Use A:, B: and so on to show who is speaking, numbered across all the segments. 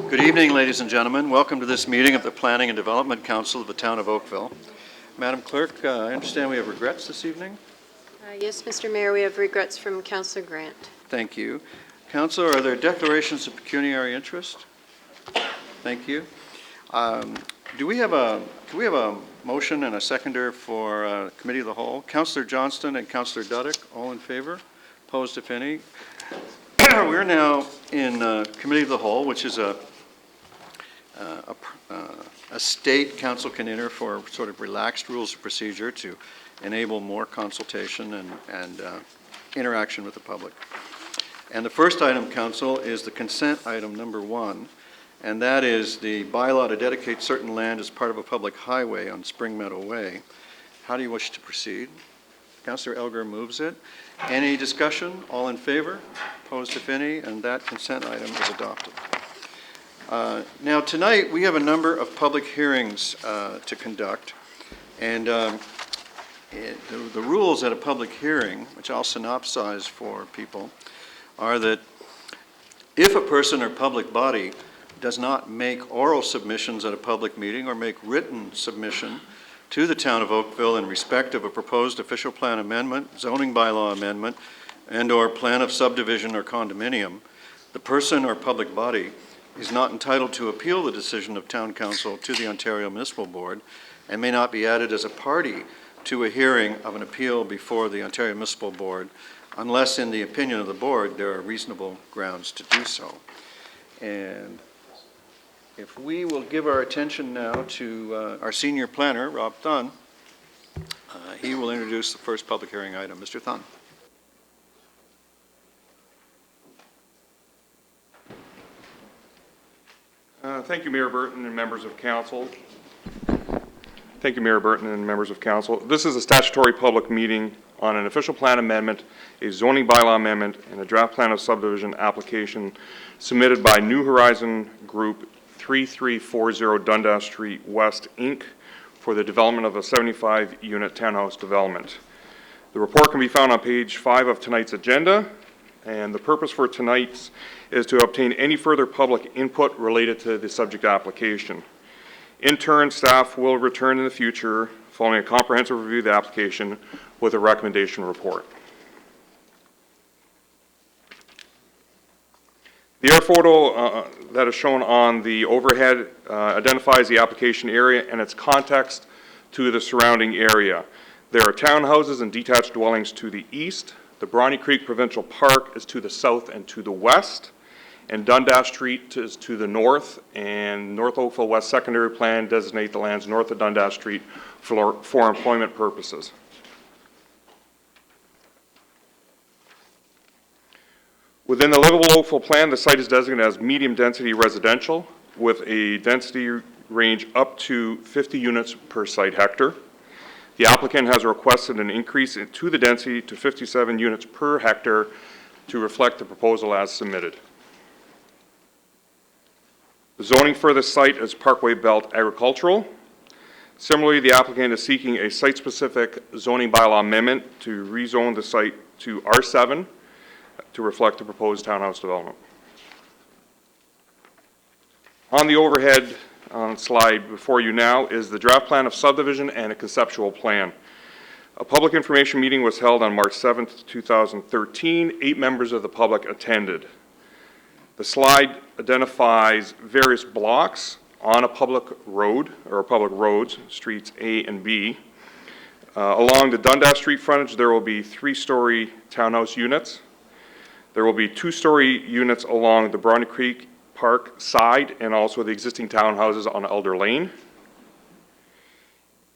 A: Good evening, ladies and gentlemen. Welcome to this meeting of the Planning and Development Council of the Town of Oakville. Madam Clerk, I understand we have regrets this evening?
B: Yes, Mr. Mayor, we have regrets from Councillor Grant.
A: Thank you. Councillor, are there declarations of pecuniary interest? Thank you. Can we have a motion and a seconder for Committee of the Whole? Councillor Johnston and Councillor Duddick, all in favor? Opposed, if any? We're now in Committee of the Whole, which is a state council can enter for sort of relaxed rules of procedure to enable more consultation and interaction with the public. And the first item, Council, is the consent item number 1, and that is the bylaw to dedicate certain land as part of a public highway on Spring Meadow Way. How do you wish to proceed? Councillor Elgar moves it. Any discussion? All in favor? Opposed, if any? And that consent item is adopted. Now, tonight we have a number of public hearings to conduct, and the rules at a public hearing, which I'll synopsize for people, are that if a person or public body does not make oral submissions at a public meeting or make written submission to the Town of Oakville in respect of a proposed official plan amendment, zoning bylaw amendment, and or plan of subdivision or condominium, the person or public body is not entitled to appeal the decision of Town Council to the Ontario Municipal Board and may not be added as a party to a hearing of an appeal before the Ontario Municipal Board unless, in the opinion of the board, there are reasonable grounds to do so. And if we will give our attention now to our senior planner, Rob Thun, he will introduce the first public hearing item. Mr. Thun.
C: Thank you, Mayor Burton and members of council. Thank you, Mayor Burton and members of council. This is a statutory public meeting on an official plan amendment, a zoning bylaw amendment, and a draft plan of subdivision application submitted by New Horizon Group 3340 Dundas Street West, Inc. for the development of a 75-unit townhouse development. The report can be found on page 5 of tonight's agenda, and the purpose for tonight's is to obtain any further public input related to the subject application. In turn, staff will return in the future following a comprehensive review of the application with a recommendation report. The air photo that is shown on the overhead identifies the application area and its context to the surrounding area. There are townhouses and detached dwellings to the east. The Bronte Creek Provincial Park is to the south and to the west, and Dundas Street is to the north, and North Oakville West Secondary Plan designate the lands north of Dundas Street for employment purposes. Within the Livable Oakville Plan, the site is designated as medium density residential with a density range up to 50 units per site hectare. The applicant has requested an increase to the density to 57 units per hectare to reflect the proposal as submitted. The zoning for this site is Parkway Belt Agricultural. Similarly, the applicant is seeking a site-specific zoning bylaw amendment to rezone the site to R7 to reflect the proposed townhouse development. On the overhead slide before you now is the draft plan of subdivision and a conceptual plan. A public information meeting was held on March 7th, 2013. 8 members of the public attended. The slide identifies various blocks on a public road, or public roads, streets A and B. Along the Dundas Street frontage, there will be 3-story townhouse units. There will be 2-story units along the Bronte Creek Park side and also the existing townhouses on Elder Lane.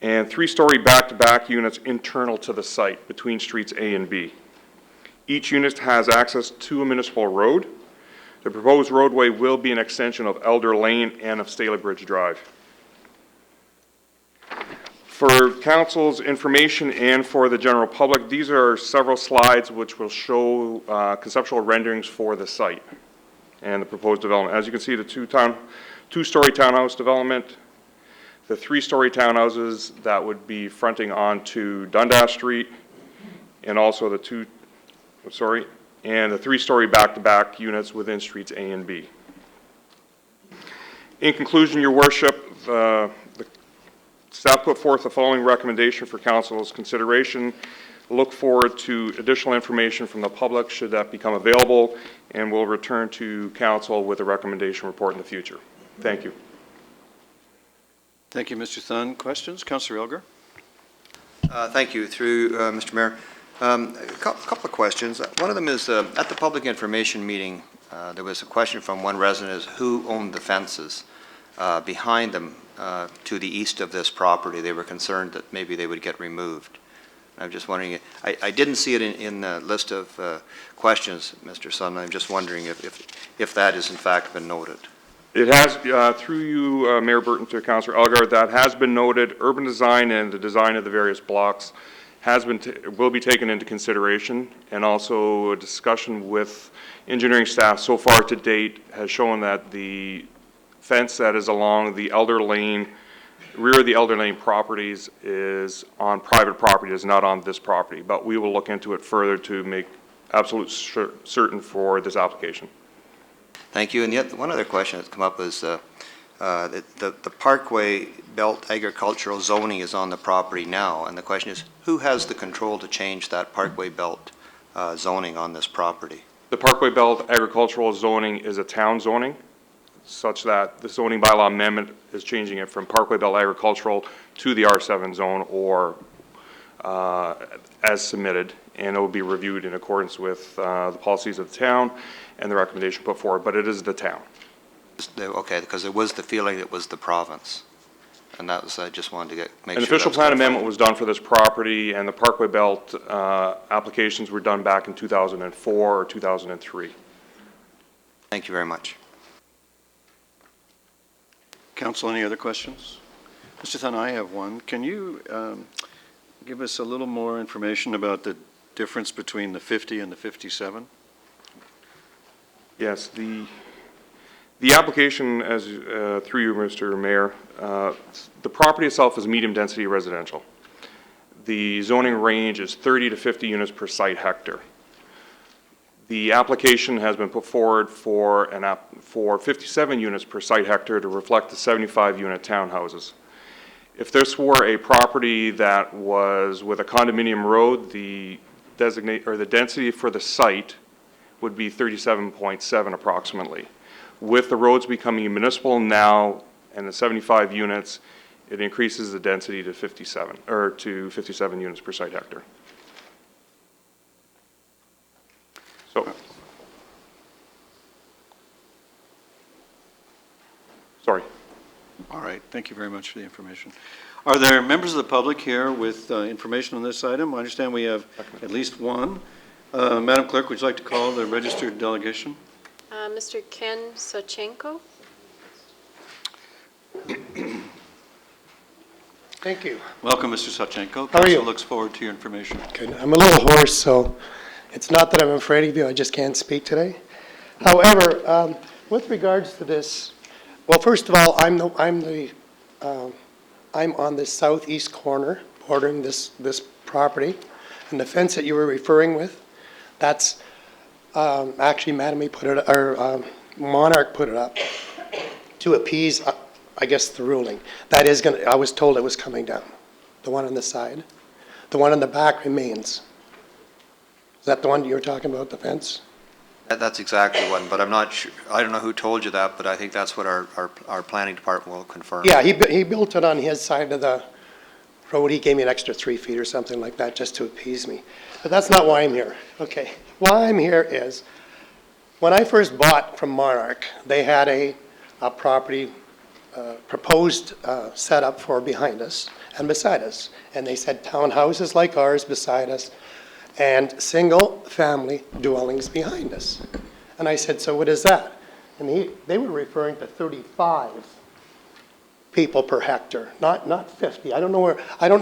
C: And 3-story back-to-back units internal to the site between streets A and B. Each unit has access to a municipal road. The proposed roadway will be an extension of Elder Lane and of Staley Bridge Drive. For council's information and for the general public, these are several slides which will show conceptual renderings for the site and the proposed development. As you can see, the 2-story townhouse development, the 3-story townhouses that would be fronting onto Dundas Street, and also the 3-story back-to-back units within streets A and B. In conclusion, Your Worship, the staff put forth the following recommendation for Council's consideration. Look forward to additional information from the public should that become available, and we'll return to Council with a recommendation report in the future. Thank you.
A: Thank you, Mr. Thun. Questions? Councillor Elgar?
D: Thank you. Through Mr. Mayor, a couple of questions. One of them is at the public information meeting, there was a question from one resident is who owned the fences behind them to the east of this property. They were concerned that maybe they would get removed. I'm just wondering, I didn't see it in the list of questions, Mr. Sun. I'm just wondering if that has in fact been noted.
C: It has, through you, Mayor Burton, to Councillor Elgar, that has been noted. Urban design and the design of the various blocks will be taken into consideration, and also a discussion with engineering staff so far to date has shown that the fence that is along the Elder Lane, rear of the Elder Lane properties is on private property, is not on this property, but we will look into it further to make absolute certain for this application.
D: Thank you. And yet, one other question that's come up is the Parkway Belt agricultural zoning is on the property now, and the question is, who has the control to change that Parkway Belt zoning on this property?
C: The Parkway Belt agricultural zoning is a town zoning, such that the zoning bylaw amendment is changing it from Parkway Belt agricultural to the R7 zone, or as submitted, and it will be reviewed in accordance with the policies of the town and the recommendation put forward, but it is the town.
D: Okay, because it was the feeling it was the province, and that was, I just wanted to make sure.
C: An official plan amendment was done for this property, and the Parkway Belt applications were done back in 2004 or 2003.
D: Thank you very much.
A: Council, any other questions? Mr. Thun, I have one. Can you give us a little more information about the difference between the 50 and the 57?
C: Yes, the application, as through you, Mr. Mayor, the property itself is medium density residential. The zoning range is 30 to 50 units per site hectare. The application has been put forward for 57 units per site hectare to reflect the 75 unit townhouses. If this were a property that was with a condominium road, the density for the site would be 37.7 approximately. With the roads becoming municipal now and the 75 units, it increases the density to 57 units per site hectare. So, sorry.
A: All right, thank you very much for the information. Are there members of the public here with information on this item? I understand we have at least one. Madam Clerk, would you like to call the registered delegation?
B: Mr. Ken Sachenko?
E: Thank you.
A: Welcome, Mr. Sachenko.
E: How are you?
A: Council looks forward to your information.
E: Good. I'm a little hoarse, so it's not that I'm afraid of you, I just can't speak today. However, with regards to this, well, first of all, I'm on the southeast corner bordering this property, and the fence that you were referring with, that's actually Monarch put it up to appease, I guess, the ruling. That is going to, I was told it was coming down, the one on the side. The one on the back remains. Is that the one you were talking about, the fence?
D: That's exactly one, but I'm not sure, I don't know who told you that, but I think that's what our planning department will confirm.
E: Yeah, he built it on his side of the road. He gave me an extra 3 feet or something like that just to appease me. But that's not why I'm here. Okay, why I'm here is, when I first bought from Monarch, they had a property proposed set up for behind us and beside us. And they said townhouses like ours beside us and single-family dwellings behind us. And I said, so what is that? And they were referring to 35 people per hectare, not 50. I don't know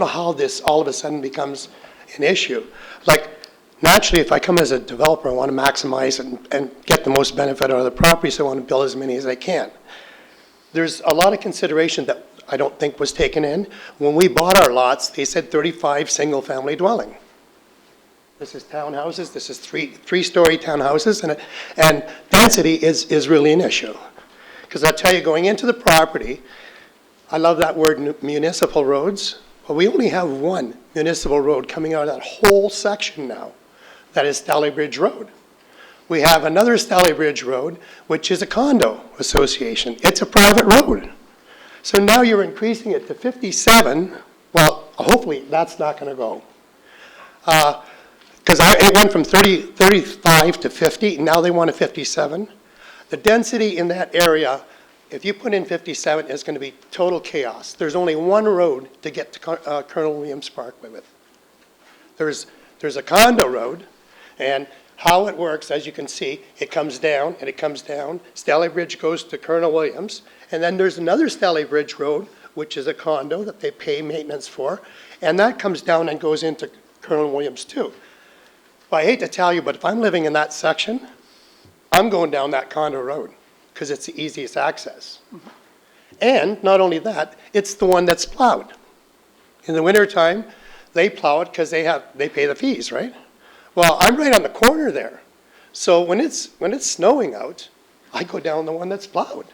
E: how this all of a sudden becomes an issue. Like, naturally, if I come as a developer, I want to maximize and get the most benefit out of the property, so I want to build as many as I can. There's a lot of consideration that I don't think was taken in. When we bought our lots, they said 35 single-family dwelling. This is townhouses, this is three-story townhouses, and density is really an issue. Because I tell you, going into the property, I love that word municipal roads, but we only have one municipal road coming out of that whole section now. That is Stally Bridge Road. We have another Stally Bridge Road, which is a condo association. It's a private road. So now you're increasing it to 57. Well, hopefully that's not going to go. Because it went from 35 to 50, and now they want a 57. The density in that area, if you put in 57, is going to be total chaos. There's only one road to get to Colonel Williams Parkway with. There's a condo road, and how it works, as you can see, it comes down and it comes down. Stally Bridge goes to Colonel Williams, and then there's another Stally Bridge Road, which is a condo that they pay maintenance for, and that comes down and goes into Colonel Williams too. Well, I hate to tell you, but if I'm living in that section, I'm going down that condo road because it's the easiest access. And not only that, it's the one that's plowed. In the wintertime, they plow it because they pay the fees, right? Well, I'm right on the corner there. So when it's snowing out, I go down the one that's plowed.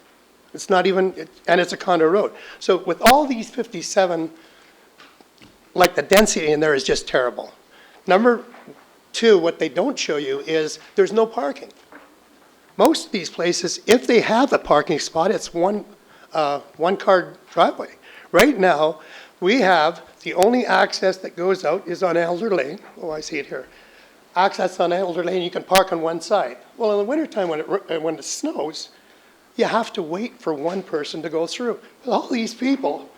E: It's not even, and it's a condo road. So with all these 57, like the density in there is just terrible. Number two, what they don't show you is there's no parking. Most of these places, if they have a parking spot, it's one-car driveway. Right now, we have the only access that goes out is on Elder Lane. Oh, I see it here. Access on Elder Lane, you can park on one side. Well, in the wintertime when it snows, you have to wait for one person to go through. With all these people,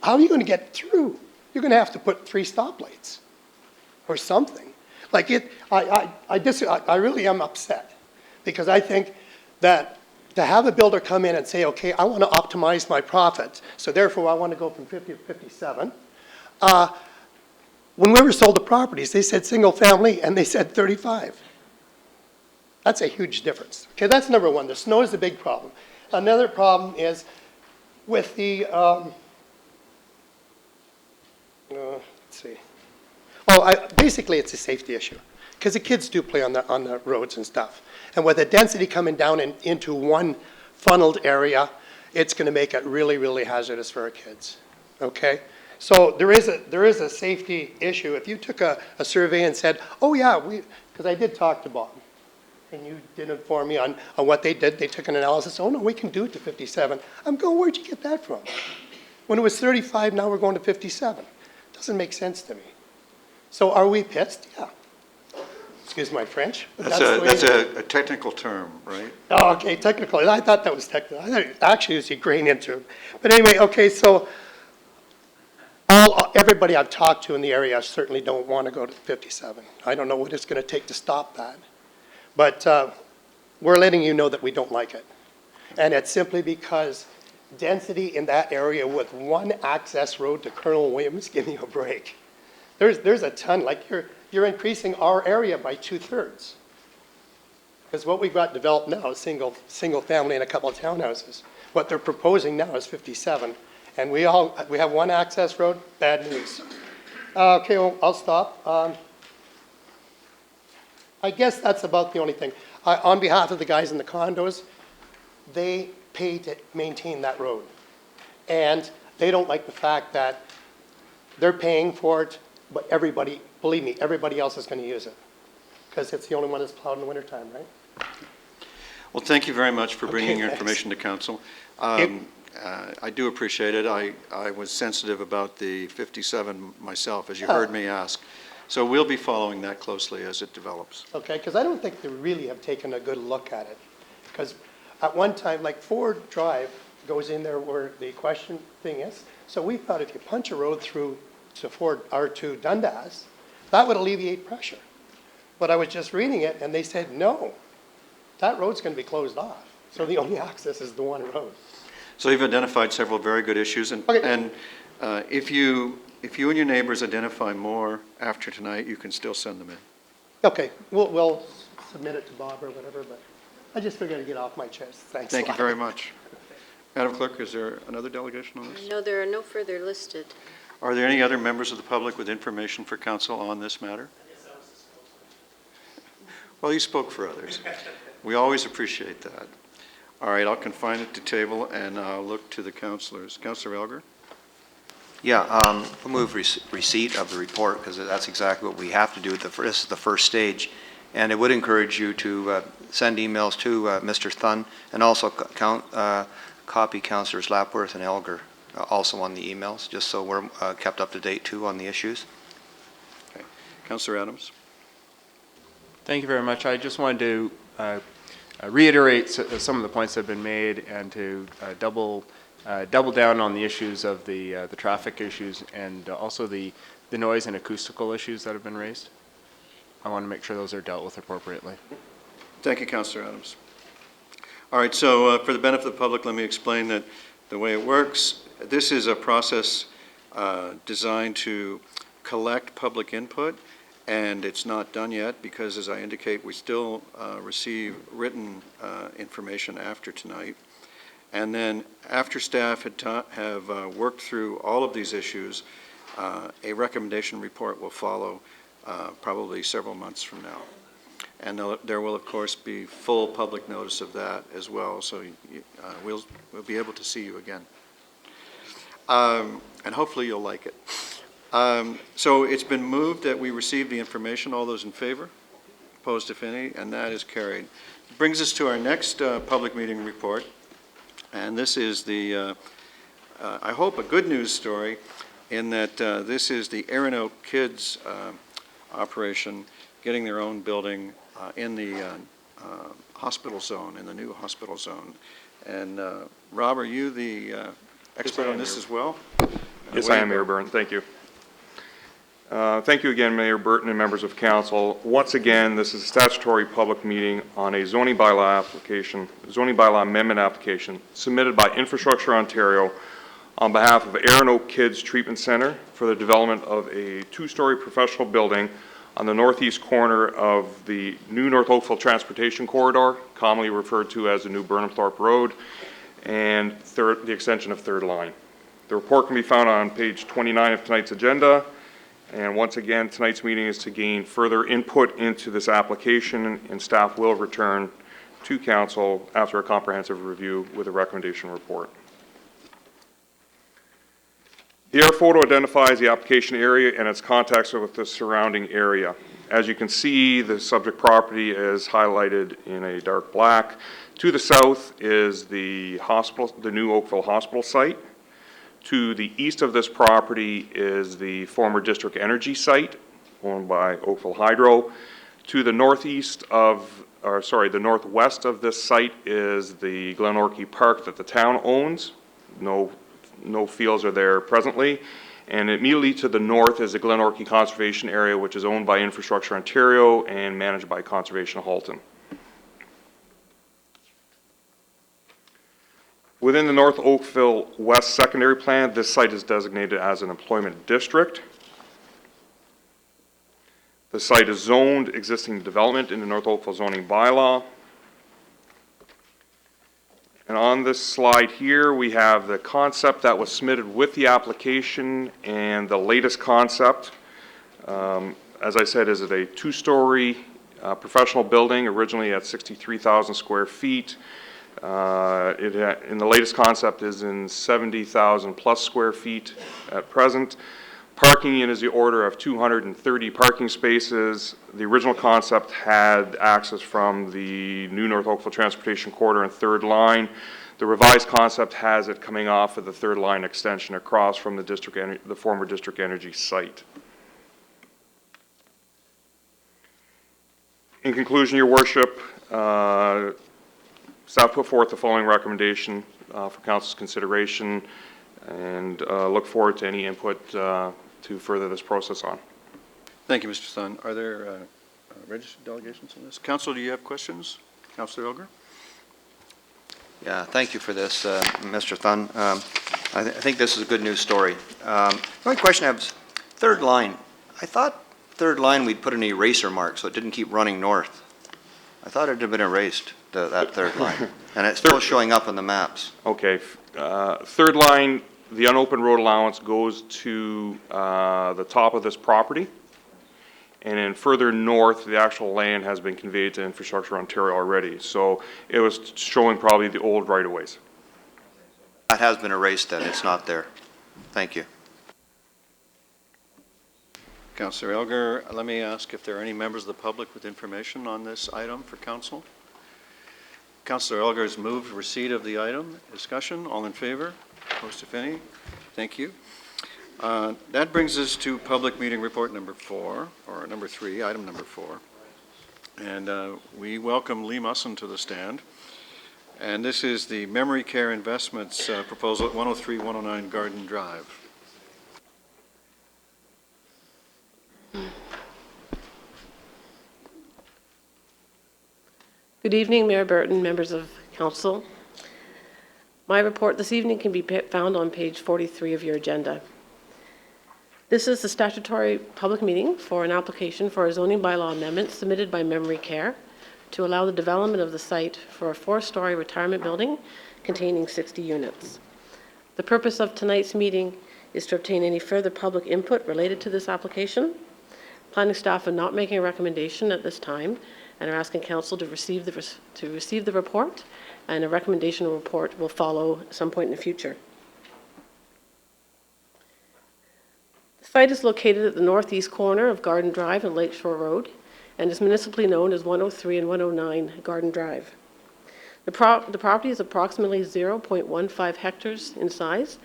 E: how are you going to get through? You're going to have to put 3 stoplights or something. Like I really am upset because I think that to have a builder come in and say, okay, I want to optimize my profit, so therefore I want to go from 50 to 57. When we were sold the properties, they said single family and they said 35. That's a huge difference. Okay, that's number one. The snow is a big problem. Another problem is with the, let's see. Well, basically it's a safety issue because the kids do play on the roads and stuff. And with the density coming down into one funneled area, it's going to make it really, really hazardous for our kids. Okay? So there is a safety issue. If you took a survey and said, oh yeah, because I did talk to Bob, and you did inform me on what they did. They took an analysis. Oh no, we can do it to 57. I'm going, where'd you get that from? When it was 35, now we're going to 57. Doesn't make sense to me. So are we pissed? Yeah. Excuse my French.
A: That's a technical term, right?
E: Oh, okay, technical. I thought that was technical. I thought it actually was a grain into it. But anyway, okay, so everybody I've talked to in the area certainly don't want to go to 57. I don't know what it's going to take to stop that. But we're letting you know that we don't like it. And it's simply because density in that area with one access road to Colonel Williams, give me a break. There's a ton, like you're increasing our area by 2/3. Because what we've got developed now is single family and a couple of townhouses. What they're proposing now is 57. And we have one access road, bad news. Okay, well, I'll stop. I guess that's about the only thing. On behalf of the guys in the condos, they pay to maintain that road. And they don't like the fact that they're paying for it, but everybody, believe me, everybody else is going to use it. Because it's the only one that's plowed in the wintertime, right?
A: Well, thank you very much for bringing your information to council. I do appreciate it. I was sensitive about the 57 myself, as you heard me ask. So we'll be following that closely as it develops.
E: Okay, because I don't think they really have taken a good look at it. Because at one time, like Ford Drive goes in there where the question thing is. So we thought if you punch a road through to Ford or to Dundas, that would alleviate pressure. But I was just reading it and they said, no, that road's going to be closed off. So the only access is the one road.
A: So you've identified several very good issues. And,
E: okay.
A: and if you and your neighbors identify more after tonight, you can still send them in.
E: Okay, we'll submit it to Bob or whatever, but I just figured to get off my chest. Thanks.
A: Thank you very much. Madam Clerk, is there another delegation on this?
B: No, there are no further listed.
A: Are there any other members of the public with information for council on this matter? Well, you spoke for others. We always appreciate that. All right, I'll confine it to table, and I'll look to the councilors. Councilor Elgar?
D: Yeah, we'll move receipt of the report, because that's exactly what we have to do. This is the first stage. And it would encourage you to send emails to Mr. Thun, and also copy Councilors Lapworth and Elgar also on the emails, just so we're kept up to date too on the issues.
A: Okay. Councilor Adams?
F: Thank you very much. I just wanted to reiterate some of the points that have been made, and to double down on the issues of the traffic issues, and also the noise and acoustical issues that have been raised. I want to make sure those are dealt with appropriately.
A: Thank you, Councilor Adams. All right, so for the benefit of the public, let me explain that the way it works, this is a process designed to collect public input, and it's not done yet because, as I indicate, we still receive written information after tonight. And then after staff have worked through all of these issues, a recommendation report will follow probably several months from now. And there will, of course, be full public notice of that as well, so we'll be able to see you again. And hopefully you'll like it. So it's been moved that we receive the information. All those in favor? Opposed, if any? And that is carried. Brings us to our next public meeting report. And this is the, I hope, a good news story, in that this is the Erin Oak Kids operation, getting their own building in the hospital zone, in the new hospital zone. And Rob, are you the expert on this as well?
C: Yes, I am, Mayor Burton. Thank you. Thank you again, Mayor Burton and members of council. Once again, this is a statutory public meeting on a zoning bylaw application, zoning bylaw amendment application submitted by Infrastructure Ontario on behalf of Erin Oak Kids Treatment Center for the development of a two-story professional building on the northeast corner of the new North Oakville Transportation Corridor, commonly referred to as the new Burnhamthorpe Road, and the extension of Third Line. The report can be found on page 29 of tonight's agenda. And once again, tonight's meeting is to gain further input into this application, and staff will return to council after a comprehensive review with a recommendation report. The air photo identifies the application area and its context with the surrounding area. As you can see, the subject property is highlighted in a dark black. To the south is the hospital, the new Oakville Hospital site. To the east of this property is the former District Energy site owned by Oakville Hydro. To the northwest of this site is the Glenorchy Park that the town owns. No fields are there presently. And immediately to the north is the Glenorchy Conservation Area, which is owned by Infrastructure Ontario and managed by Conservation Halton. Within the North Oakville West Secondary Plan, this site is designated as an employment district. The site is zoned existing development in the North Oakville zoning bylaw. And on this slide here, we have the concept that was submitted with the application and the latest concept. As I said, is it a two-story professional building, originally at 63,000 square feet. In the latest concept is in 70,000 plus square feet at present. Parking in is the order of 230 parking spaces. The original concept had access from the new North Oakville Transportation Corridor and Third Line. The revised concept has it coming off of the Third Line extension across from the former District Energy site. In conclusion, Your Worship, staff put forth the following recommendation for Council's consideration, and look forward to any input to further this process on.
A: Thank you, Mr. Thun. Are there registered delegations on this? Council, do you have questions? Councilor Elgar?
D: Yeah, thank you for this, Mr. Thun. I think this is a good news story. The only question I have is, Third Line. I thought Third Line we'd put an eraser mark so it didn't keep running north. I thought it had been erased, that Third Line, and it's still showing up on the maps.
C: Okay, Third Line, the unopened road allowance goes to the top of this property, And then further north, the actual land has been conveyed to Infrastructure Ontario already. So it was showing probably the old right-of-ways.
D: That has been erased then, it's not there. Thank you.
A: Councillor Elgar, let me ask if there are any members of the public with information on this item for council. Councillor Elgar has moved receipt of the item. Discussion, all in favor? Opposed, if any? Thank you. That brings us to public meeting report number 4, or number 3, item number 4. And we welcome Lee Musson to the stand. And this is the Memory Care Investments proposal at 103-109 Garden Drive.
G: Good evening, Mayor Burton, members of council. My report this evening can be found on page 43 of your agenda. This is the statutory public meeting for an application for a zoning bylaw amendment submitted by Memory Care to allow the development of the site for a 4-story retirement building containing 60 units. The purpose of tonight's meeting is to obtain any further public input related to this application. Planning staff are not making a recommendation at this time and are asking council to receive the report, and a recommendation report will follow at some point in the future. The site is located at the northeast corner of Garden Drive and Lakeshore Road and is municipally known as 103 and 109 Garden Drive. The property is approximately 0.15 hectares in size.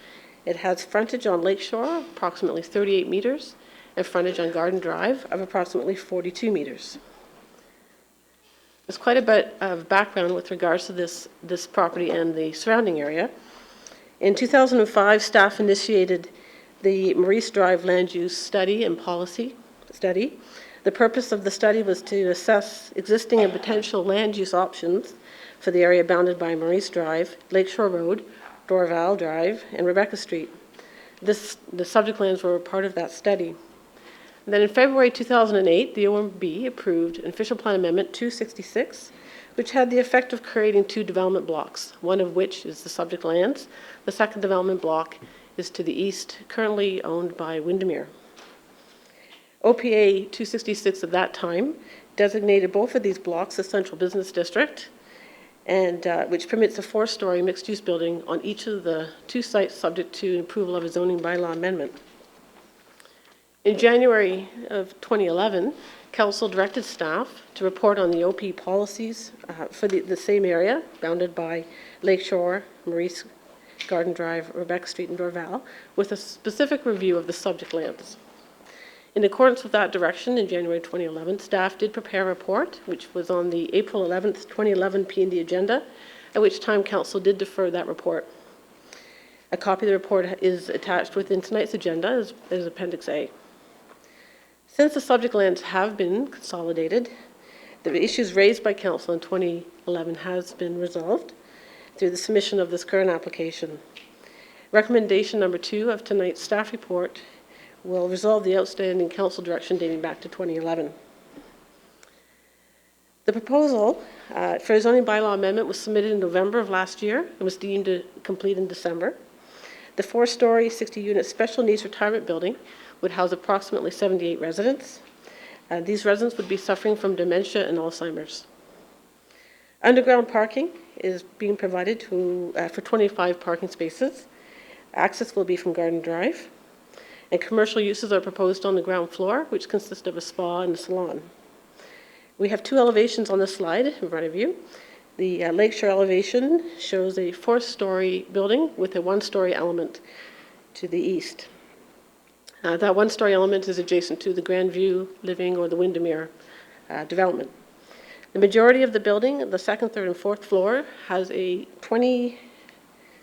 G: It has frontage on Lakeshore, approximately 38 meters, and frontage on Garden Drive of approximately 42 meters. There's quite a bit of background with regards to this property and the surrounding area. In 2005, staff initiated the Maurice Drive Land Use Study and Policy Study. The purpose of the study was to assess existing and potential land use options for the area bounded by Maurice Drive, Lakeshore Road, Dorval Drive, and Rebecca Street. The subject lands were part of that study. Then in February 2008, the OMB approved an official plan amendment 266, which had the effect of creating 2 development blocks, one of which is the subject lands. The second development block is to the east, currently owned by Windermere. OPA 266 at that time designated both of these blocks as central business district, and which permits a 4-story mixed-use building on each of the 2 sites subject to approval of a zoning bylaw amendment. In January of 2011, council directed staff to report on the OP policies for the same area bounded by Lakeshore, Maurice, Garden Drive, Rebecca Street, and Dorval, with a specific review of the subject lands. In accordance with that direction, in January 2011, staff did prepare a report, which was on the April 11th, 2011 P&D agenda, at which time council did defer that report. A copy of the report is attached within tonight's agenda as Appendix A. Since the subject lands have been consolidated, the issues raised by council in 2011 has been resolved through the submission of this current application. Recommendation number 2 of tonight's staff report will resolve the outstanding council direction dating back to 2011. The proposal for a zoning bylaw amendment was submitted in November of last year and was deemed to complete in December. The 4-story, 60-unit special needs retirement building would house approximately 78 residents. These residents would be suffering from dementia and Alzheimer's. Underground parking is being provided for 25 parking spaces. Access will be from Garden Drive. And commercial uses are proposed on the ground floor, which consist of a spa and a salon. We have 2 elevations on this slide in front of you. The Lakeshore elevation shows a 4-story building with a 1-story element to the east. That 1-story element is adjacent to the Grandview Living or the Windermere development. The majority of the building, the 2nd, 3rd, and 4th floor, has a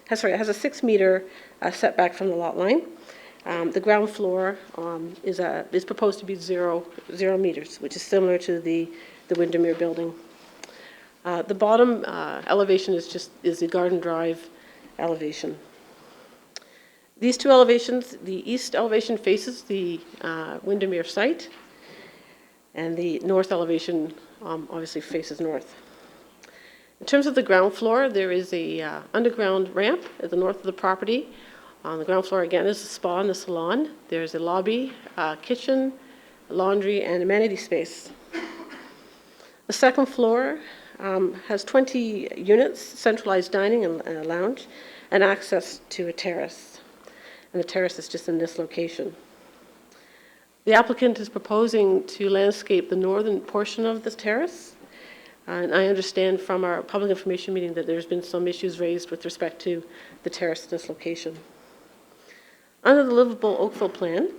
G: 6-meter setback from the lot line. The ground floor is proposed to be 0 meters, which is similar to the Windermere building. The bottom elevation is the Garden Drive elevation. These 2 elevations, the east elevation faces the Windermere site, and the north elevation obviously faces north. In terms of the ground floor, there is a underground ramp at the north of the property. On the ground floor, again, is the spa and the salon. There's a lobby, kitchen, laundry, and amenity space. The second floor has 20 units, centralized dining and a lounge, and access to a terrace. And the terrace is just in this location. The applicant is proposing to landscape the northern portion of this terrace. And I understand from our public information meeting that there's been some issues raised with respect to the terrace in this location. Under the livable Oakville plan,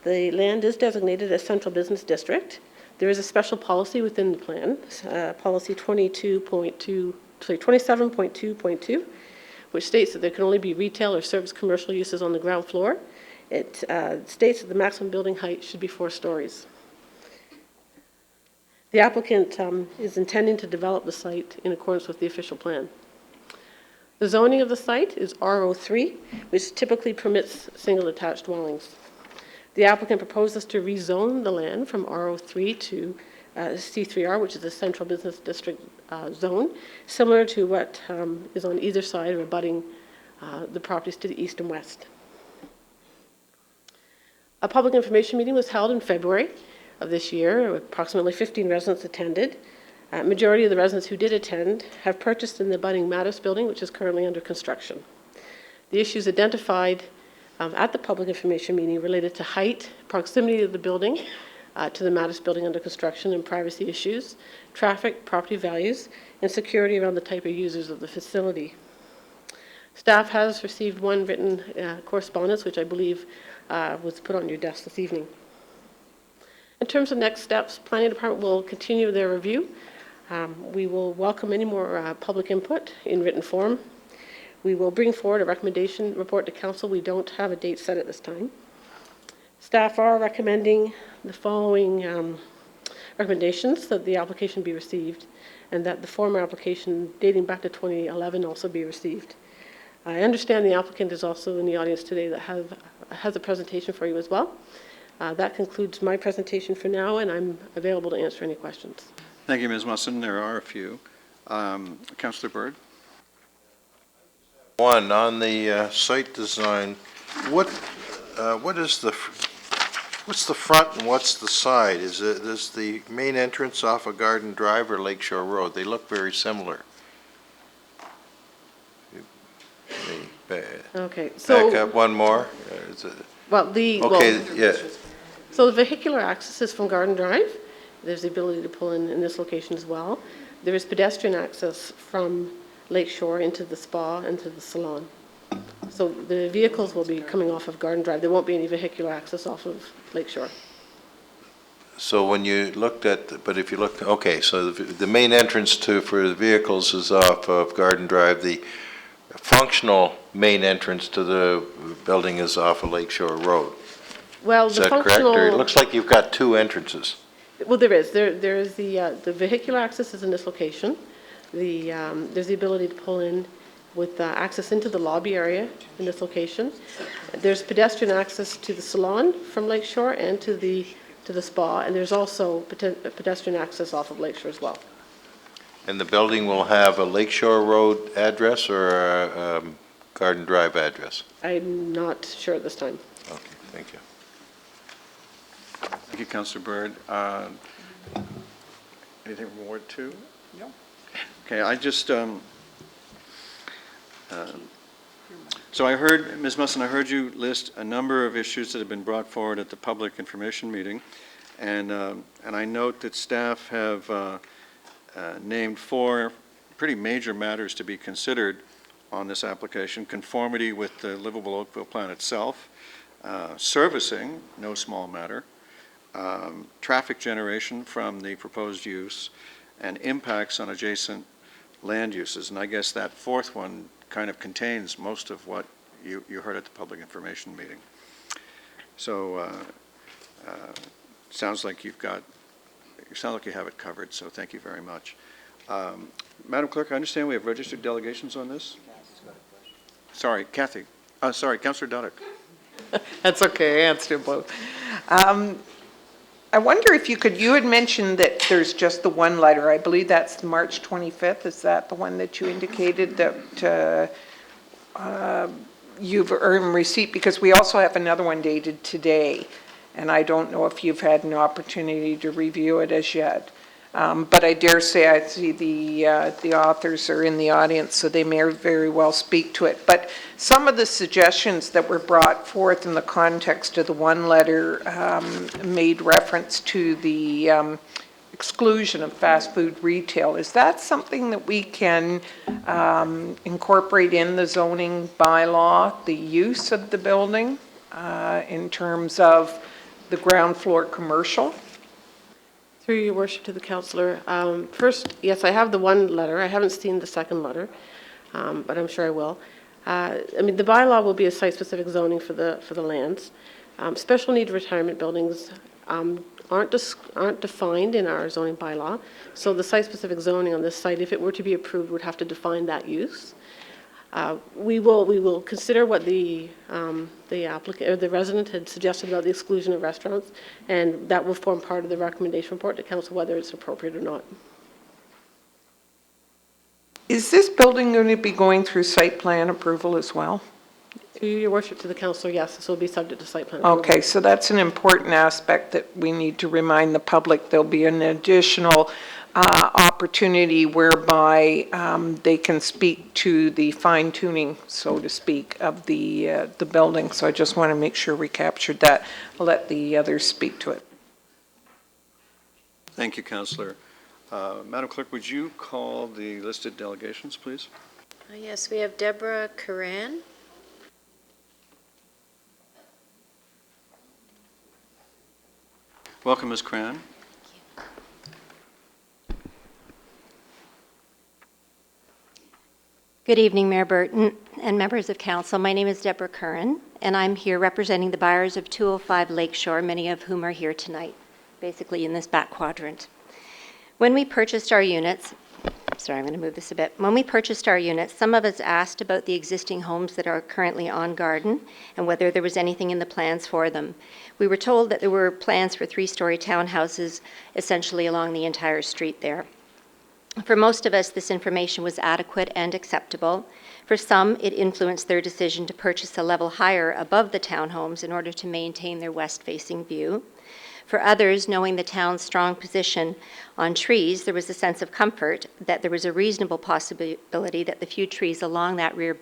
G: the land is designated as Central Business District. There is a special policy within the plan, policy 27.2.2, which states that there can only be retail or service commercial uses on the ground floor. It states that the maximum building height should be 4 stories. The applicant is intending to develop the site in accordance with the official plan. The zoning of the site is RO3, which typically permits single detached dwellings. The applicant proposes to rezone the land from RO3 to C3R, which is the Central Business District zone, similar to what is on either side or abutting the properties to the east and west. A public information meeting was held in February of this year. Approximately 15 residents attended. Majority of the residents who did attend have purchased in the abutting Mattis building, which is currently under construction. The issues identified at the public information meeting related to height, proximity of the building to the Mattis building under construction, and privacy issues, traffic, property values, and security around the type of users of the facility. Staff has received one written correspondence, which I believe was put on your desk this evening. In terms of next steps, Planning Department will continue their review. We will welcome any more public input in written form. We will bring forward a recommendation report to Council. We don't have a date set at this time. Staff are recommending the following recommendations: that the application be received and that the former application dating back to 2011 also be received. I understand the applicant is also in the audience today that has a presentation for you as well. That concludes my presentation for now, and I'm available to answer any questions.
A: Thank you, Ms. Musson. There are a few. Councillor Bird?
H: One, on the site design, what's the front and what's the side? Is the main entrance off of Garden Drive or Lakeshore Road? They look very similar.
G: Okay, so
H: Back up one more. Yeah.
G: So the vehicular access is from Garden Drive. There's the ability to pull in this location as well. There is pedestrian access from Lakeshore into the spa and to the salon. So the vehicles will be coming off of Garden Drive. There won't be any vehicular access off of Lakeshore.
H: So when you looked at, but if you look, okay, so the main entrance for the vehicles is off of Garden Drive. The functional main entrance to the building is off of Lakeshore Road.
G: Well,
H: Is that correct? Or it looks like you've got 2 entrances.
G: Well, there is. There is the vehicular access is in this location. There's the ability to pull in with access into the lobby area in this location. There's pedestrian access to the salon from Lakeshore and to the spa, and there's also pedestrian access off of Lakeshore as well.
H: And the building will have a Lakeshore Road address or a Garden Drive address?
G: I'm not sure at this time.
H: Okay, thank you.
A: Thank you, Councillor Bird. Anything from Ward 2? No. Okay, I just, so I heard, Ms. Musson, I heard you list a number of issues that have been brought forward at the public information meeting, and I note that staff have named 4 pretty major matters to be considered on this application: conformity with the livable Oakville plan itself, servicing, no small matter, traffic generation from the proposed use, and impacts on adjacent land uses. And I guess that 4th one kind of contains most of what you heard at the public information meeting. So sounds like you sound like you have it covered, so thank you very much. Madam Clerk, I understand we have registered delegations on this? Sorry, Kathy. Sorry, Councillor Duddick.
I: That's okay, I answered both. I wonder if you had mentioned that there's just the one letter. I believe that's March 25th. Is that the one that you indicated that you've earned receipt? Because we also have another one dated today. and I don't know if you've had an opportunity to review it as yet. But I dare say I see the authors are in the audience, so they may very well speak to it. But some of the suggestions that were brought forth in the context of the one letter made reference to the exclusion of fast food retail. Is that something that we can incorporate in the zoning bylaw, the use of the building in terms of the ground floor commercial?
G: Through your worship to the councillor, first, yes, I have the one letter. I haven't seen the second letter, but I'm sure I will. I mean, the bylaw will be a site-specific zoning for the lands. Special need retirement buildings aren't defined in our zoning bylaw, so the site-specific zoning on this site, if it were to be approved, would have to define that use. We will consider what the applicant or the resident had suggested about the exclusion of restaurants, and that will form part of the recommendation report to council whether it's appropriate or not.
I: Is this building going to be going through site plan approval as well?
G: Your worship to the councillor, yes, this will be subject to site plan approval.
I: Okay, so that's an important aspect that we need to remind the public. There'll be an additional opportunity whereby they can speak to the fine tuning, so to speak, of the building. So I just want to make sure we captured that. I'll let the others speak to it.
A: Thank you, Councillor. Madam Clerk, would you call the listed delegations, please?
B: Yes, we have Deborah Curran.
A: Welcome, Ms. Cran.
J: Good evening, Mayor Burton and members of council. My name is Deborah Curran, and I'm here representing the buyers of 205 Lakeshore, many of whom are here tonight, basically in this back quadrant. When we purchased our units, sorry, I'm going to move this a bit. When we purchased our units, some of us asked about the existing homes that are currently on Garden and whether there was anything in the plans for them. We were told that there were plans for 3-story townhouses essentially along the entire street there. For most of us, this information was adequate and acceptable. For some, it influenced their decision to purchase a level higher above the townhomes in order to maintain their west-facing view. For others, knowing the town's strong position on trees, there was a sense of comfort that there was a reasonable possibility that the few trees along that rear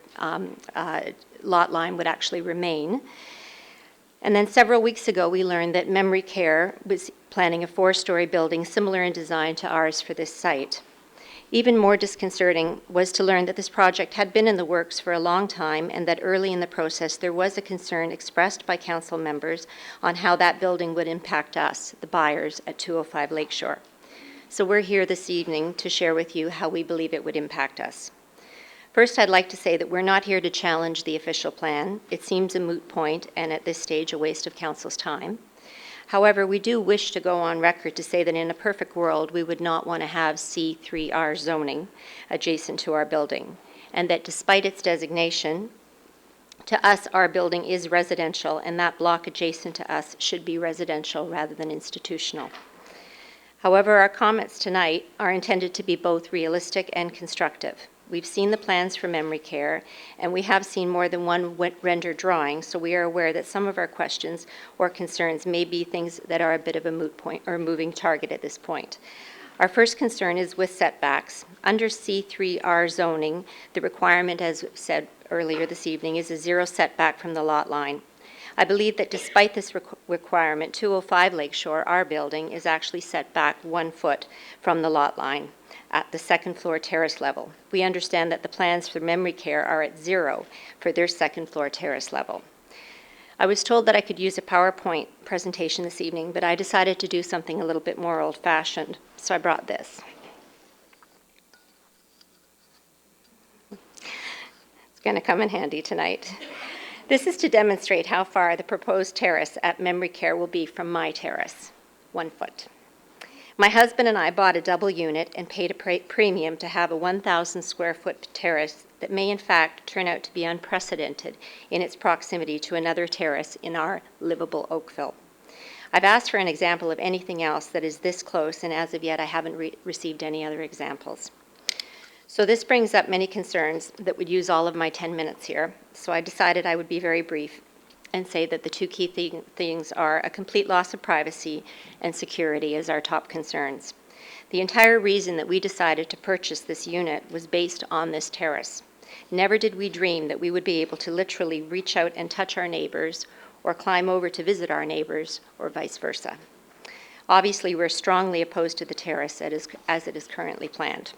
J: lot line would actually remain. And then several weeks ago, we learned that Memory Care was planning a 4-story building similar in design to ours for this site. Even more disconcerting was to learn that this project had been in the works for a long time and that early in the process there was a concern expressed by council members on how that building would impact us, the buyers at 205 Lakeshore. So we're here this evening to share with you how we believe it would impact us. First, I'd like to say that we're not here to challenge the official plan. It seems a moot point and at this stage a waste of council's time. However, we do wish to go on record to say that in a perfect world, we would not want to have C3R zoning adjacent to our building, and that despite its designation, to us, our building is residential, and that block adjacent to us should be residential rather than institutional. However, our comments tonight are intended to be both realistic and constructive. We've seen the plans for Memory Care, and we have seen more than one rendered drawing, so we are aware that some of our questions or concerns may be things that are a bit of a moot point or moving target at this point. Our first concern is with setbacks. Under C3R zoning, the requirement, as said earlier this evening, is a 0 setback from the lot line. I believe that despite this requirement, 205 Lakeshore, our building, is actually set back 1 foot from the lot line at the second floor terrace level. We understand that the plans for Memory Care are at 0 for their second floor terrace level. I was told that I could use a PowerPoint presentation this evening, but I decided to do something a little bit more old-fashioned, so I brought this. It's going to come in handy tonight. This is to demonstrate how far the proposed terrace at Memory Care will be from my terrace, 1 foot. My husband and I bought a double unit and paid a premium to have a 1,000 square foot terrace that may in fact turn out to be unprecedented in its proximity to another terrace in our livable Oakville. I've asked for an example of anything else that is this close, and as of yet I haven't received any other examples. So this brings up many concerns that would use all of my 10 minutes here, so I decided I would be very brief and say that the two key things are a complete loss of privacy and security as our top concerns. The entire reason that we decided to purchase this unit was based on this terrace. Never did we dream that we would be able to literally reach out and touch our neighbors or climb over to visit our neighbors or vice versa. Obviously, we're strongly opposed to the terrace as it is currently planned.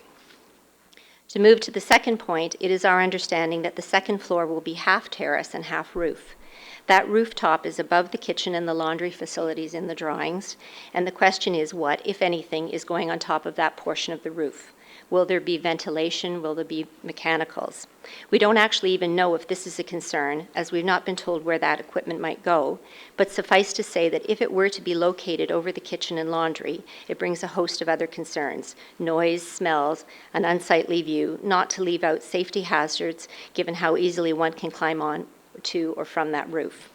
J: To move to the second point, it is our understanding that the second floor will be half terrace and half roof. That rooftop is above the kitchen and the laundry facilities in the drawings, and the question is what, if anything, is going on top of that portion of the roof? Will there be ventilation? Will there be mechanicals? We don't actually even know if this is a concern, as we've not been told where that equipment might go, but suffice to say that if it were to be located over the kitchen and laundry, it brings a host of other concerns: noise, smells, an unsightly view, not to leave out safety hazards, given how easily one can climb on to or from that roof.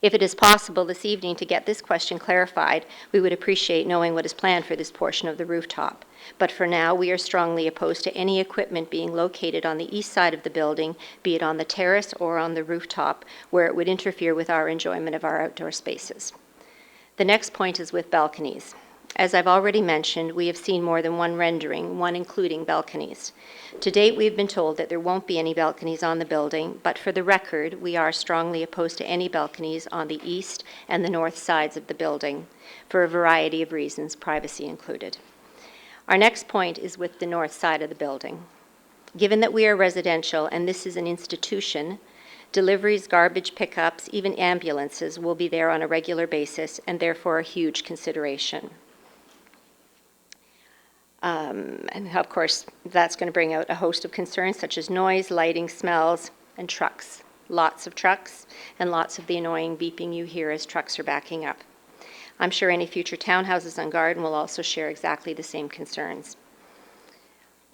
J: If it is possible this evening to get this question clarified, we would appreciate knowing what is planned for this portion of the rooftop. But for now, we are strongly opposed to any equipment being located on the east side of the building, be it on the terrace or on the rooftop, where it would interfere with our enjoyment of our outdoor spaces. The next point is with balconies. As I've already mentioned, we have seen more than one rendering, one including balconies. To date, we've been told that there won't be any balconies on the building, but for the record, we are strongly opposed to any balconies on the east and the north sides of the building, for a variety of reasons, privacy included. Our next point is with the north side of the building. Given that we are residential and this is an institution, deliveries, garbage pickups, even ambulances will be there on a regular basis and therefore a huge consideration. And of course, that's going to bring out a host of concerns such as noise, lighting, smells, and trucks. Lots of trucks and lots of the annoying beeping you hear as trucks are backing up. I'm sure any future townhouses on Garden will also share exactly the same concerns.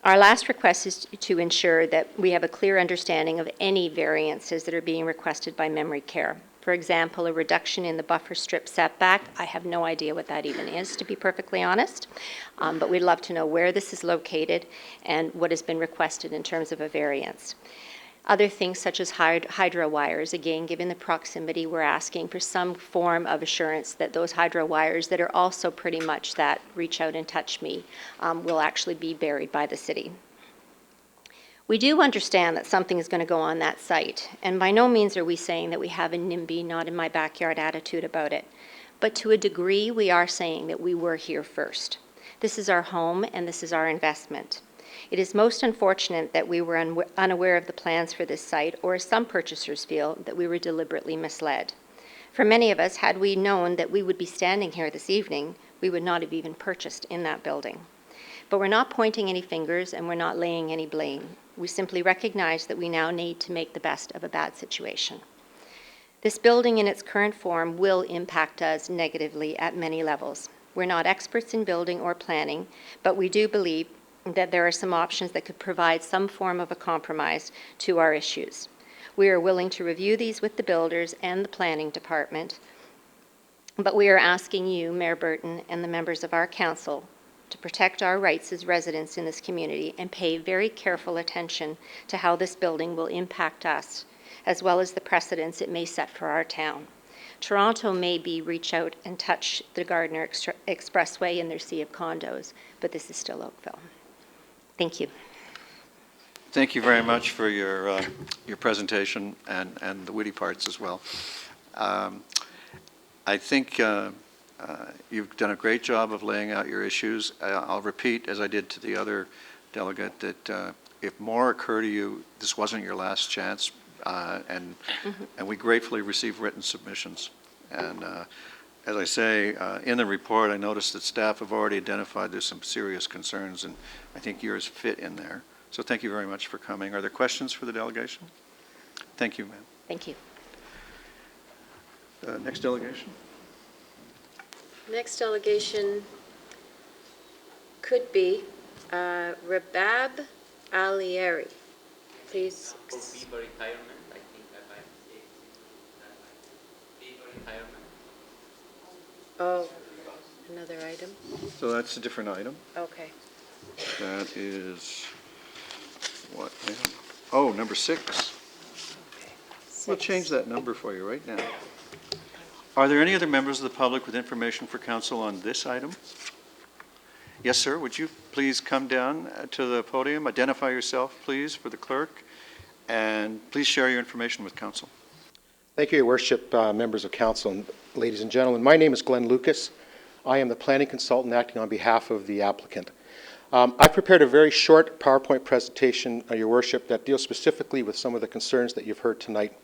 J: Our last request is to ensure that we have a clear understanding of any variances that are being requested by memory care. For example, a reduction in the buffer strip setback. I have no idea what that even is, to be perfectly honest, but we'd love to know where this is located and what has been requested in terms of a variance. Other things such as hydro wires, again, given the proximity, we're asking for some form of assurance that those hydro wires that are also pretty much that reach out and touch me will actually be buried by the city. We do understand that something is going to go on that site, and by no means are we saying that we have a NIMBY, not in my backyard attitude about it. But to a degree, we are saying that we were here first. This is our home, and this is our investment. It is most unfortunate that we were unaware of the plans for this site, or as some purchasers feel, that we were deliberately misled. For many of us, had we known that we would be standing here this evening, we would not have even purchased in that building. But we're not pointing any fingers, and we're not laying any blame. We simply recognize that we now need to make the best of a bad situation. This building in its current form will impact us negatively at many levels. We're not experts in building or planning, but we do believe that there are some options that could provide some form of a compromise to our issues. We are willing to review these with the builders and the planning department, but we are asking you, Mayor Burton, and the members of our council to protect our rights as residents in this community and pay very careful attention to how this building will impact us, as well as the precedents it may set for our town. Toronto may be reach out and touch the Gardiner Expressway in their sea of condos, but this is still Oakville. Thank you.
A: Thank you very much for your presentation and the witty parts as well. I think you've done a great job of laying out your issues. I'll repeat, as I did to the other delegate, that if more occur to you, this wasn't your last chance, and we gratefully receive written submissions. And as I say, in the report, I noticed that staff have already identified there's some serious concerns, and I think yours fit in there. So thank you very much for coming. Are there questions for the delegation? Thank you, ma'am.
J: Thank you.
A: Next delegation.
B: Next delegation could be Rabab Alieri. Please.
K: For people retirement, I think I might say people retirement.
B: Oh, another item?
A: So that's a different item.
B: Okay.
A: That is what? Oh, number 6.
B: Okay.
A: We'll change that number for you right now. Are there any other members of the public with information for council on this item? Yes, sir. Would you please come down to the podium, identify yourself, please, for the clerk, and please share your information with council.
L: Thank you, Your Worship, members of council, and ladies and gentlemen. My name is Glenn Lucas. I am the planning consultant acting on behalf of the applicant. I prepared a very short PowerPoint presentation, Your Worship, that deals specifically with some of the concerns that you've heard tonight.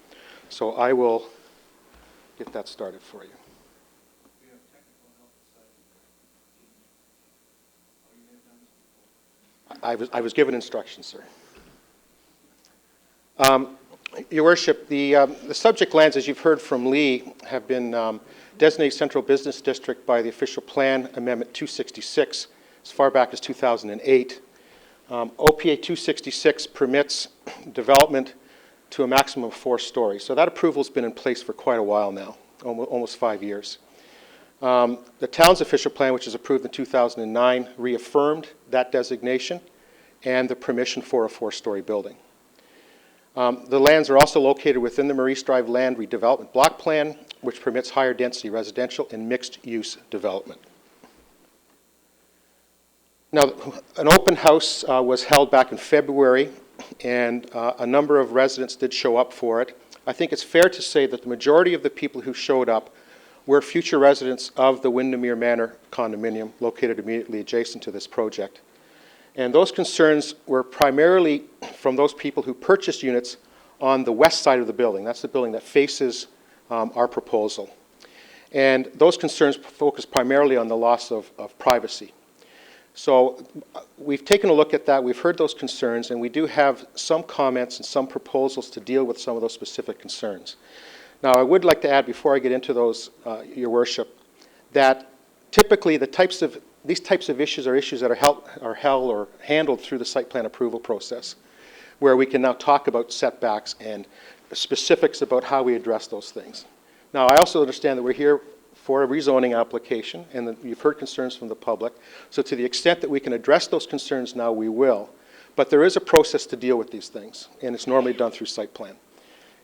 L: So I will get that started for you. I was given instructions, sir. Your Worship, the subject lands, as you've heard from Lee, have been designated Central Business District by the Official Plan Amendment 266 as far back as 2008. OPA 266 permits development to a maximum of 4 stories. So that approval's been in place for quite a while now, almost 5 years. The town's official plan, which was approved in 2009, reaffirmed that designation and the permission for a 4-story building. The lands are also located within the Maurice Drive Land Redevelopment Block Plan, which permits higher density residential and mixed-use development. Now, an open house was held back in February, and a number of residents did show up for it. I think it's fair to say that the majority of the people who showed up were future residents of the Windermere Manor condominium located immediately adjacent to this project. And those concerns were primarily from those people who purchased units on the west side of the building. That's the building that faces our proposal. And those concerns focus primarily on the loss of privacy. So we've taken a look at that, we've heard those concerns, and we do have some comments and some proposals to deal with some of those specific concerns. Now, I would like to add, before I get into those, Your Worship, that typically these types of issues are issues that are held or handled through the site plan approval process, where we can now talk about setbacks and specifics about how we address those things. Now, I also understand that we're here for a rezoning application, and that you've heard concerns from the public. So to the extent that we can address those concerns now, we will. But there is a process to deal with these things, and it's normally done through site plan.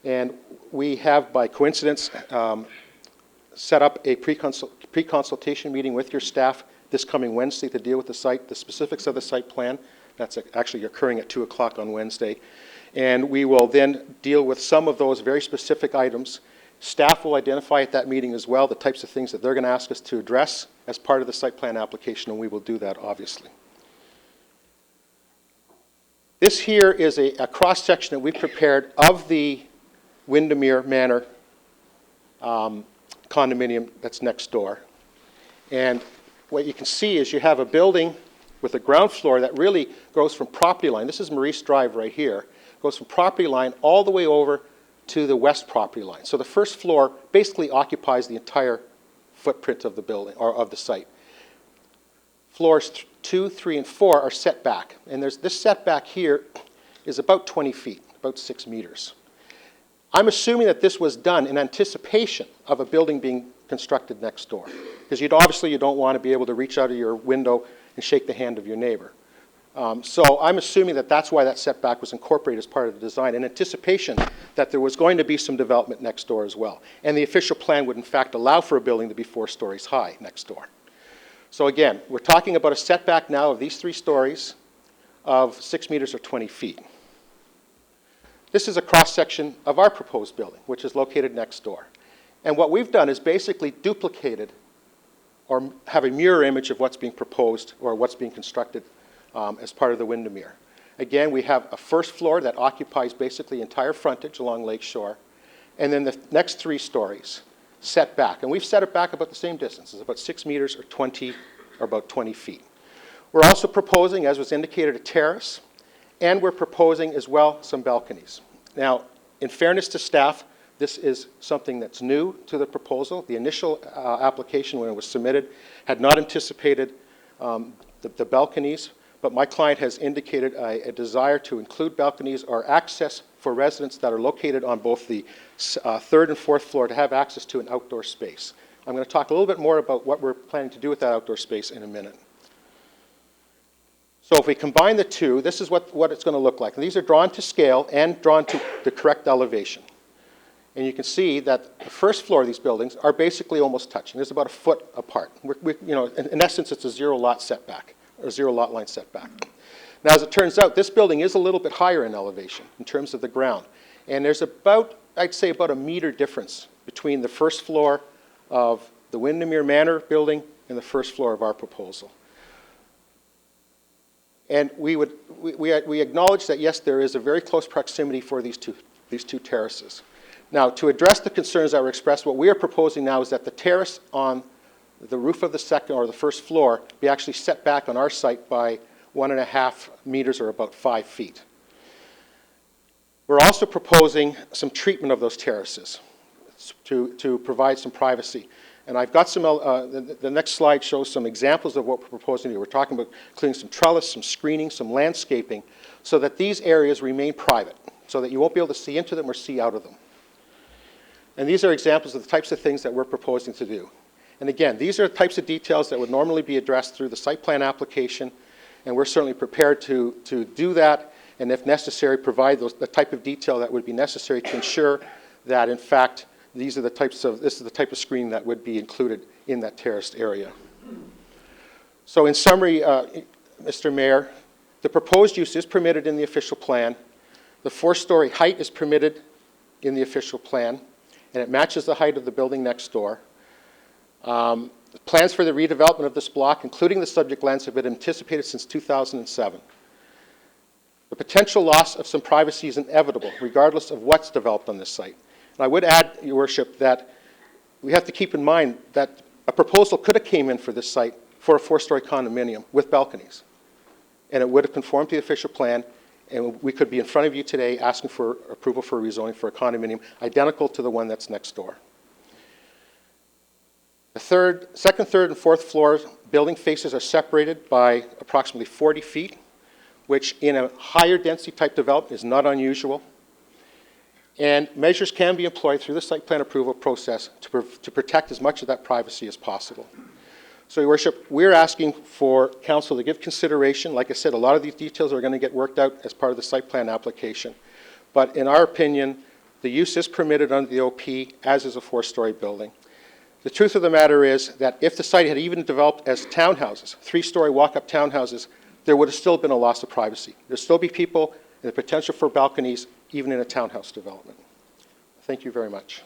L: And we have, by coincidence, set up a pre-consultation meeting with your staff this coming Wednesday to deal with the specifics of the site plan. That's actually occurring at 2 o'clock on Wednesday. And we will then deal with some of those very specific items. Staff will identify at that meeting as well the types of things that they're going to ask us to address as part of the site plan application, and we will do that, obviously. This here is a cross-section that we prepared of the Windermere Manor condominium that's next door. And what you can see is you have a building with a ground floor that really goes from property line. This is Maurice Drive right here. Goes from property line all the way over to the west property line. So the first floor basically occupies the entire footprint of the building, or of the site. Floors 2, 3, and 4 are set back. And this setback here is about 20 feet, about 6 meters. I'm assuming that this was done in anticipation of a building being constructed next door. Because obviously you don't want to be able to reach out of your window and shake the hand of your neighbor. So I'm assuming that that's why that setback was incorporated as part of the design, in anticipation that there was going to be some development next door as well. And the official plan would in fact allow for a building to be 4 stories high next door. So again, we're talking about a setback now of these 3 stories of 6 meters or 20 feet. This is a cross-section of our proposed building, which is located next door. And what we've done is basically duplicated or have a mirror image of what's being proposed or what's being constructed as part of the Windermere. Again, we have a first floor that occupies basically entire frontage along Lake Shore, and then the next 3 stories set back. And we've set it back about the same distance. It's about 6 meters or about 20 feet. We're also proposing, as was indicated, a terrace, and we're proposing as well some balconies. Now, in fairness to staff, this is something that's new to the proposal. The initial application, when it was submitted, had not anticipated the balconies, but my client has indicated a desire to include balconies or access for residents that are located on both the 3rd and 4th floor to have access to an outdoor space. I'm going to talk a little bit more about what we're planning to do with that outdoor space in a minute. So if we combine the two, this is what it's going to look like. And these are drawn to scale and drawn to the correct elevation. And you can see that the first floor of these buildings are basically almost touching. There's about a foot apart. In essence, it's a zero lot setback, or zero lot line setback. Now, as it turns out, this building is a little bit higher in elevation in terms of the ground. And there's about, I'd say, about a meter difference between the first floor of the Windermere Manor building and the first floor of our proposal. And we acknowledge that, yes, there is a very close proximity for these two terraces. Now, to address the concerns that were expressed, what we are proposing now is that the terrace on the roof of the second or the first floor be actually set back on our site by 1.5 meters or about 5 feet. We're also proposing some treatment of those terraces to provide some privacy. And I've got some, the next slide shows some examples of what we're proposing here. We're talking about including some trellis, some screening, some landscaping, so that these areas remain private, so that you won't be able to see into them or see out of them. And these are examples of the types of things that we're proposing to do. And again, these are the types of details that would normally be addressed through the site plan application, and we're certainly prepared to do that, and if necessary, provide the type of detail that would be necessary to ensure that, in fact, this is the type of screening that would be included in that terraced area. So in summary, Mr. Mayor, the proposed use is permitted in the official plan. The 4-story height is permitted in the official plan, and it matches the height of the building next door. Plans for the redevelopment of this block, including the subject lands, have been anticipated since 2007. The potential loss of some privacy is inevitable, regardless of what's developed on this site. And I would add, Your Worship, that we have to keep in mind that a proposal could have came in for this site for a 4-story condominium with balconies. And it would have conformed to the official plan, and we could be in front of you today asking for approval for rezoning for a condominium identical to the one that's next door. The second, third, and fourth floors building faces are separated by approximately 40 feet, which in a higher density type development is not unusual. And measures can be employed through the site plan approval process to protect as much of that privacy as possible. So, Your Worship, we're asking for Council to give consideration. Like I said, a lot of these details are going to get worked out as part of the site plan application. But in our opinion, the use is permitted under the OP, as is a 4-story building. The truth of the matter is that if the site had even developed as townhouses, 3-story walk-up townhouses, there would have still been a loss of privacy. There'd still be people and the potential for balconies even in a townhouse development. Thank you very much.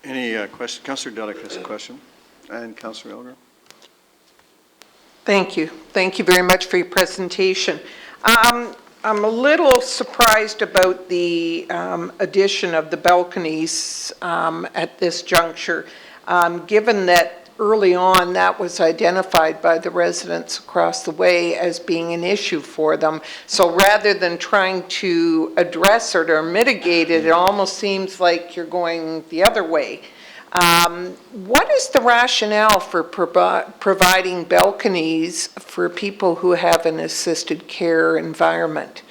A: Any questions? Councillor Dudek has a question. And Councillor Elgar.
I: Thank you. Thank you very much for your presentation. I'm a little surprised about the addition of the balconies at this juncture, given that early on that was identified by the residents across the way as being an issue for them. So rather than trying to address it or mitigate it, it almost seems like you're going the other way. What is the rationale for providing balconies for people who have an assisted care environment?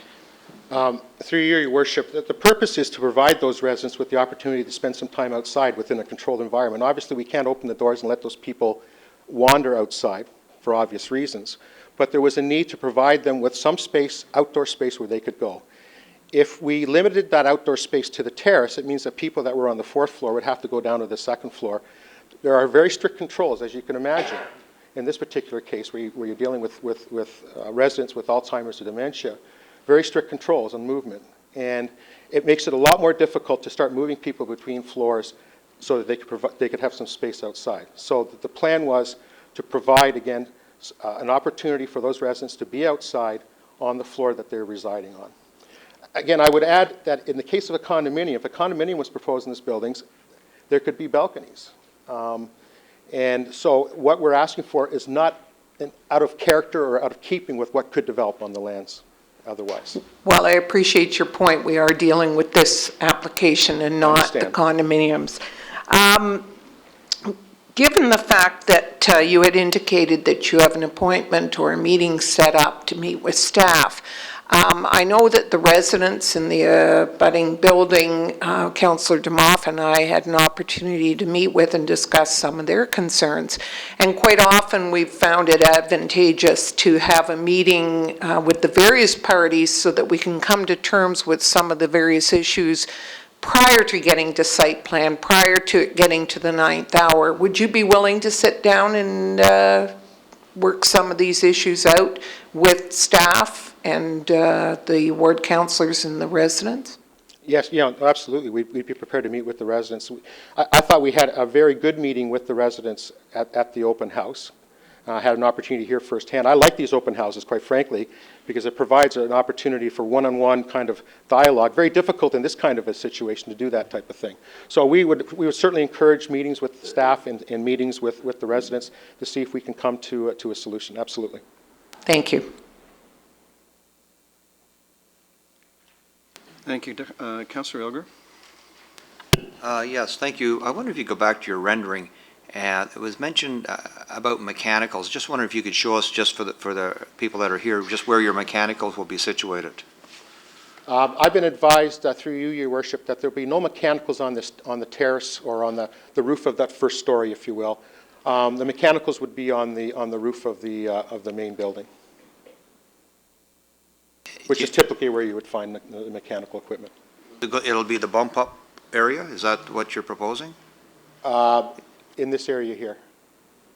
L: Through you, Your Worship, the purpose is to provide those residents with the opportunity to spend some time outside within a controlled environment. Obviously, we can't open the doors and let those people wander outside for obvious reasons, but there was a need to provide them with some space, outdoor space, where they could go. If we limited that outdoor space to the terrace, it means that people that were on the 4th floor would have to go down to the 2nd floor. There are very strict controls, as you can imagine, in this particular case where you're dealing with residents with Alzheimer's or dementia. Very strict controls on movement, and it makes it a lot more difficult to start moving people between floors so that they could have some space outside. So the plan was to provide, again, an opportunity for those residents to be outside on the floor that they're residing on. Again, I would add that in the case of a condominium, if a condominium was proposed in these buildings, there could be balconies. And so what we're asking for is not out of character or out of keeping with what could develop on the lands otherwise.
I: Well, I appreciate your point. We are dealing with this application and not the condominiums. Given the fact that you had indicated that you have an appointment or a meeting set up to meet with staff, I know that the residents in the abutting building, Councillor DeMoff and I had an opportunity to meet with and discuss some of their concerns. And quite often we've found it advantageous to have a meeting with the various parties so that we can come to terms with some of the various issues prior to getting to site plan, prior to it getting to the 9th hour, would you be willing to sit down and work some of these issues out with staff and the ward councillors and the residents?
L: Yes, yeah, absolutely. We'd be prepared to meet with the residents. I thought we had a very good meeting with the residents at the open house. I had an opportunity to hear firsthand. I like these open houses, quite frankly, because it provides an opportunity for one-on-one kind of dialogue. Very difficult in this kind of a situation to do that type of thing. So we would certainly encourage meetings with staff and meetings with the residents to see if we can come to a solution. Absolutely.
I: Thank you.
A: Thank you. Councillor Elgar?
D: Yes, thank you. I wonder if you go back to your rendering, and it was mentioned about mechanicals. Just wondering if you could show us, just for the people that are here, just where your mechanicals will be situated.
L: I've been advised through you, Your Worship, that there'll be no mechanicals on the terrace or on the roof of that first story, if you will. The mechanicals would be on the roof of the main building, which is typically where you would find the mechanical equipment.
D: It'll be the bump up area? Is that what you're proposing?
L: In this area here.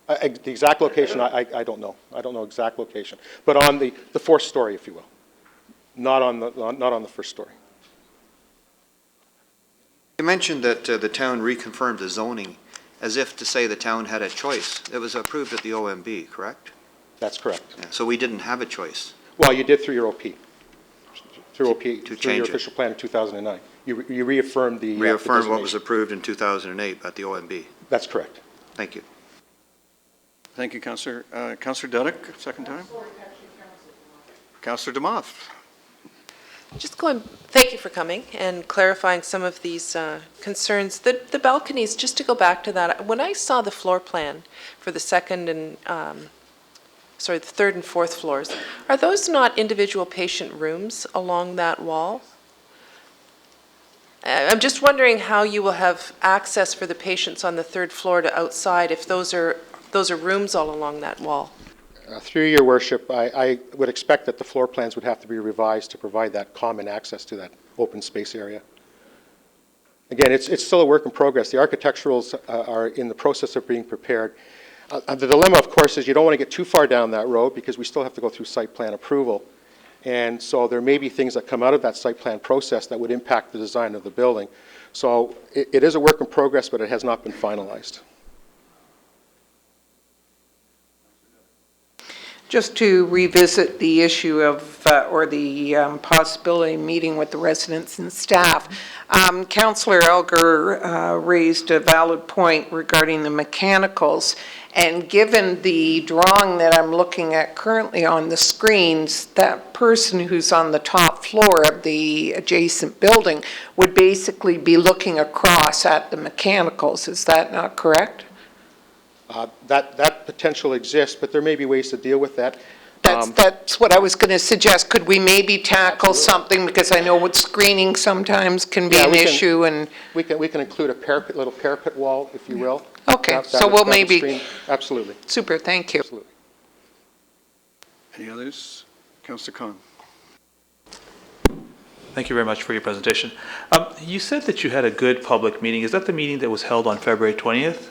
L: The exact location, I don't know. I don't know exact location. But on the fourth story, if you will. Not on the first story.
D: You mentioned that the town reconfirmed the zoning as if to say the town had a choice. It was approved at the OMB, correct?
L: That's correct.
D: Yeah, so we didn't have a choice.
L: Well, you did through your OP. Through
D: change
L: your
D: it.
L: official plan in 2009. You reaffirmed the
D: Reaffirmed what was approved in 2008 at the OMB.
L: That's correct.
D: Thank you.
A: Thank you, Councillor. Councillor Duddick, second time? Councillor DeMoff?
M: Thank you for coming and clarifying some of these concerns. The balconies, just to go back to that, when I saw the floor plan for the the third and fourth floors, are those not individual patient rooms along that wall? I'm just wondering how you will have access for the patients on the third floor to outside if those are rooms all along that wall.
L: Through your worship, I would expect that the floor plans would have to be revised to provide that common access to that open space area. Again, it's still a work in progress. The architecturals are in the process of being prepared. The dilemma, of course, is you don't want to get too far down that road because we still have to go through site plan approval. And so there may be things that come out of that site plan process that would impact the design of the building. So it is a work in progress, but it has not been finalized.
I: Just to revisit the issue of, or the possibility of meeting with the residents and staff, Councillor Elgar raised a valid point regarding the mechanicals. And given the drawing that I'm looking at currently on the screens, that person who's on the top floor of the adjacent building would basically be looking across at the mechanicals. Is that not correct?
L: That potential exists, but there may be ways to deal with that.
I: That's what I was going to suggest. Could we maybe tackle something, because I know with screening sometimes can be an issue, and
L: we can include a little parapet wall, if you will.
I: Okay, so we'll maybe.
L: Absolutely.
I: Super, thank you.
L: Absolutely.
A: Any others? Councillor Khan?
N: Thank you very much for your presentation. You said that you had a good public meeting. Is that the meeting that was held on February 20th?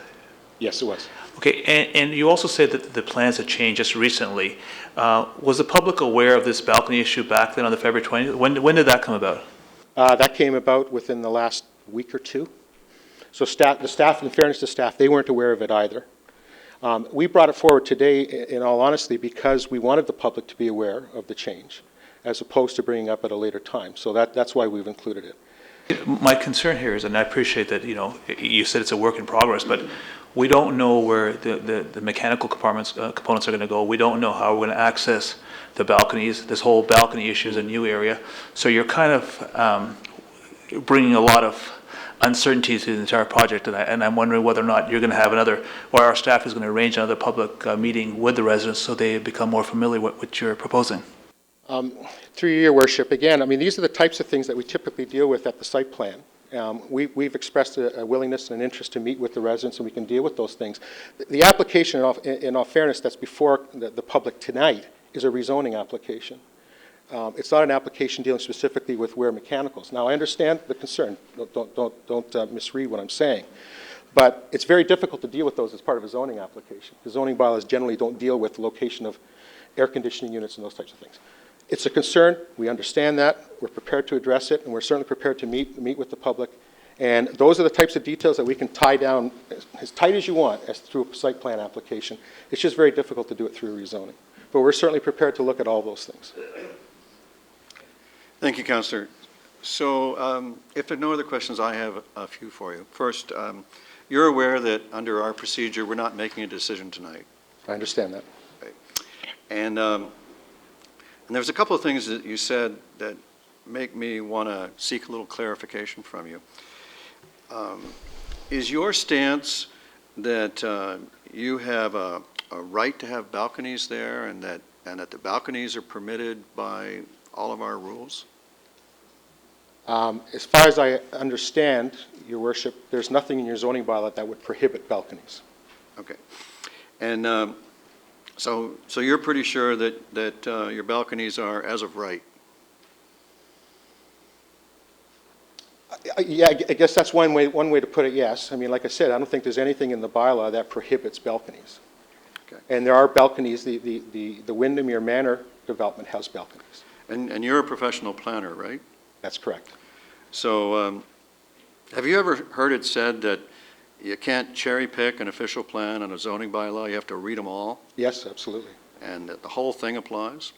L: Yes, it was.
N: Okay, and you also said that the plans had changed just recently. Was the public aware of this balcony issue back then on the February 20th? When did that come about?
L: That came about within the last week or two. So the staff, in fairness to staff, they weren't aware of it either. We brought it forward today, in all honesty, because we wanted the public to be aware of the change, as opposed to bringing it up at a later time. So that's why we've included it.
N: My concern here is, and I appreciate that, you said it's a work in progress, but we don't know where the mechanical components are going to go. We don't know how we're going to access the balconies. This whole balcony issue is a new area. So you're kind of bringing a lot of uncertainty to the entire project, and I'm wondering whether or not you're going to have another, or our staff is going to arrange another public meeting with the residents so they become more familiar with what you're proposing.
L: Through your worship, again, I mean, these are the types of things that we typically deal with at the site plan. We've expressed a willingness and an interest to meet with the residents, and we can deal with those things. The application, in all fairness, that's before the public tonight is a rezoning application. It's not an application dealing specifically with where mechanicals. Now, I understand the concern. Don't misread what I'm saying. But it's very difficult to deal with those as part of a zoning application. The zoning bylaws generally don't deal with the location of air conditioning units and those types of things. It's a concern. We understand that. We're prepared to address it, and we're certainly prepared to meet with the public. And those are the types of details that we can tie down as tight as you want as through a site plan application. It's just very difficult to do it through rezoning. But we're certainly prepared to look at all those things.
A: Thank you, Councillor. So if there are no other questions, I have a few for you. First, you're aware that under our procedure, we're not making a decision tonight.
L: I understand that.
A: Okay. And there's a couple of things that you said that make me want to seek a little clarification from you. Is your stance that you have a right to have balconies there and that the balconies are permitted by all of our rules?
L: As far as I understand, Your Worship, there's nothing in your zoning bylaw that would prohibit balconies.
A: Okay. And so you're pretty sure that your balconies are as of right?
L: Yeah, I guess that's one way to put it, yes. I mean, like I said, I don't think there's anything in the bylaw that prohibits balconies.
A: Okay.
L: And there are balconies. The Windermere Manor development has balconies.
A: And you're a professional planner, right?
L: That's correct.
A: So have you ever heard it said that you can't cherry pick an official plan and a zoning bylaw? You have to read them all?
L: Yes, absolutely.
A: And that the whole thing applies?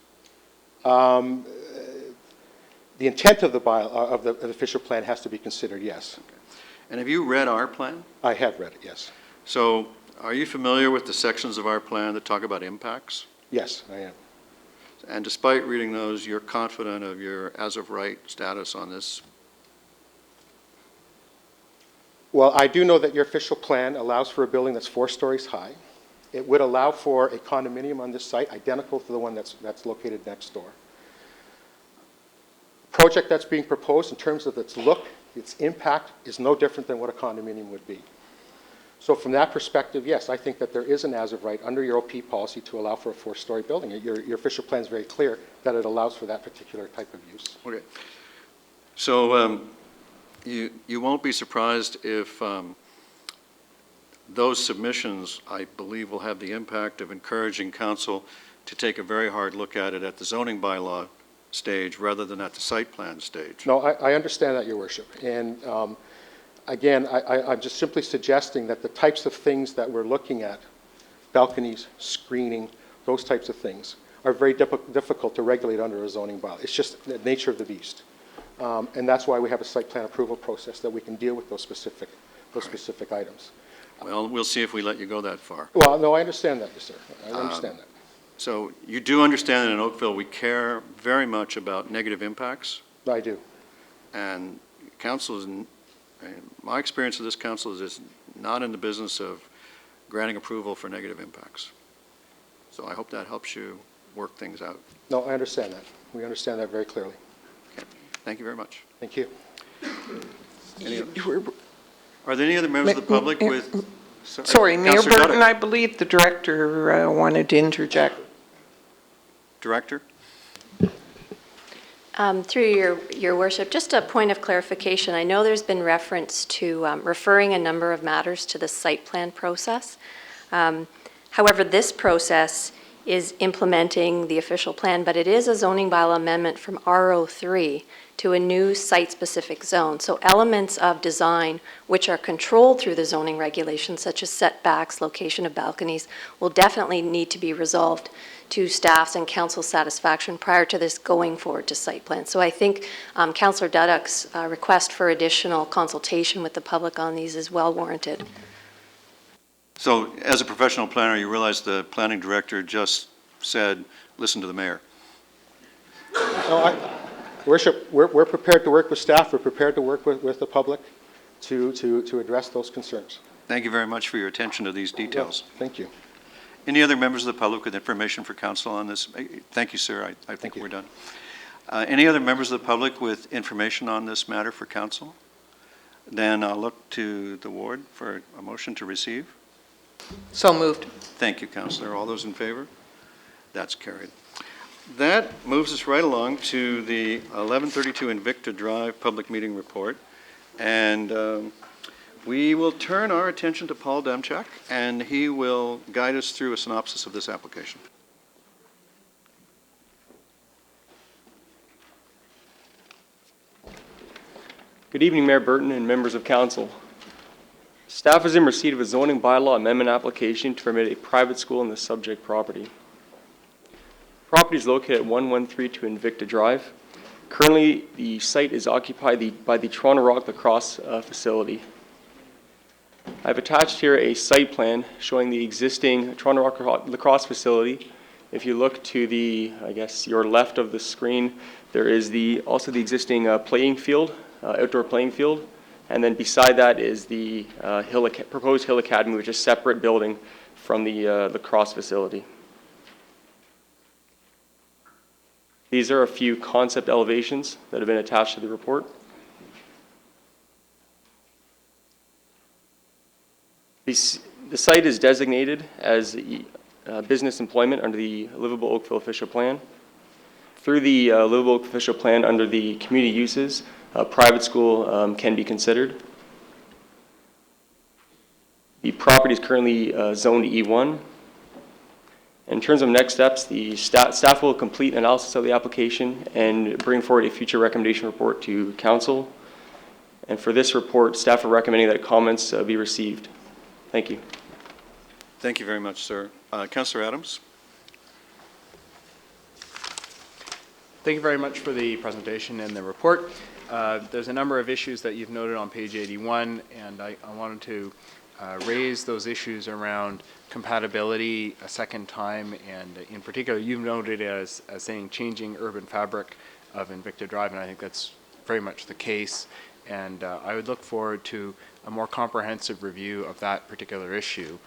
L: The intent of the official plan has to be considered, yes.
A: Okay. And have you read our plan?
L: I have read it, yes.
A: So are you familiar with the sections of our plan that talk about impacts?
L: Yes, I am.
A: And despite reading those, you're confident of your as-of-right status on this?
L: Well, I do know that your official plan allows for a building that's 4 stories high. It would allow for a condominium on this site, identical to the one that's located next door. The project that's being proposed in terms of its look, its impact, is no different than what a condominium would be. So from that perspective, yes, I think that there is an as-of-right under your OP policy to allow for a 4-story building. Your official plan is very clear that it allows for that particular type of use.
A: Okay. So you won't be surprised if those submissions, I believe, will have the impact of encouraging council to take a very hard look at it at the zoning bylaw stage rather than at the site plan stage.
L: No, I understand that, Your Worship. And again, I'm just simply suggesting that the types of things that we're looking at, balconies, screening, those types of things, are very difficult to regulate under a zoning bylaw. It's just the nature of the beast. And that's why we have a site plan approval process that we can deal with those specific items.
A: Well, we'll see if we let you go that far.
L: Well, no, I understand that, sir. I understand that.
A: So you do understand that in Oakville we care very much about negative impacts?
L: I do.
A: And council is, my experience of this council is not in the business of granting approval for negative impacts. So I hope that helps you work things out.
L: No, I understand that. We understand that very clearly.
A: Okay. Thank you very much.
L: Thank you.
A: Are there any other members of the public with?
I: Sorry, Mayor
A: Councillor
I: Burton,
A: Duddeck.
I: I believe the director wanted to interject.
A: Director?
J: Through your worship, just a point of clarification. I know there's been reference to referring a number of matters to the site plan process. However, this process is implementing the official plan, but it is a zoning bylaw amendment from RO3 to a new site-specific zone. So elements of design which are controlled through the zoning regulations, such as setbacks, location of balconies, will definitely need to be resolved to staff's and council's satisfaction prior to this going forward to site plan. So I think Councillor Duddeck's request for additional consultation with the public on these is well warranted.
A: So as a professional planner, you realize the planning director just said, listen to the mayor.
L: No, Worship, we're prepared to work with staff. We're prepared to work with the public to address those concerns.
A: Thank you very much for your attention to these details.
L: Yeah, thank you.
A: Any other members of the public with information for council on this? Thank you, sir. I think we're done. Any other members of the public with information on this matter for council? Then I'll look to the ward for a motion to receive.
I: So moved.
A: Thank you, Councillor. All those in favor? That's carried. That moves us right along to the 1132 Invicta Drive Public Meeting Report. And we will turn our attention to Paul Demchak, and he will guide us through a synopsis of this application.
O: Good evening, Mayor Burton and members of council. Staff is in receipt of a zoning bylaw amendment application to permit a private school on the subject property. Property is located at 1132 Invicta Drive. Currently, the site is occupied by the Toronto Rock Lacrosse facility. I've attached here a site plan showing the existing Toronto Rock Lacrosse facility. If you look to the, I guess, your left of the screen, there is also the existing playing field, outdoor playing field. And then beside that is the proposed Hill Academy, which is a separate building from the lacrosse facility. These are a few concept elevations that have been attached to the report. The site is designated as business employment under the Livable Oakville Official Plan. Through the Livable Oakville Official Plan under the community uses, a private school can be considered. The property is currently zoned E1. In terms of next steps, the staff will complete analysis of the application and bring forward a future recommendation report to council. And for this report, staff are recommending that comments be received. Thank you.
A: Thank you very much, sir. Councillor Adams.
F: Thank you very much for the presentation and the report. There's a number of issues that you've noted on page 81, and I wanted to raise those issues around compatibility a second time, and in particular, you've noted as saying changing urban fabric of Invicta Drive, and I think that's very much the case, and I would look forward to a more comprehensive review of that particular issue.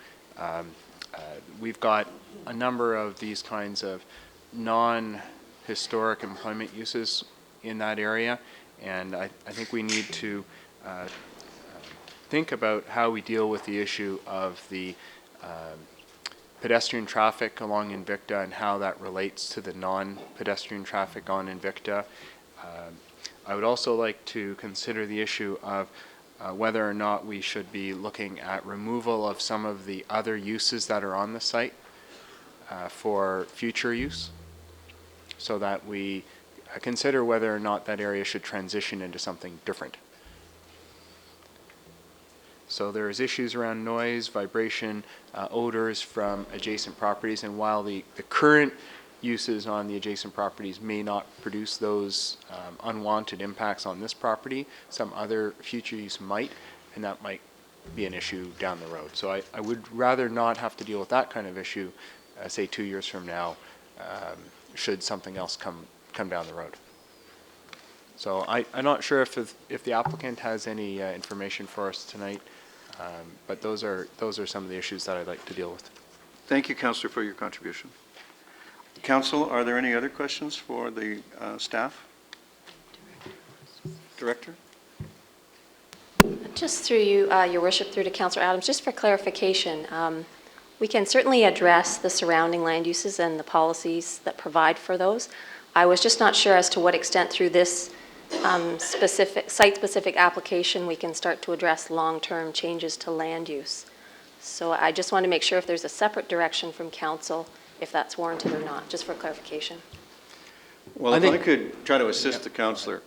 F: We've got a number of these kinds of non-historic employment uses in that area, and I think we need to think about how we deal with the issue of the pedestrian traffic along Invicta and how that relates to the non-pedestrian traffic on Invicta. I would also like to consider the issue of whether or not we should be looking at removal of some of the other uses that are on the site for future use, so that we consider whether or not that area should transition into something different. So there's issues around noise, vibration, odors from adjacent properties, and while the current uses on the adjacent properties may not produce those unwanted impacts on this property, some other future use might, and that might be an issue down the road. So I would rather not have to deal with that kind of issue, say 2 years from now, should something else come down the road. So I'm not sure if the applicant has any information for us tonight, but those are some of the issues that I'd like to deal with.
A: Thank you, Councillor, for your contribution. Council, are there any other questions for the staff? Director?
J: Just through you, Your Worship, through to Councillor Adams, just for clarification, we can certainly address the surrounding land uses and the policies that provide for those. I was just not sure as to what extent through this site-specific application we can start to address long-term changes to land use. So I just want to make sure if there's a separate direction from council, if that's warranted or not, just for clarification.
A: Well, if I could try to assist the councillor.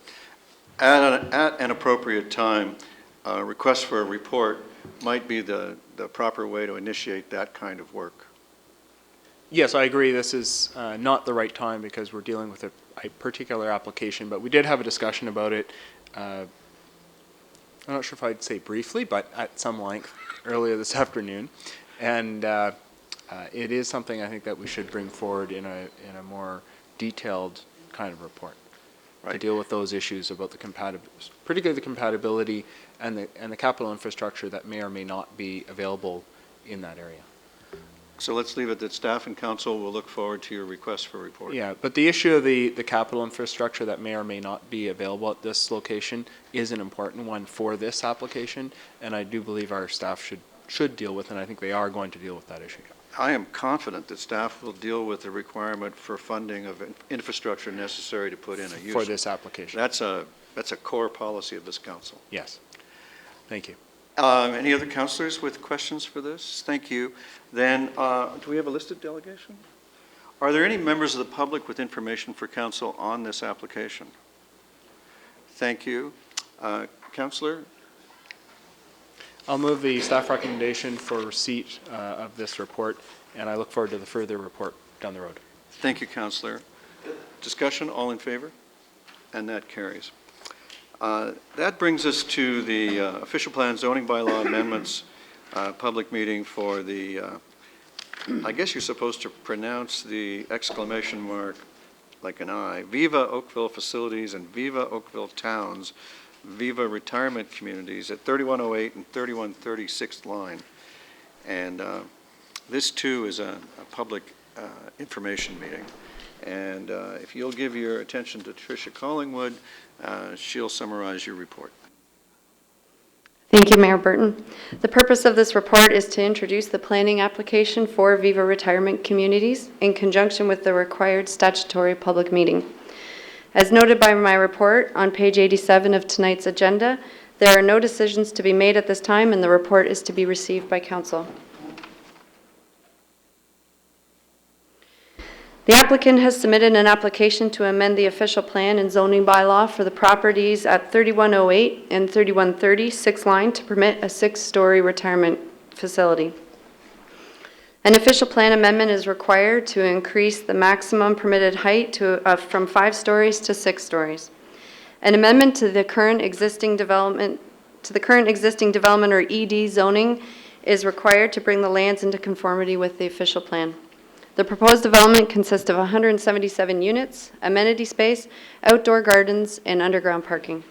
A: At an appropriate time, a request for a report might be the proper way to initiate that kind of work.
F: Yes, I agree. This is not the right time because we're dealing with a particular application, but we did have a discussion about it. I'm not sure if I'd say briefly, but at some length earlier this afternoon. And it is something I think that we should bring forward in a more detailed kind of report. Right. To deal with those issues about particularly the compatibility and the capital infrastructure that may or may not be available in that area.
A: So let's leave it that staff and council will look forward to your request for a report.
F: Yeah, but the issue of the capital infrastructure that may or may not be available at this location is an important one for this application, and I do believe our staff should deal with, and I think they are going to deal with that issue.
A: I am confident that staff will deal with the requirement for funding of infrastructure necessary to put in a use.
F: For this application.
A: That's a core policy of this council.
F: Yes. Thank you.
A: Any other councilors with questions for this? Thank you. Then, do we have a listed delegation? Are there any members of the public with information for council on this application? Thank you. Councilor?
F: I'll move the staff recommendation for receipt of this report, and I look forward to the further report down the road.
A: Thank you, Councilor. Discussion, all in favor? And that carries. That brings us to the official plan zoning bylaw amendments public meeting for the, I guess you're supposed to pronounce the exclamation mark like an I, Viva Oakville Facilities and Viva Oakville Towns, Viva Retirement Communities at 3108 and 3136th line. And this too is a public information meeting. And if you'll give your attention to Tricia Collingwood, she'll summarize your report.
B: Thank you, Mayor Burton. The purpose of this report is to introduce the planning application for Viva Retirement Communities in conjunction with the required statutory public meeting. As noted by my report on page 87 of tonight's agenda, there are no decisions to be made at this time, and the report is to be received by council. The applicant has submitted an application to amend the official plan and zoning bylaw for the properties at 3108 and 3130 6th line to permit a 6-story retirement facility. An official plan amendment is required to increase the maximum permitted height from 5 stories to 6 stories. An amendment to the current existing development or ED zoning is required to bring the lands into conformity with the official plan. The proposed development consists of 177 units, amenity space, outdoor gardens, and underground parking.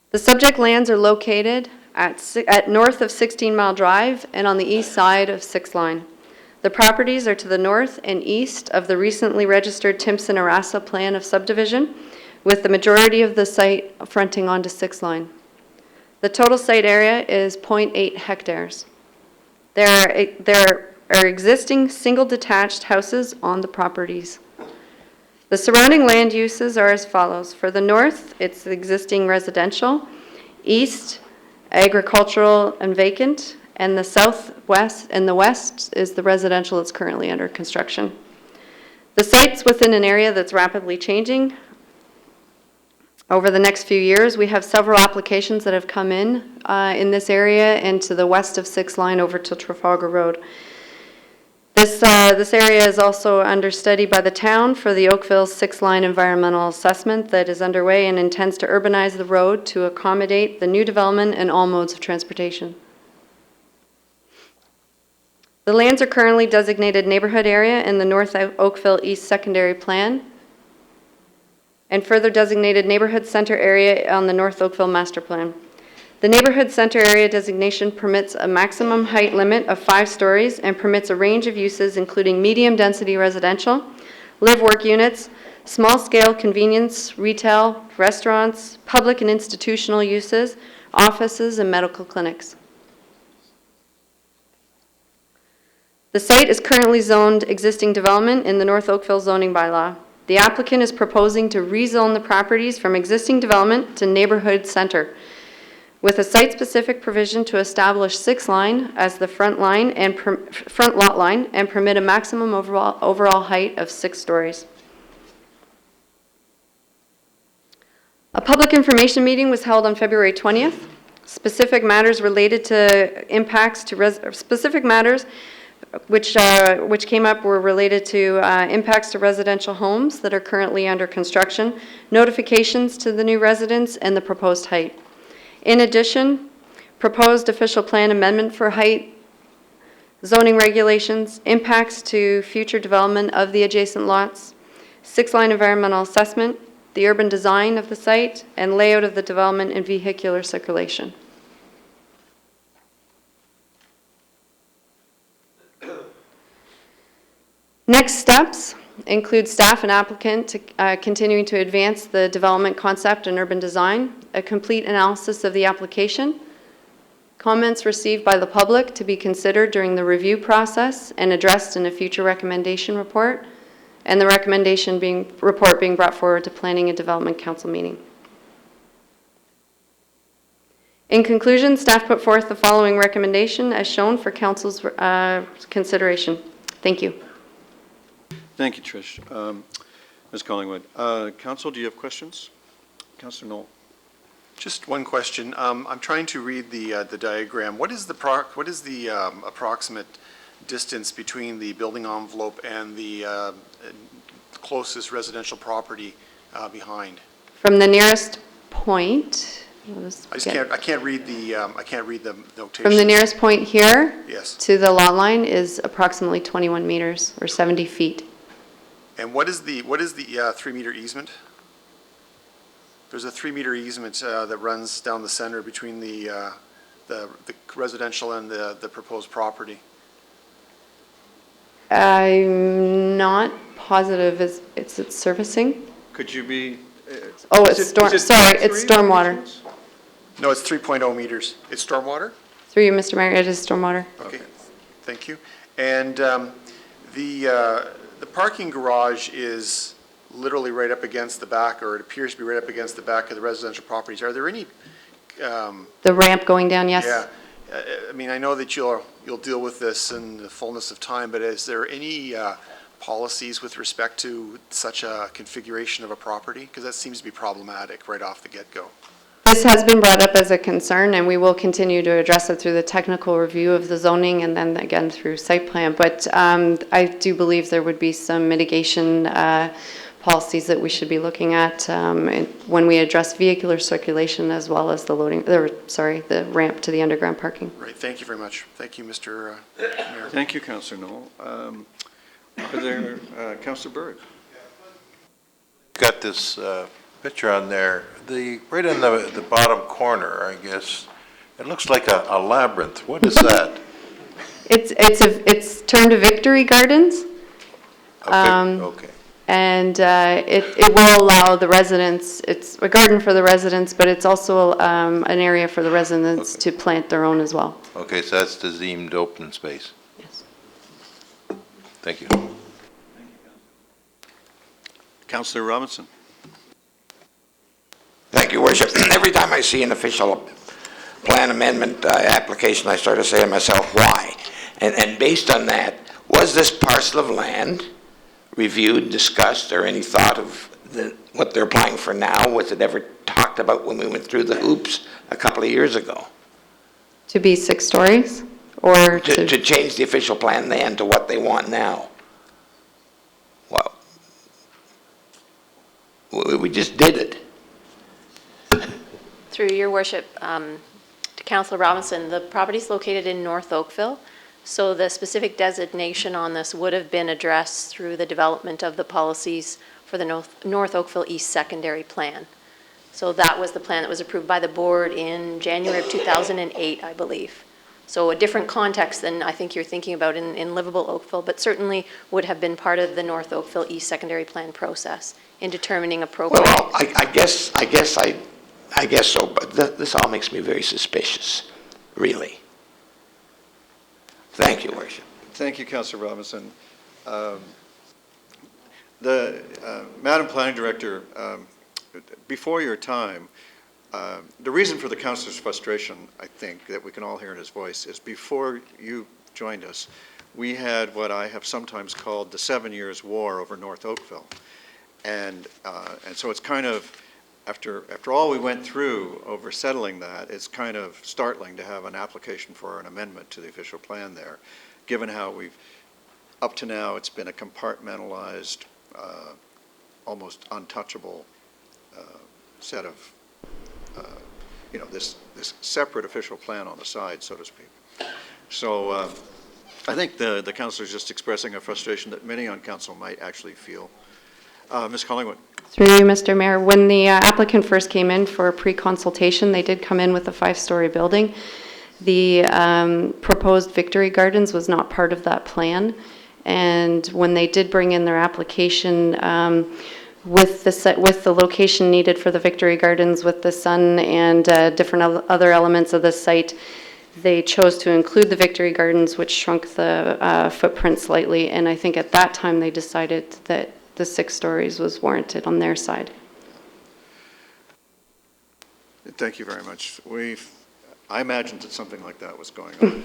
B: The subject lands are located at north of 16 Mile Drive and on the east side of 6th Line. The properties are to the north and east of the recently registered Timpson-Arasa plan of subdivision, with the majority of the site fronting onto 6th Line. The total site area is 0.8 hectares. There are existing single detached houses on the properties. The surrounding land uses are as follows. For the north, it's the existing residential, east, agricultural and vacant, and the southwest and the west is the residential that's currently under construction. The site's within an area that's rapidly changing. Over the next few years, we have several applications that have come in this area and to the west of 6th Line over to Trafalgar Road. This area is also under study by the town for the Oakville 6th Line environmental assessment that is underway and intends to urbanize the road to accommodate the new development and all modes of transportation. The lands are currently designated neighborhood area in the North Oakville East Secondary Plan and further designated neighborhood center area on the North Oakville Master Plan. The neighborhood center area designation permits a maximum height limit of 5 stories and permits a range of uses including medium density residential, live-work units, small-scale convenience, retail, restaurants, public and institutional uses, offices, and medical clinics. The site is currently zoned existing development in the North Oakville zoning bylaw. The applicant is proposing to rezone the properties from existing development to neighborhood center, with a site-specific provision to establish 6th Line as the front line and front lot line and permit a maximum overall height of 6 stories. A public information meeting was held on February 20th. Specific matters related to impacts to specific matters which came up were related to impacts to residential homes that are currently under construction, notifications to the new residents, and the proposed height. In addition, proposed official plan amendment for height, zoning regulations, impacts to future development of the adjacent lots, 6th Line environmental assessment, the urban design of the site, and layout of the development and vehicular circulation. Next steps include staff and applicant continuing to advance the development concept and urban design, a complete analysis of the application, Comments received by the public to be considered during the review process and addressed in a future recommendation report, and the report being brought forward to Planning and Development Council meeting. In conclusion, staff put forth the following recommendation as shown for Council's consideration. Thank you.
A: Thank you, Trish. Ms. Collingwood. Council, do you have questions? Councillor Knoll.
P: Just one question. I'm trying to read the diagram. What is the approximate distance between the building envelope and the closest residential property behind?
B: From the nearest point,
P: I can't read the notation.
B: From the nearest point here
P: Yes.
B: to the lot line is approximately 21 meters or 70 feet.
P: And what is the 3-meter easement? There's a 3-meter easement that runs down the center between the residential and the proposed property.
B: I'm not positive it's servicing.
A: Could you be?
B: Oh, it's stormwater.
P: No, it's 3.0 meters. It's stormwater?
B: Through you, Mr. Mayor, it is stormwater.
P: Okay, thank you. And the parking garage is literally right up against the back, or it appears to be right up against the back of the residential properties. Are there any?
B: The ramp going down, yes.
P: Yeah. I mean, I know that you'll deal with this in the fullness of time, but is there any policies with respect to such a configuration of a property? Because that seems to be problematic right off the get-go.
B: This has been brought up as a concern, and we will continue to address it through the technical review of the zoning and then again through site plan. But I do believe there would be some mitigation policies that we should be looking at when we address vehicular circulation as well as the ramp to the underground parking.
P: Right, thank you very much. Thank you, Mr. Mayor.
A: Thank you, Councillor Knoll. Are there, Councillor Bird?
H: Got this picture on there. Right in the bottom corner, I guess, it looks like a labyrinth. What is that?
B: It's termed Victory Gardens.
H: Okay.
B: And it will allow the residents, it's a garden for the residents, but it's also an area for the residents to plant their own as well.
H: Okay, so that's the deemed open space.
B: Yes.
H: Thank you.
A: Councillor Robinson.
Q: Thank you, Worship. Every time I see an official plan amendment application, I start to say to myself, why? And based on that, was this parcel of land reviewed, discussed, or any thought of what they're applying for now? Was it ever talked about when we went through the hoops a couple of years ago?
B: To be 6 stories? Or
Q: to change the official plan then to what they want now? Well, we just did it.
J: Through your worship, to Councillor Robinson, the property is located in North Oakville, so the specific designation on this would have been addressed through the development of the policies for the North Oakville East Secondary Plan. So that was the plan that was approved by the board in January of 2008, I believe. So a different context than I think you're thinking about in livable Oakville, but certainly would have been part of the North Oakville East Secondary Plan process in determining appropriate.
Q: Well, I guess so, but this all makes me very suspicious, really. Thank you, Worship.
A: Thank you, Councillor Robinson. Madam Planning Director, before your time, the reason for the councillor's frustration, I think, that we can all hear in his voice, is before you joined us, we had what I have sometimes called the 7 Years' War over North Oakville. And so it's kind of, after all we went through over settling that, it's kind of startling to have an application for an amendment to the official plan there, given how up to now, it's been a compartmentalized, almost untouchable set of, this separate official plan on the side, so to speak. So I think the councillor is just expressing a frustration that many on council might actually feel. Ms. Collingwood.
B: Through you, Mr. Mayor, when the applicant first came in for pre-consultation, they did come in with a 5-story building. The proposed Victory Gardens was not part of that plan. And when they did bring in their application with the location needed for the Victory Gardens, with the sun and different other elements of the site, they chose to include the Victory Gardens, which shrunk the footprint slightly, and I think at that time they decided that the 6 stories was warranted on their side.
A: Thank you very much. I imagined that something like that was going on.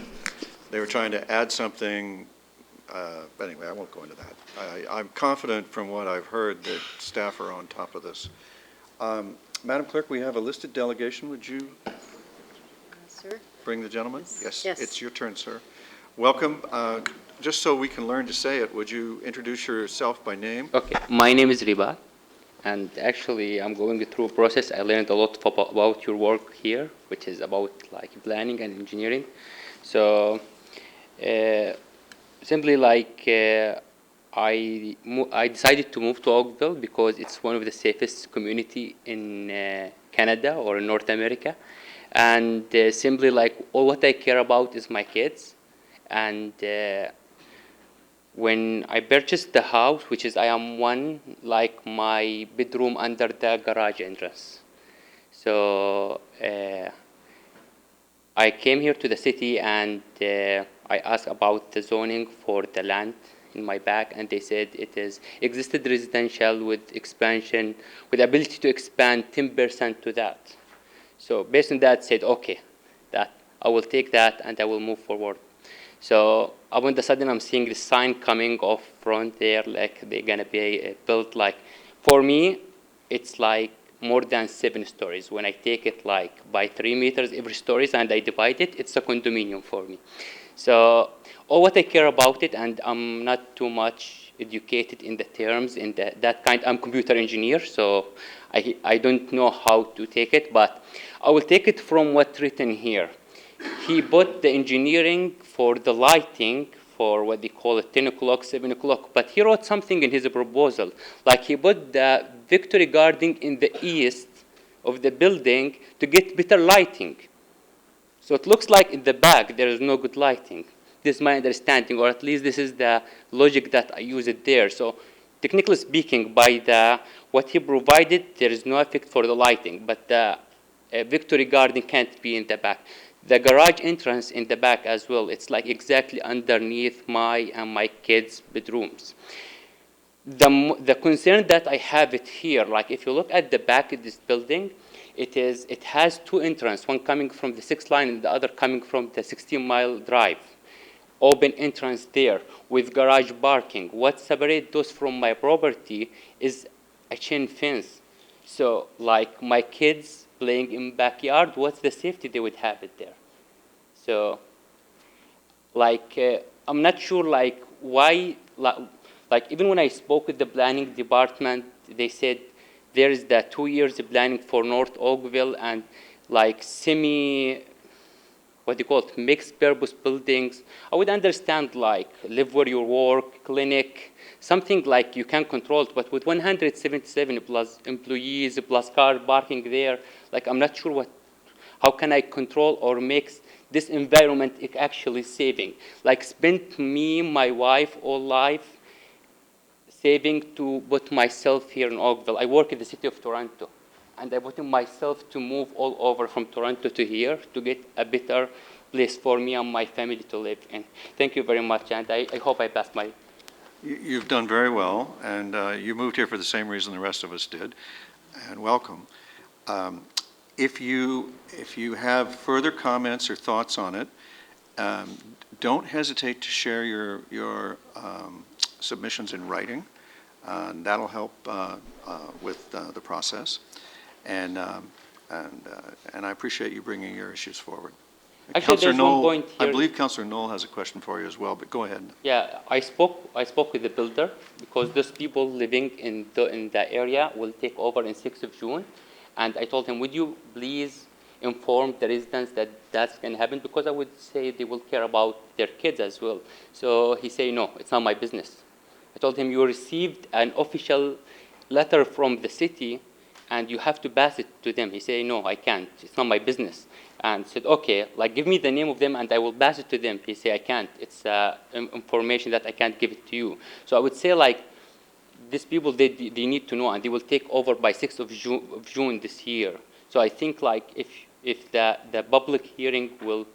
A: They were trying to add something, but anyway, I won't go into that. I'm confident from what I've heard that staff are on top of this. Madam Clerk, we have a listed delegation. Would you
B: Sir?
A: bring the gentleman? Yes.
B: Yes.
A: It's your turn, sir. Welcome. Just so we can learn to say it, would you introduce yourself by name?
K: Okay, my name is Riba, and actually I'm going through a process. I learned a lot about your work here, which is about like planning and engineering. So simply like I decided to move to Oakville because it's one of the safest community in Canada or in North America, and simply like all what I care about is my kids. And when I purchased the house, which is I am one, like my bedroom under the garage entrance. So I came here to the city and I asked about the zoning for the land in my back, and they said it is existed residential with expansion, with ability to expand 10% to that. So based on that, said okay, that I will take that and I will move forward. So all of a sudden, I'm seeing the sign coming off front there, like they're gonna be built. Like for me, it's like more than 7 stories. When I take it like by 3 meters every stories and I divide it, it's a condominium for me. So all what I care about it, and I'm not too much educated in the terms in that kind. I'm computer engineer, so I don't know how to take it, but I will take it from what's written here. He bought the engineering for the lighting for what they call it 10 o'clock, 7 o'clock, but he wrote something in his proposal, like he put the Victory Garden in the east of the building to get better lighting. So it looks like in the back there is no good lighting. This is my understanding, or at least this is the logic that I use it there. So technically speaking, by what he provided, there is no effect for the lighting, but the Victory Garden can't be in the back. The garage entrance in the back as well, it's like exactly underneath my and my kids' bedrooms. The concern that I have it here, like if you look at the back of this building, it has 2 entrances, one coming from the 6th line and the other coming from the 16-mile drive. Open entrance there with garage parking. What separates those from my property is a chain fence. So like my kids playing in backyard, what's the safety they would have it there? So like I'm not sure like why, like even when I spoke with the planning department, they said there is the 2 years planning for North Oakville and like what do you call it, mixed purpose buildings. I would understand like live where you work, clinic, something like you can control it, but with 177 plus employees, plus car parking there, like I'm not sure how can I control or make this environment actually saving. Like spent me, my wife, all life saving to put myself here in Oakville. I work in the city of Toronto, and I put myself to move all over from Toronto to here to get a better place for me and my family to live in. Thank you very much, and I hope I passed my...
A: You've done very well, and you moved here for the same reason the rest of us did, and welcome. If you have further comments or thoughts on it, don't hesitate to share your submissions in writing. That'll help with the process, and I appreciate you bringing your issues forward.
K: Actually, there's one point here.
A: I believe Councillor Knoll has a question for you as well, but go ahead.
K: Yeah, I spoke with the builder because those people living in the area will take over in 6th of June, and I told him, would you please inform the residents that that's going to happen, because I would say they will care about their kids as well. So he said, no, it's not my business. I told him, you received an official letter from the city and you have to pass it to them. He said, no, I can't. It's not my business. And said, okay, like give me the name of them and I will pass it to them. He said, I can't. It's information that I can't give it to you. So I would say like these people, they need to know, and they will take over by 6th of June this year. So I think like if the public hearing will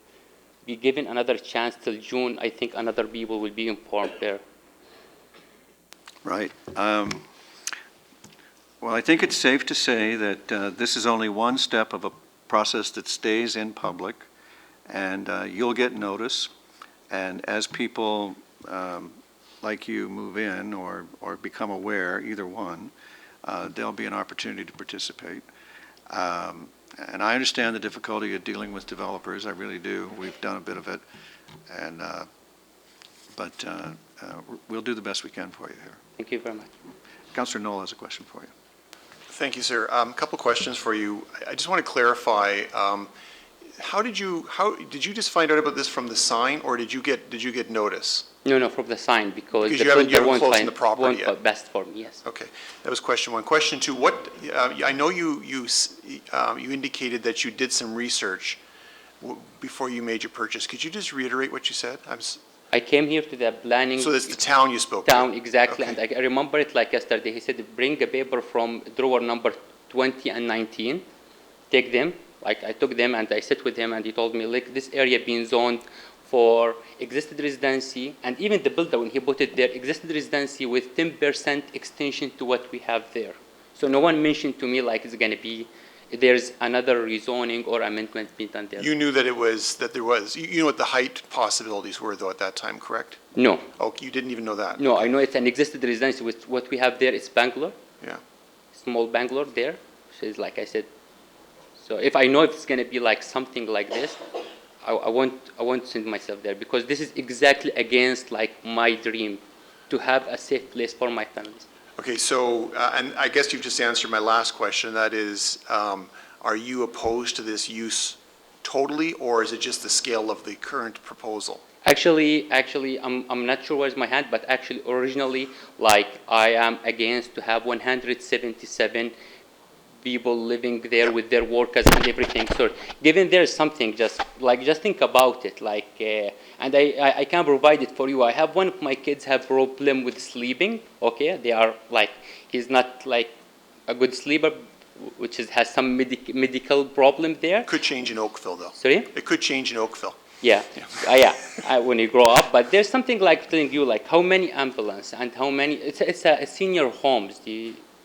K: be given another chance till June, I think another people will be informed there.
A: Right. Well, I think it's safe to say that this is only one step of a process that stays in public, and you'll get notice. And as people like you move in or become aware, either one, there'll be an opportunity to participate. And I understand the difficulty of dealing with developers. I really do. We've done a bit of it, and but we'll do the best we can for you here.
K: Thank you very much.
A: Councillor Knoll has a question for you.
P: Thank you, sir. A couple questions for you. I just want to clarify, how did you just find out about this from the sign, or did you get notice?
K: No, from the sign, because
P: Because
K: the
P: you haven't
K: builder won't
P: closed on
K: find,
P: the property
K: won't
P: yet.
K: put best for me, yes.
P: Okay, that was question one. Question two, I know you indicated that you did some research before you made your purchase. Could you just reiterate what you said?
K: I came here to the planning.
P: So that's the town you spoke
K: Town,
P: to?
K: exactly,
P: Okay.
K: and I remember it like yesterday. He said, bring a paper from drawer number 20 and 19, take them. Like, I took them and I sat with him, and he told me, like, this area being zoned for existed residency, and even the builder, when he put it there, existed residency with 10% extension to what we have there. So no one mentioned to me like it's gonna be, there's another rezoning or amendment being done there.
P: You knew that there was, you know what the height possibilities were though at that time, correct?
K: No.
P: Oh, you didn't even know that?
K: No, I know it's an existed residency with what we have there is Bangalore.
P: Yeah.
K: Small Bangalore there, so it's like I said. So if I know if it's gonna be like something like this, I won't send myself there, because this is exactly against like my dream, to have a safe place for my family.
P: Okay, so, and I guess you've just answered my last question, that is, are you opposed to this use totally, or is it just the scale of the current proposal?
K: Actually, I'm not sure where's my hand, but actually originally, like, I am against to have 177 people living there with their workers and everything. So given there's something, just think about it, like, and I can provide it for you. I have one of my kids have problem with sleeping, okay? They are like, he's not like a good sleeper, which has some medical problem there.
P: Could change in Oakville though.
K: Sorry?
P: It could change in Oakville.
K: Yeah, when you grow up. But there's something like telling you, like, how many ambulance and how many, it's a senior homes,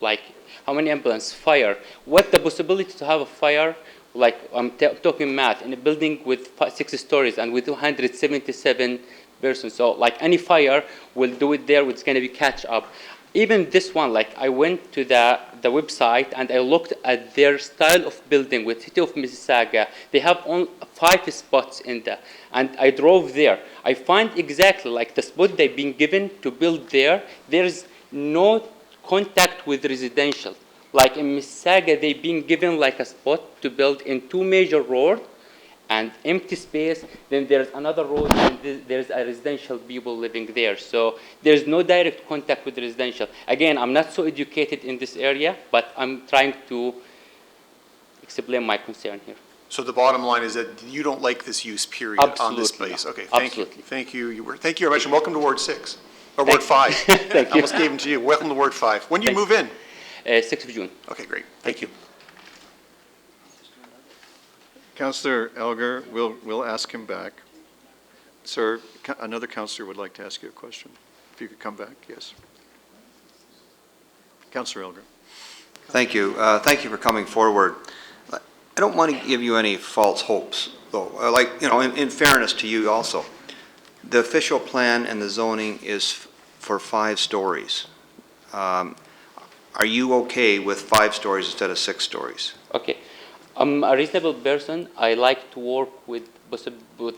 K: like, how many ambulance, fire, what the possibility to have a fire, like, I'm talking math, in a building with 6 stories and with 277 persons. So, like, any fire will do it there, it's going to be catch up. Even this one, like, I went to the website and I looked at their style of building with City of Mississauga. They have only 5 spots in there. And I drove there. I find exactly like the spot they've been given to build there, there's no contact with residential. Like in Mississauga, they've been given like a spot to build in 2 major roads and empty space, then there's another road, and there's a residential people living there. So there's no direct contact with residential. Again, I'm not so educated in this area, but I'm trying to explain my concern here.
P: So the bottom line is that you don't like this use period on this place? Okay, thank you. Thank you. Thank you very much, and welcome to Ward 6, or Ward 5.
K: Thank you.
P: I almost gave them to you. Welcome to Ward 5. When do you move in?
K: 6th of June.
P: Okay, great. Thank you.
A: Councillor Elgar, we'll ask him back. Sir, another councillor would like to ask you a question. If you could come back, yes. Councillor Elgar.
D: Thank you. Thank you for coming forward. I don't want to give you any false hopes, though. Like, you know, in fairness to you also, the official plan and the zoning is for 5 stories. Are you okay with 5 stories instead of 6 stories?
K: Okay. I'm a reasonable person. I like to work with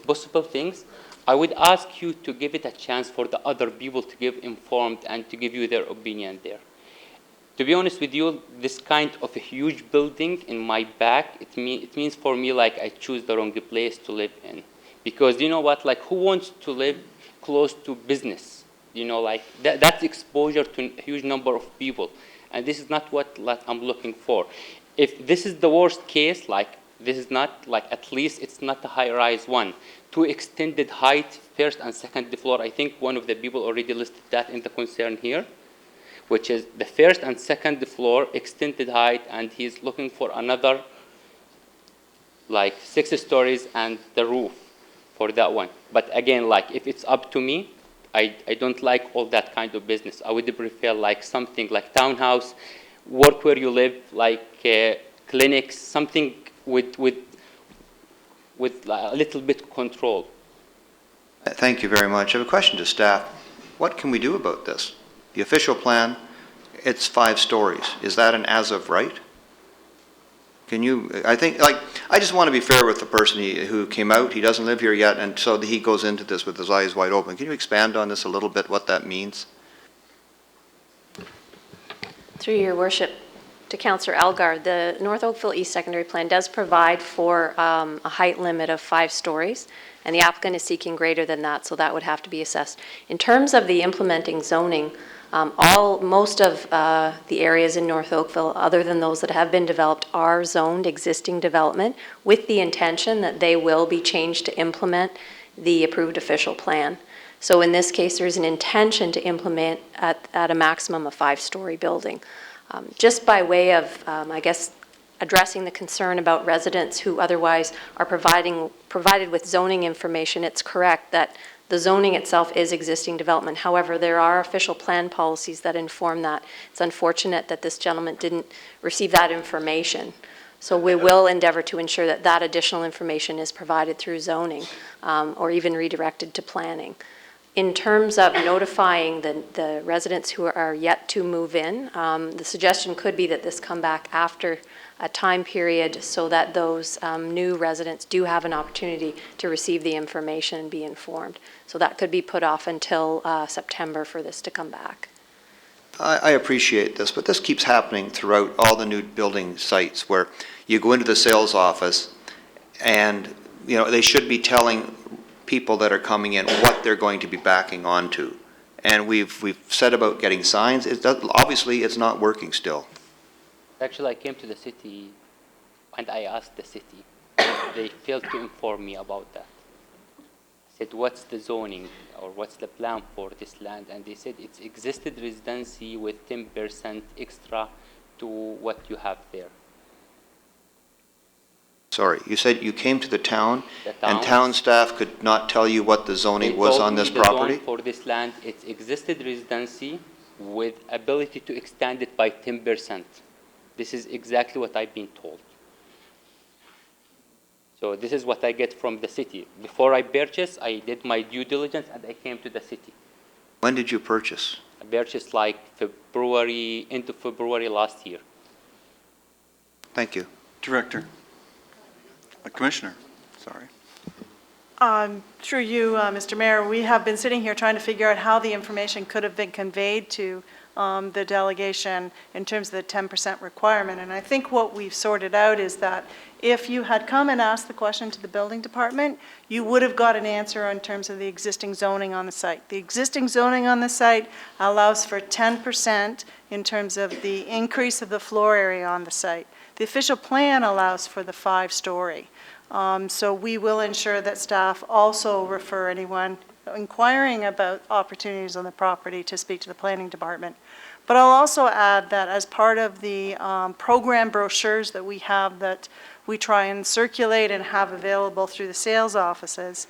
K: possible things. I would ask you to give it a chance for the other people to give informed and to give you their opinion there. To be honest with you, this kind of a huge building in my back, it means for me like I choose the wrong place to live in. Because you know what, like who wants to live close to business? You know, like that's exposure to a huge number of people. And this is not what I'm looking for. If this is the worst case, like this is not, like at least it's not a high-rise one. 2 extended height, 1st and 2nd floor. I think one of the people already listed that in the concern here, which is the 1st and 2nd floor extended height, and he's looking for another like 6 stories and the roof. for that one. But again, like if it's up to me, I don't like all that kind of business. I would prefer like something like townhouse, work where you live, like clinics, something with a little bit control.
D: Thank you very much. I have a question to staff. What can we do about this? The official plan, it's 5 stories. Is that an as of right? Can you, I think, like, I just want to be fair with the person who came out. He doesn't live here yet, and so he goes into this with his eyes wide open. Can you expand on this a little bit, what that means?
R: Through your worship, to Councillor Elgar, the North Oakville East Secondary Plan does provide for a height limit of 5 stories, and the applicant is seeking greater than that, so that would have to be assessed. In terms of the implementing zoning, most of the areas in North Oakville, other than those that have been developed, are zoned existing development with the intention that they will be changed to implement the approved official plan. So in this case, there's an intention to implement at a maximum of 5-story building. Just by way of, I guess, addressing the concern about residents who otherwise are provided with zoning information, it's correct that the zoning itself is existing development. However, there are official plan policies that inform that. It's unfortunate that this gentleman didn't receive that information. So we will endeavor to ensure that that additional information is provided through zoning or even redirected to planning. In terms of notifying the residents who are yet to move in, the suggestion could be that this come back after a time period so that those new residents do have an opportunity to receive the information and be informed. So that could be put off until September for this to come back.
D: I appreciate this, but this keeps happening throughout all the new building sites where you go into the sales office and, you know, they should be telling people that are coming in what they're going to be backing onto. And we've said about getting signs. Obviously, it's not working still.
K: Actually, I came to the city and I asked the city. They failed to inform me about that. I said, what's the zoning or what's the plan for this land? And they said it's existed residency with 10% extra to what you have there.
D: Sorry, you said you came to the town and town staff could not tell you what the zoning was on this property?
K: For this land, it's existed residency with ability to extend it by 10%. This is exactly what I've been told. So this is what I get from the city. Before I purchased, I did my due diligence and I came to the city.
D: When did you purchase?
K: I purchased like February, into February last year.
D: Thank you.
A: Director. Commissioner, sorry.
S: Through you, Mr. Mayor, we have been sitting here trying to figure out how the information could have been conveyed to the delegation in terms of the 10% requirement. And I think what we've sorted out is that if you had come and asked the question to the building department, you would have got an answer in terms of the existing zoning on the site. The existing zoning on the site allows for 10% in terms of the increase of the floor area on the site. The official plan allows for the 5-story. So we will ensure that staff also refer anyone inquiring about opportunities on the property to speak to the planning department. But I'll also add that as part of the program brochures that we have that we try and circulate and have available through the sales offices,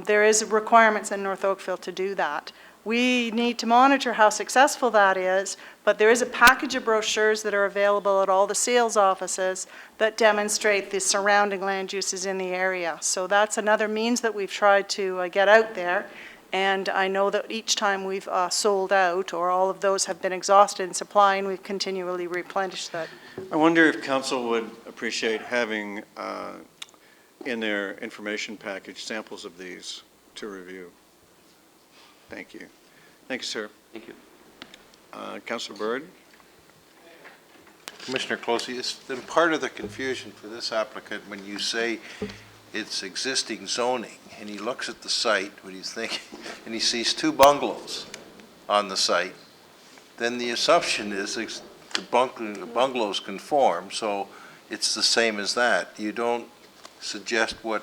S: there is requirements in North Oakville to do that. We need to monitor how successful that is, but there is a package of brochures that are available at all the sales offices that demonstrate the surrounding land uses in the area. So that's another means that we've tried to get out there. And I know that each time we've sold out or all of those have been exhausted in supply, and we've continually replenished that.
A: I wonder if council would appreciate having in their information package samples of these to review. Thank you. Thank you, sir.
K: Thank you.
A: Councilor Bird?
H: Commissioner Closey, it's been part of the confusion for this applicant when you say it's existing zoning, and he looks at the site, what he's thinking, and he sees 2 bungalows on the site, then the assumption is the bungalows conform, so it's the same as that. You don't suggest what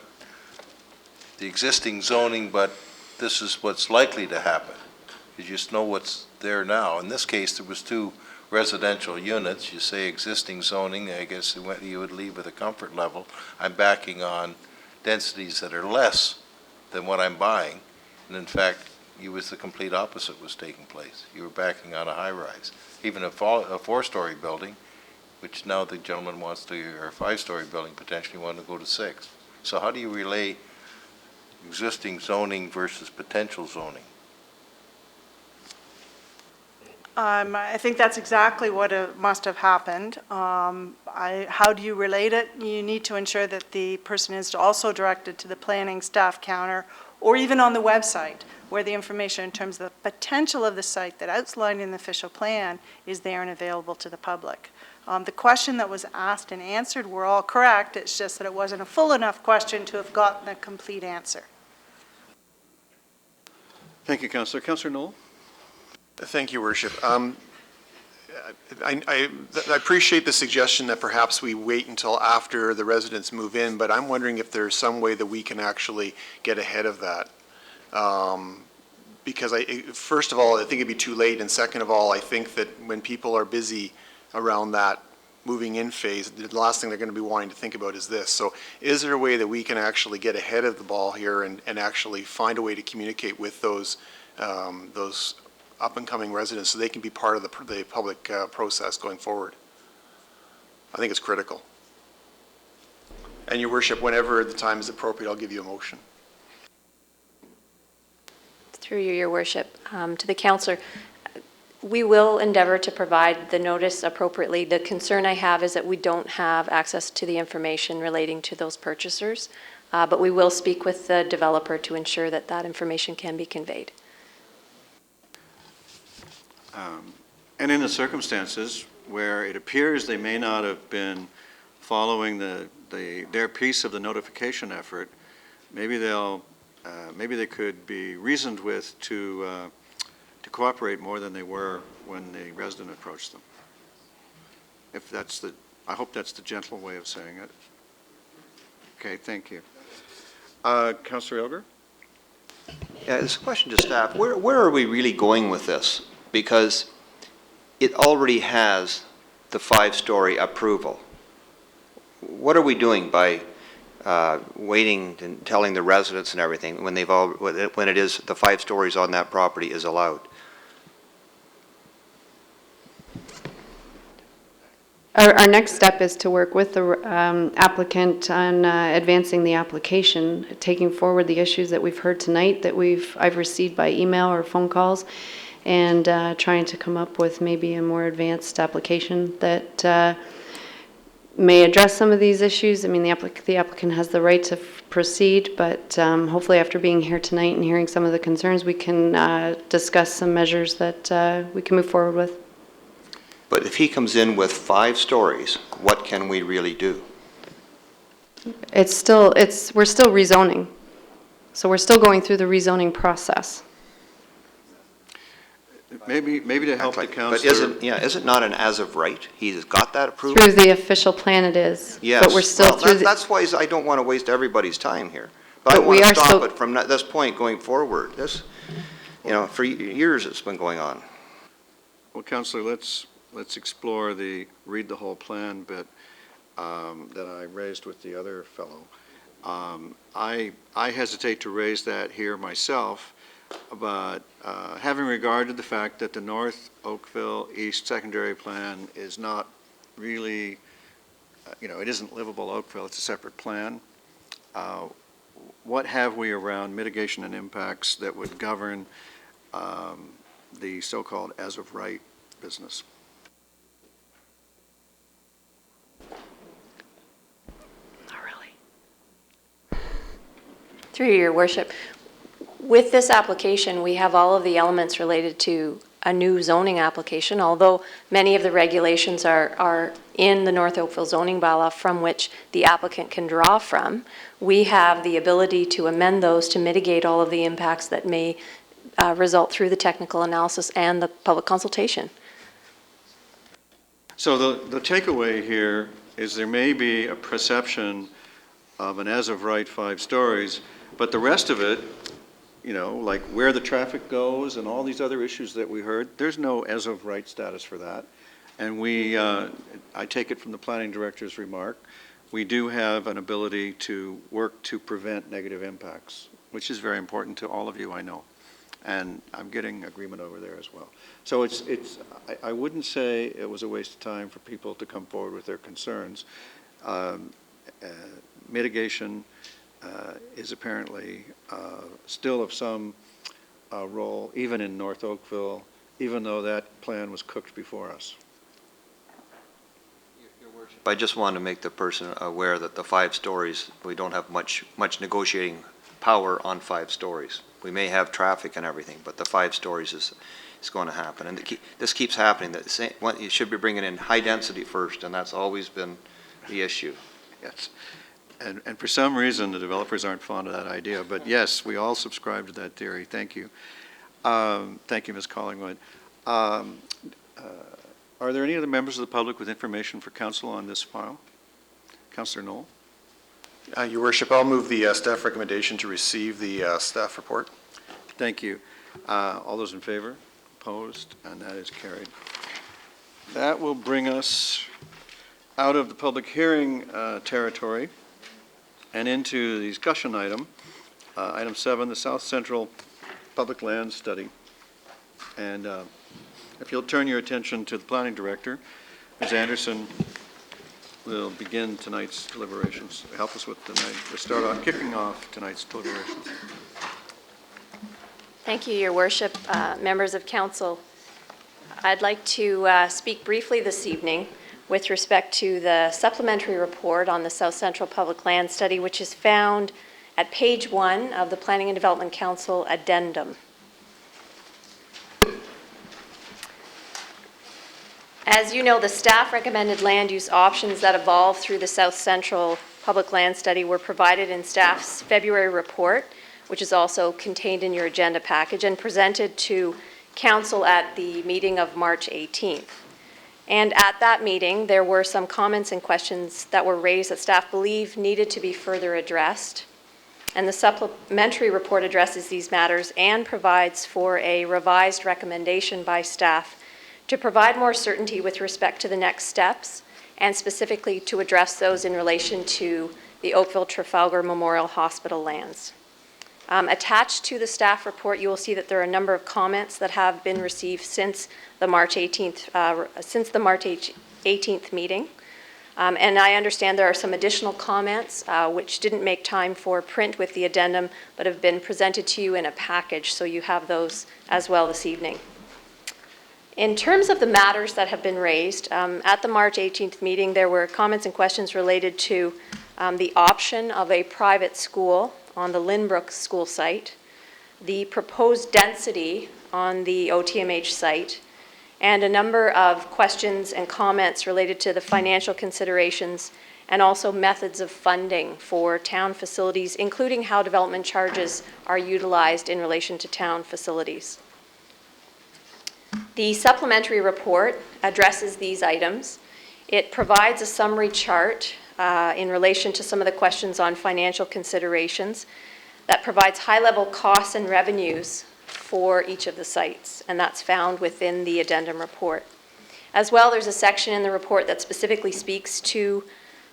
H: the existing zoning, but this is what's likely to happen. You just know what's there now. In this case, there was 2 residential units. You say existing zoning, I guess you would leave with a comfort level. I'm backing on densities that are less than what I'm buying. And in fact, it was the complete opposite was taking place. You were backing on a high-rise. Even a four-story building, which now the gentleman wants to, or a five-story building potentially want to go to 6. So how do you relay existing zoning versus potential zoning?
S: I think that's exactly what must have happened. How do you relate it? You need to ensure that the person is also directed to the planning staff counter or even on the website where the information in terms of the potential of the site that outlined in the official plan is there and available to the public. The question that was asked and answered were all correct. It's just that it wasn't a full enough question to have gotten a complete answer.
A: Thank you, Councillor. Councillor Knoll?
P: Thank you, Worship. I appreciate the suggestion that perhaps we wait until after the residents move in, but I'm wondering if there's some way that we can actually get ahead of that. Because first of all, I think it'd be too late, and second of all, I think that when people are busy around that moving in phase, the last thing they're going to be wanting to think about is this. So is there a way that we can actually get ahead of the ball here and actually find a way to communicate with those up-and-coming residents so they can be part of the public process going forward? I think it's critical. And Your Worship, whenever the time is appropriate, I'll give you a motion.
R: Through you, Your Worship, to the councillor, we will endeavor to provide the notice appropriately. The concern I have is that we don't have access to the information relating to those purchasers, but we will speak with the developer to ensure that that information can be conveyed.
A: And in the circumstances where it appears they may not have been following their piece of the notification effort, maybe they could be reasoned with to cooperate more than they were when the resident approached them. If that's I hope that's the gentle way of saying it. Okay, thank you. Councillor Elgar?
D: Yeah, this question to staff. Where are we really going with this? Because it already has the 5-story approval. What are we doing by waiting and telling the residents and everything when when it is the 5 stories on that property is allowed?
B: Our next step is to work with the applicant on advancing the application, taking forward the issues that we've heard tonight that I've received by email or phone calls, and trying to come up with maybe a more advanced application that may address some of these issues. I mean, the applicant has the right to proceed, but hopefully after being here tonight and hearing some of the concerns, we can discuss some measures that we can move forward with.
D: But if he comes in with 5 stories, what can we really do?
B: We're still rezoning. So we're still going through the rezoning process.
A: Maybe to help the councillor.
D: But is it not an as of right? He's got that approval?
B: Through the official plan it is.
D: Yes.
B: But we're still
D: That's why I don't want to waste everybody's time here. But I want to stop it from this point going forward. For years it's been going on.
A: Well, councillor, let's explore the read the whole plan bit that I raised with the other fellow. I hesitate to raise that here myself, but having regard to the fact that the North Oakville East Secondary Plan is not really, it isn't livable Oakville, it's a separate plan. What have we around mitigation and impacts that would govern the so-called as of right business?
R: Through Your Worship, with this application, we have all of the elements related to a new zoning application, although many of the regulations are in the North Oakville zoning bylaw from which the applicant can draw from. We have the ability to amend those to mitigate all of the impacts that may result through the technical analysis and the public consultation.
A: So the takeaway here is there may be a perception of an as of right 5 stories, but the rest of it, like where the traffic goes and all these other issues that we heard, there's no as of right status for that. And I take it from the planning director's remark, we do have an ability to work to prevent negative impacts which is very important to all of you, I know. And I'm getting agreement over there as well. So I wouldn't say it was a waste of time for people to come forward with their concerns. Mitigation is apparently still of some role, even in North Oakville, even though that plan was cooked before us.
D: I just wanted to make the person aware that the 5 stories, we don't have much negotiating power on 5 stories. We may have traffic and everything, but the 5 stories is going to happen. And this keeps happening. You should be bringing in high density first, and that's always been the issue.
A: Yes. And for some reason, the developers aren't fond of that idea. But yes, we all subscribe to that theory. Thank you. Thank you, Ms. Collingwood. Are there any other members of the public with information for council on this file? Councillor Knoll?
P: Your Worship, I'll move the staff recommendation to receive the staff report.
A: Thank you. All those in favor? Opposed? And that is carried. That will bring us out of the public hearing territory and into the discussion item. Item 7, the South Central Public Land Study. And if you'll turn your attention to the Planning Director, Ms. Anderson will begin tonight's deliberations. Help us with tonight. We'll start off kicking off tonight's deliberations.
R: Thank you, Your Worship, members of council. I'd like to speak briefly this evening with respect to the supplementary report on the South Central Public Land Study, which is found at page 1 of the Planning and Development Council addendum. As you know, the staff recommended land use options that evolved through the South Central Public Land Study were provided in staff's February report, which is also contained in your agenda package and presented to council at the meeting of March 18th. And at that meeting, there were some comments and questions that were raised that staff believe needed to be further addressed. And the supplementary report addresses these matters and provides for a revised recommendation by staff to provide more certainty with respect to the next steps and specifically to address those in relation to the Oakville Trafalgar Memorial Hospital lands. Attached to the staff report, you will see that there are a number of comments that have been received since the March 18th, meeting. And I understand there are some additional comments which didn't make time for print with the addendum, but have been presented to you in a package, so you have those as well this evening. In terms of the matters that have been raised, at the March 18th meeting, there were comments and questions related to the option of a private school on the Lynbrook school site, the proposed density on the OTMH site, and a number of questions and comments related to the financial considerations and also methods of funding for town facilities, including how development charges are utilized in relation to town facilities. The supplementary report addresses these items. It provides a summary chart in relation to some of the questions on financial considerations that provides high-level costs and revenues for each of the sites, and that's found within the addendum report. As well, there's a section in the report that specifically speaks to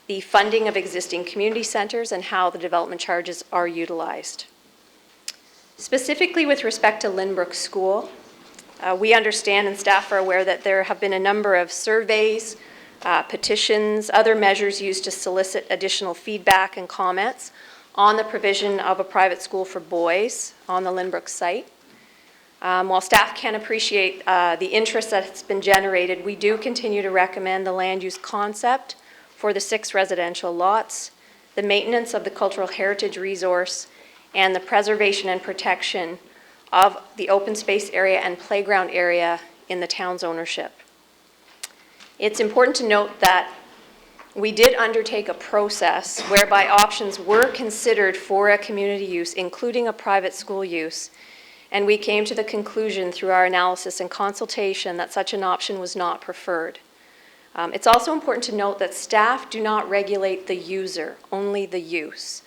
R: the funding of existing community centers and how the development charges are utilized. Specifically with respect to Lynbrook School, we understand and staff are aware that there have been a number of surveys, petitions, other measures used to solicit additional feedback and comments on the provision of a private school for boys on the Lynbrook site. While staff can appreciate the interest that's been generated, we do continue to recommend the land use concept for the 6 residential lots, the maintenance of the cultural heritage resource, and the preservation and protection of the open space area and playground area in the town's ownership. It's important to note that we did undertake a process whereby options were considered for a community use, including a private school use, and we came to the conclusion through our analysis and consultation that such an option was not preferred. It's also important to note that staff do not regulate the user, only the use.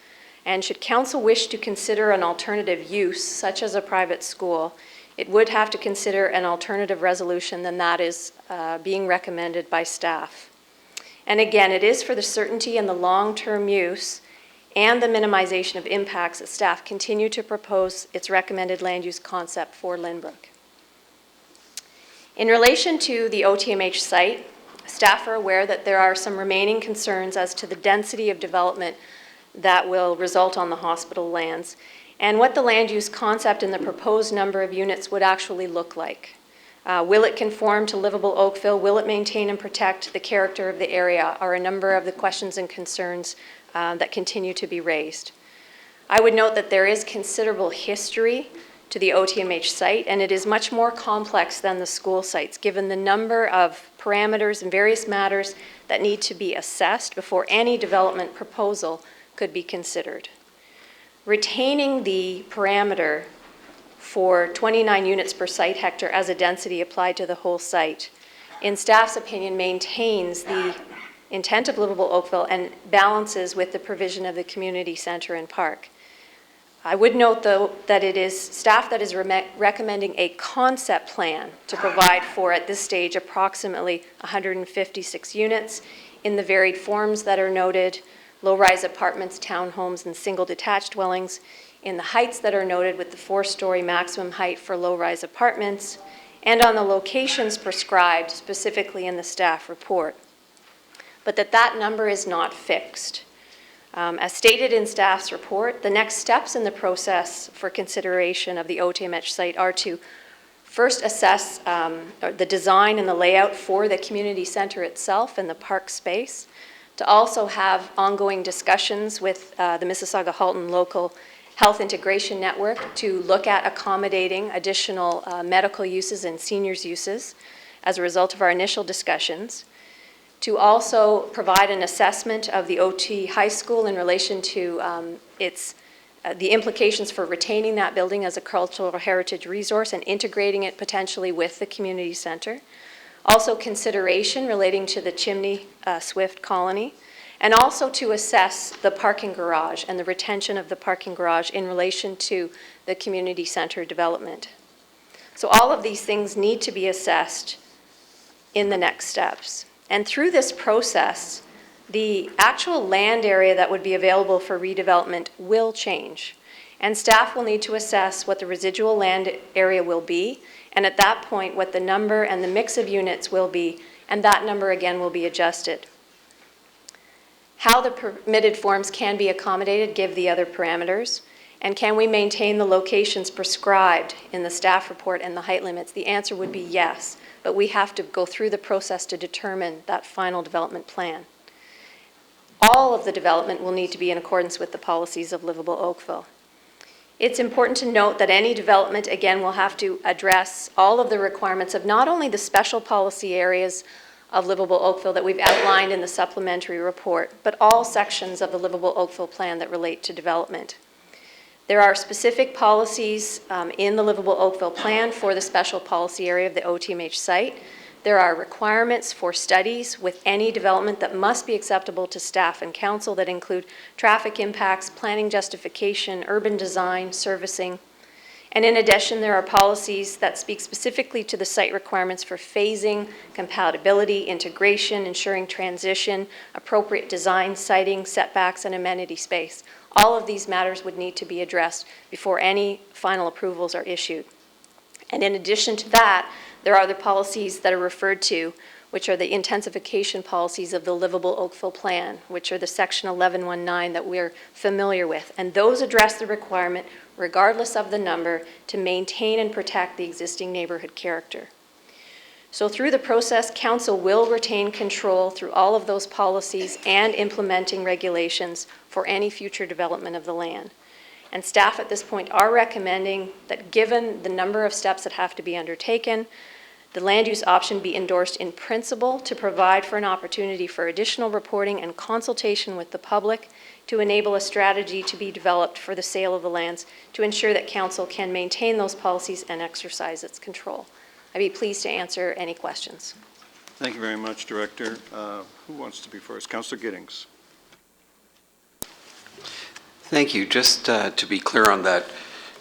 R: And should council wish to consider an alternative use, such as a private school, it would have to consider an alternative resolution than that is being recommended by staff. And again, it is for the certainty and the long-term use and the minimization of impacts that staff continue to propose its recommended land use concept for Lynbrook. In relation to the OTMH site, staff are aware that there are some remaining concerns as to the density of development that will result on the hospital lands and what the land use concept and the proposed number of units would actually look like. Will it conform to livable Oakville? Will it maintain and protect the character of the area? Are a number of the questions and concerns that continue to be raised. I would note that there is considerable history to the OTMH site, and it is much more complex than the school sites, given the number of parameters and various matters that need to be assessed before any development proposal could be considered. Retaining the parameter for 29 units per site hectare as a density applied to the whole site, in staff's opinion, maintains the intent of livable Oakville and balances with the provision of the community center and park. I would note, though, that it is staff that is recommending a concept plan to provide for, at this stage, approximately 156 units in the varied forms that are noted: low-rise apartments, townhomes, and single detached dwellings, in the heights that are noted with the 4-story maximum height for low-rise apartments, and on the locations prescribed specifically in the staff report. But that number is not fixed. As stated in staff's report, the next steps in the process for consideration of the OTMH site are to first assess the design and the layout for the community center itself and the park space, to also have ongoing discussions with the Mississauga-Halton Local Health Integration Network to look at accommodating additional medical uses and seniors uses as a result of our initial discussions, to also provide an assessment of the OT High School in relation to the implications for retaining that building as a cultural heritage resource and integrating it potentially with the community center. Also consideration relating to the Chimney Swift colony, and also to assess the parking garage and the retention of the parking garage in relation to the community center development. So all of these things need to be assessed in the next steps. And through this process, the actual land area that would be available for redevelopment will change. And staff will need to assess what the residual land area will be, and at that point, what the number and the mix of units will be, and that number again will be adjusted. How the permitted forms can be accommodated give the other parameters, and can we maintain the locations prescribed in the staff report and the height limits? The answer would be yes. But we have to go through the process to determine that final development plan. All of the development will need to be in accordance with the policies of livable Oakville. It's important to note that any development, again, will have to address all of the requirements of not only the special policy areas of livable Oakville that we've outlined in the supplementary report, but all sections of the livable Oakville plan that relate to development. There are specific policies in the livable Oakville plan for the special policy area of the OTMH site. There are requirements for studies with any development that must be acceptable to staff and council that include traffic impacts, planning justification, urban design, servicing. And in addition, there are policies that speak specifically to the site requirements for phasing, compatibility, integration, ensuring transition, appropriate design, siting, setbacks, and amenity space. All of these matters would need to be addressed before any final approvals are issued. And in addition to that, there are the policies that are referred to, which are the intensification policies of the livable Oakville plan, which are the section 1119 that we're familiar with. And those address the requirement, regardless of the number, to maintain and protect the existing neighborhood character. So through the process, council will retain control through all of those policies and implementing regulations for any future development of the land. And staff at this point are recommending that, given the number of steps that have to be undertaken, the land use option be endorsed in principle to provide for an opportunity for additional reporting and consultation with the public to enable a strategy to be developed for the sale of the lands to ensure that council can maintain those policies and exercise its control. I'd be pleased to answer any questions.
A: Thank you very much, Director. Who wants to be first? Councillor Giddings.
T: Thank you. Just to be clear on that,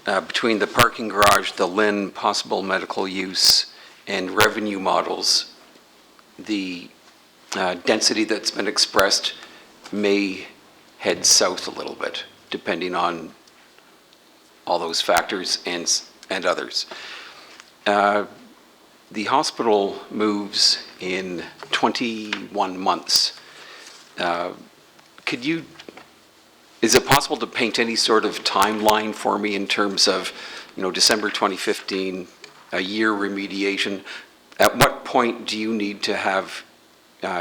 T: between the parking garage, the LIN, possible medical use, and revenue models, the density that's been expressed may head south a little bit, depending on all those factors and others. The hospital moves in 21 months. Is it possible to paint any sort of timeline for me in terms of, December 2015, a year remediation? At what point do you need to have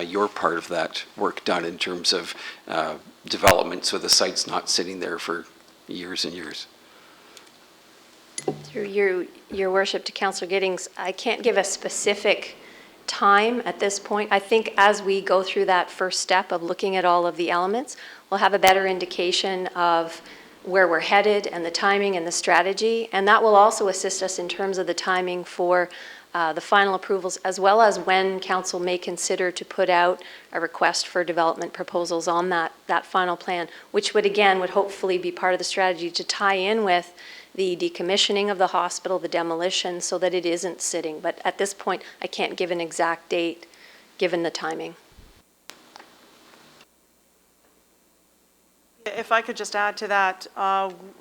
T: your part of that work done in terms of development so the site's not sitting there for years and years?
R: Through your worship to Councillor Giddings, I can't give a specific time at this point. I think as we go through that first step of looking at all of the elements, we'll have a better indication of where we're headed and the timing and the strategy. And that will also assist us in terms of the timing for the final approvals, as well as when council may consider to put out a request for development proposals on that final plan, which would hopefully be part of the strategy to tie in with the decommissioning of the hospital, the demolition, so that it isn't sitting. But at this point, I can't give an exact date, given the timing.
S: If I could just add to that,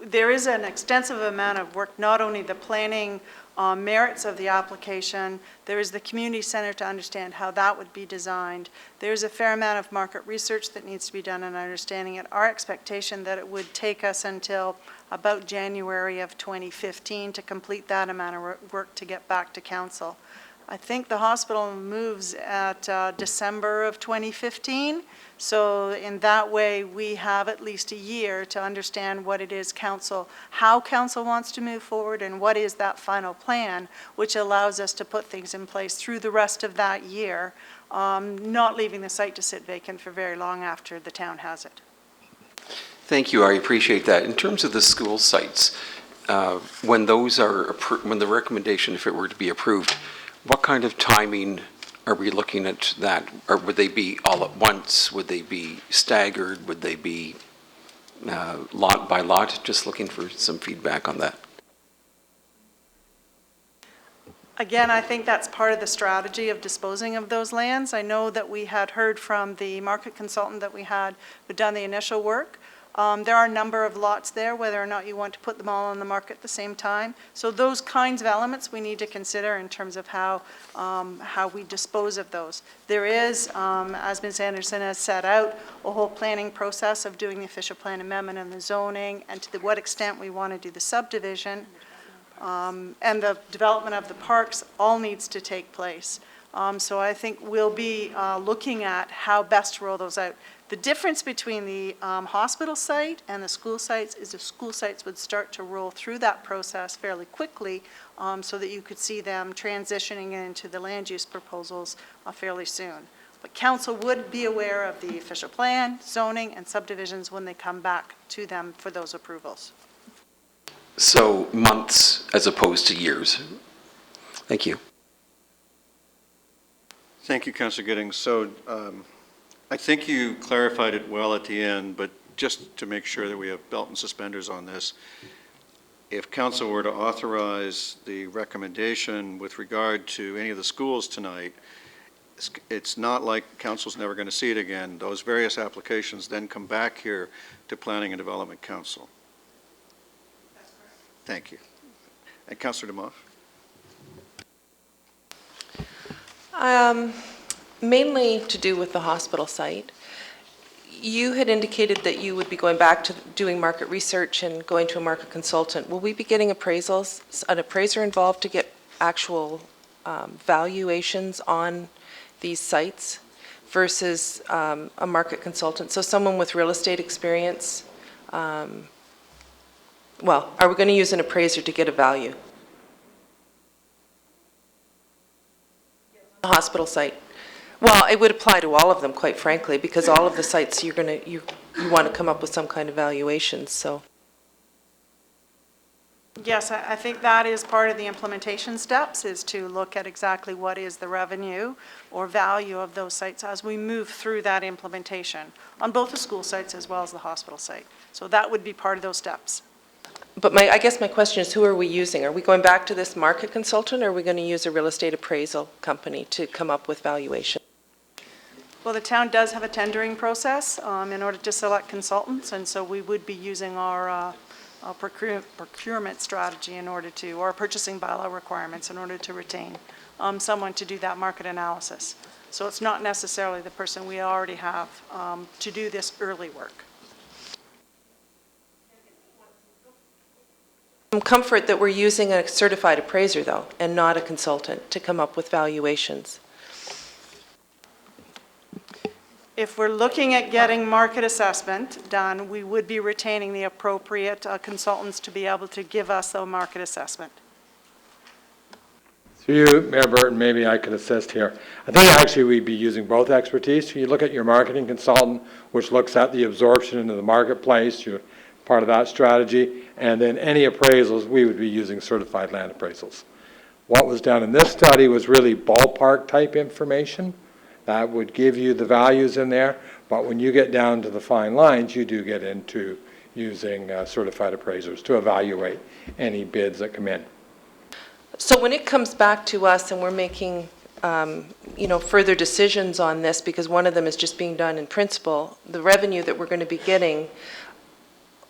S: there is an extensive amount of work, not only the planning merits of the application, there is the community center to understand how that would be designed. There's a fair amount of market research that needs to be done in understanding it. Our expectation that it would take us until about January of 2015 to complete that amount of work to get back to council. I think the hospital moves at December of 2015. So in that way, we have at least a year to understand what it is how council wants to move forward and what is that final plan, which allows us to put things in place through the rest of that year, not leaving the site to sit vacant for very long after the town has it.
T: Thank you, I appreciate that. In terms of the school sites, when those are when the recommendation, if it were to be approved, what kind of timing are we looking at that? Or would they be all at once? Would they be staggered? Would they be lot by lot? Just looking for some feedback on that.
S: Again, I think that's part of the strategy of disposing of those lands. I know that we had heard from the market consultant that we had who'd done the initial work. There are a number of lots there, whether or not you want to put them all on the market at the same time. So those kinds of elements we need to consider in terms of how we dispose of those. There is, as Ms. Anderson has set out, a whole planning process of doing the official plan amendment and the zoning, and to what extent we want to do the subdivision. And the development of the parks all needs to take place. So I think we'll be looking at how best to roll those out. The difference between the hospital site and the school sites is the school sites would start to roll through that process fairly quickly so that you could see them transitioning into the land use proposals fairly soon. But council would be aware of the official plan, zoning, and subdivisions when they come back to them for those approvals.
T: So months as opposed to years. Thank you.
A: Thank you, Councillor Giddings. So I think you clarified it well at the end, but just to make sure that we have belt and suspenders on this, if council were to authorize the recommendation with regard to any of the schools tonight, it's not like council's never going to see it again. Those various applications then come back here to Planning and Development Council.
S: That's correct.
A: Thank you. And Councillor DeMoff?
M: Mainly to do with the hospital site. You had indicated that you would be going back to doing market research and going to a market consultant. Will we be getting appraisals, an appraiser involved to get actual valuations on these sites versus a market consultant? So someone with real estate experience, well, are we going to use an appraiser to get a value? The hospital site. Well, it would apply to all of them, quite frankly, because all of the sites you want to come up with some kind of valuations, so.
S: Yes, I think that is part of the implementation steps, is to look at exactly what is the revenue or value of those sites as we move through that implementation on both the school sites as well as the hospital site. So that would be part of those steps.
M: But I guess my question is, who are we using? Are we going back to this market consultant, or are we going to use a real estate appraisal company to come up with valuation?
S: Well, the town does have a tendering process in order to select consultants, and so we would be using our procurement strategy in order to, or purchasing bylaw requirements in order to retain someone to do that market analysis. So it's not necessarily the person we already have to do this early work.
M: Some comfort that we're using a certified appraiser, though, and not a consultant to come up with valuations.
S: If we're looking at getting market assessment done, we would be retaining the appropriate consultants to be able to give us the market assessment.
U: Through you, Mayor Burton, maybe I can assist here. I think actually we'd be using both expertise. You look at your marketing consultant, which looks at the absorption into the marketplace, you're part of that strategy, and then any appraisals, we would be using certified land appraisals. What was done in this study was really ballpark type information. That would give you the values in there, but when you get down to the fine lines, you do get into using certified appraisers to evaluate any bids that come in.
M: So when it comes back to us and we're making, further decisions on this, because one of them is just being done in principle, the revenue that we're going to be getting,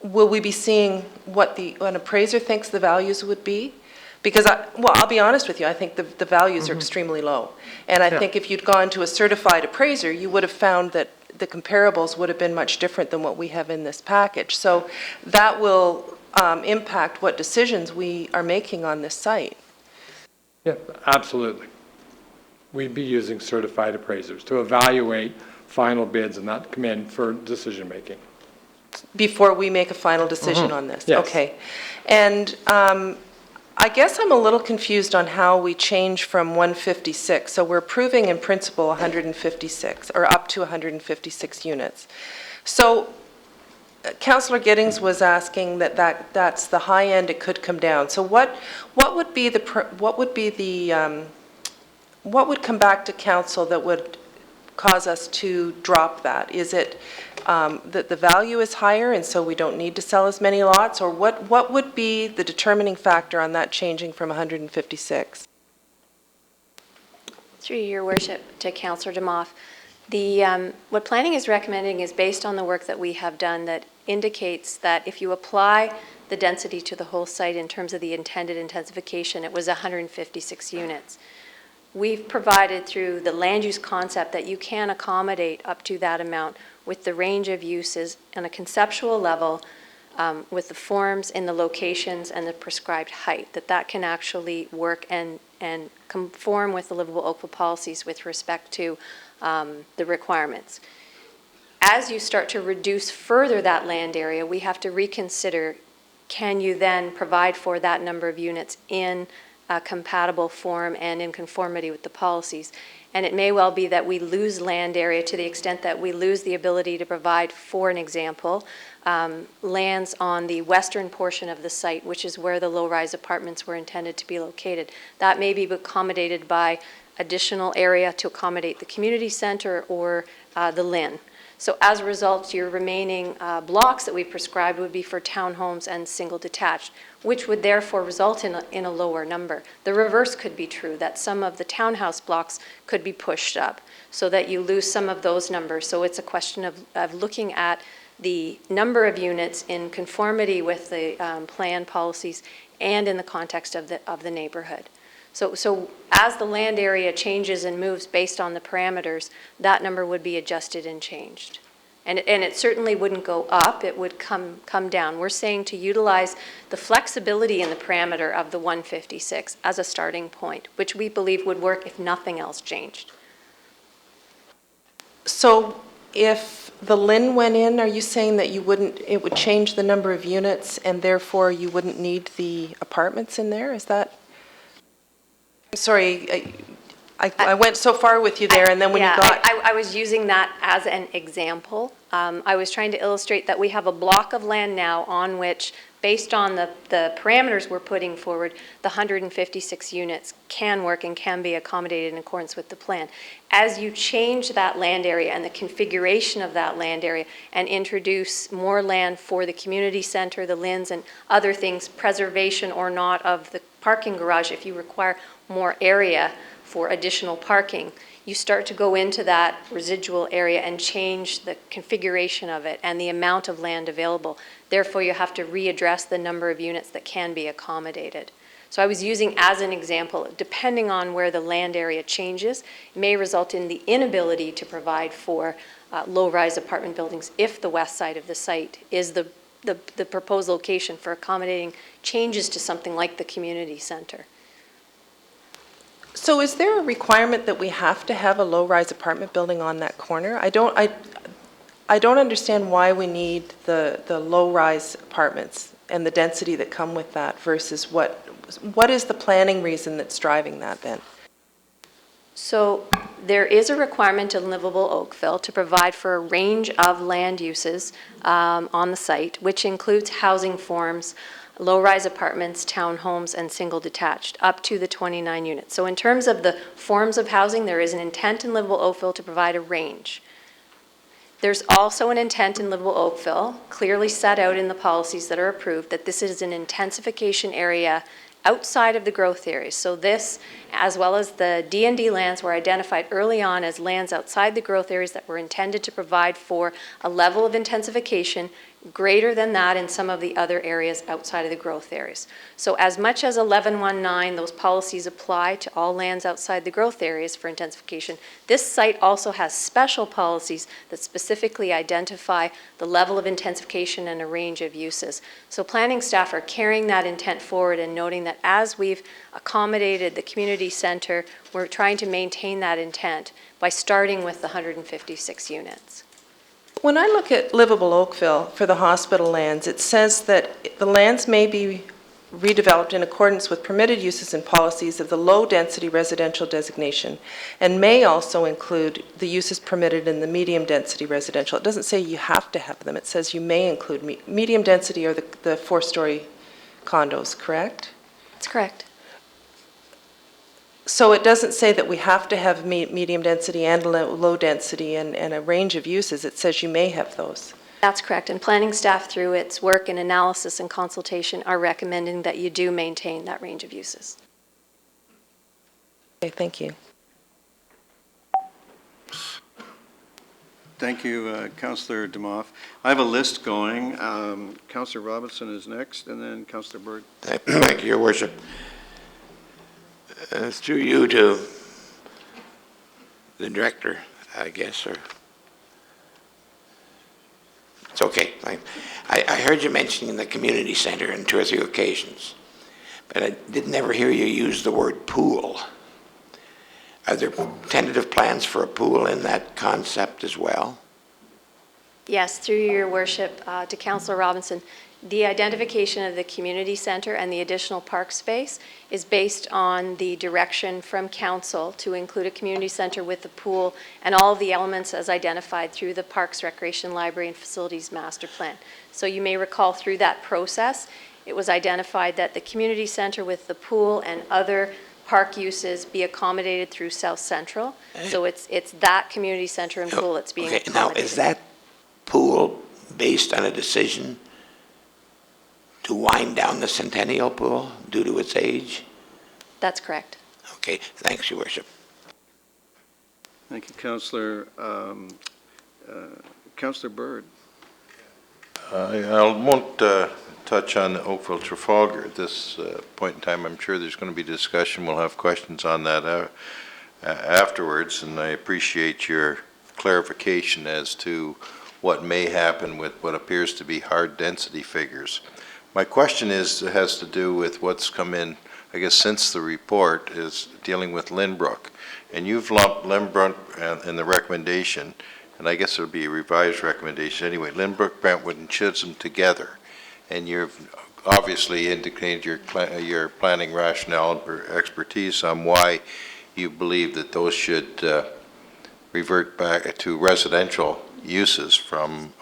M: will we be seeing what an appraiser thinks the values would be? Because, I'll be honest with you, I think the values are extremely low. And I think if you'd gone to a certified appraiser, you would have found that the comparables would have been much different than what we have in this package. So that will impact what decisions we are making on this site.
U: Yeah, absolutely. We'd be using certified appraisers to evaluate final bids and not come in for decision making.
M: Before we make a final decision on this?
U: Yes.
M: Okay. And I guess I'm a little confused on how we change from 156. So we're approving in principle 156, or up to 156 units. So Councillor Giddings was asking that's the high end, it could come down. So what would come back to council that would cause us to drop that? Is it that the value is higher and so we don't need to sell as many lots? Or what would be the determining factor on that changing from 156?
R: Through your worship to Councillor Demoff, what planning is recommending is based on the work that we have done that indicates that if you apply the density to the whole site in terms of the intended intensification, it was 156 units. We've provided through the land use concept that you can accommodate up to that amount with the range of uses on a conceptual level, with the forms in the locations and the prescribed height, that can actually work and conform with the livable Oakville policies with respect to the requirements. As you start to reduce further that land area, we have to reconsider, can you then provide for that number of units in a compatible form and in conformity with the policies? And it may well be that we lose land area to the extent that we lose the ability to provide, for an example, lands on the western portion of the site, which is where the low-rise apartments were intended to be located. That may be accommodated by additional area to accommodate the community center or the LIN. So as a result, your remaining blocks that we prescribed would be for townhomes and single detached, which would therefore result in a lower number. The reverse could be true, that some of the townhouse blocks could be pushed up so that you lose some of those numbers. So it's a question of looking at the number of units in conformity with the plan policies and in the context of the neighborhood. So as the land area changes and moves based on the parameters, that number would be adjusted and changed. And it certainly wouldn't go up, it would come down. We're saying to utilize the flexibility in the parameter of the 156 as a starting point, which we believe would work if nothing else changed.
M: So if the LIN went in, are you saying that it would change the number of units and therefore you wouldn't need the apartments in there? Is that? Sorry, I went so far with you there, and then when you got...
R: I was using that as an example. I was trying to illustrate that we have a block of land now on which, based on the parameters we're putting forward, the 156 units can work and can be accommodated in accordance with the plan. As you change that land area and the configuration of that land area and introduce more land for the community center, the LINs, and other things, preservation or not of the parking garage, if you require more area for additional parking, you start to go into that residual area and change the configuration of it and the amount of land available. Therefore, you have to readdress the number of units that can be accommodated. So I was using as an example, depending on where the land area changes, it may result in the inability to provide for low-rise apartment buildings if the west side of the site is the proposed location for accommodating changes to something like the community center.
M: So is there a requirement that we have to have a low-rise apartment building on that corner? I don't understand why we need the low-rise apartments and the density that come with that versus what is the planning reason that's driving that then?
R: So there is a requirement in livable Oakville to provide for a range of land uses on the site, which includes housing forms, low-rise apartments, townhomes, and single detached, up to the 29 units. So in terms of the forms of housing, there is an intent in livable Oakville to provide a range. There's also an intent in livable Oakville, clearly set out in the policies that are approved, that this is an intensification area outside of the growth areas. So this, as well as the D&D lands, were identified early on as lands outside the growth areas that were intended to provide for a level of intensification greater than that in some of the other areas outside of the growth areas. So as much as 1119, those policies apply to all lands outside the growth areas for intensification, this site also has special policies that specifically identify the level of intensification and a range of uses. So planning staff are carrying that intent forward and noting that as we've accommodated the community center, we're trying to maintain that intent by starting with the 156 units.
M: When I look at livable Oakville for the hospital lands, it says that the lands may be redeveloped in accordance with permitted uses and policies of the low-density residential designation and may also include the uses permitted in the medium-density residential. It doesn't say you have to have them. It says you may include medium-density or the four-story condos, correct?
R: That's correct.
M: So it doesn't say that we have to have medium density and low density and a range of uses. It says you may have those.
R: That's correct. And planning staff, through its work and analysis and consultation, are recommending that you do maintain that range of uses.
M: Okay, thank you.
A: Thank you, Councillor Demoff. I have a list going. Councillor Robinson is next, and then Councillor Bird.
Q: Thank you, Your Worship. Through you to the director, I guess, or it's okay. I heard you mentioning the community center on 2 or 3 occasions, but I didn't ever hear you use the word pool. Are there tentative plans for a pool in that concept as well?
R: Yes, through your worship, to Councillor Robinson, the identification of the community center and the additional park space is based on the direction from council to include a community center with a pool and all of the elements as identified through the Parks, Recreation, Library, and Facilities Master Plan. So you may recall through that process, it was identified that the community center with the pool and other park uses be accommodated through South Central. So it's that community center and pool that's being accommodated.
Q: Now, is that pool based on a decision to wind down the Centennial Pool due to its age?
R: That's correct.
Q: Okay, thanks, Your Worship.
A: Thank you, Councillor. Councillor Bird.
H: I won't touch on Oakville Trafalgar at this point in time. I'm sure there's going to be discussion. We'll have questions on that afterwards, and I appreciate your clarification as to what may happen with what appears to be hard density figures. My question has to do with what's come in, I guess, since the report, is dealing with Lynbrook. And you've lumped Lynbrook in the recommendation, and I guess it would be a revised recommendation anyway, Lynbrook, Brentwood, and Chisholm together. And you've obviously indicated your planning rationale or expertise on why you believe that those should revert back to residential uses from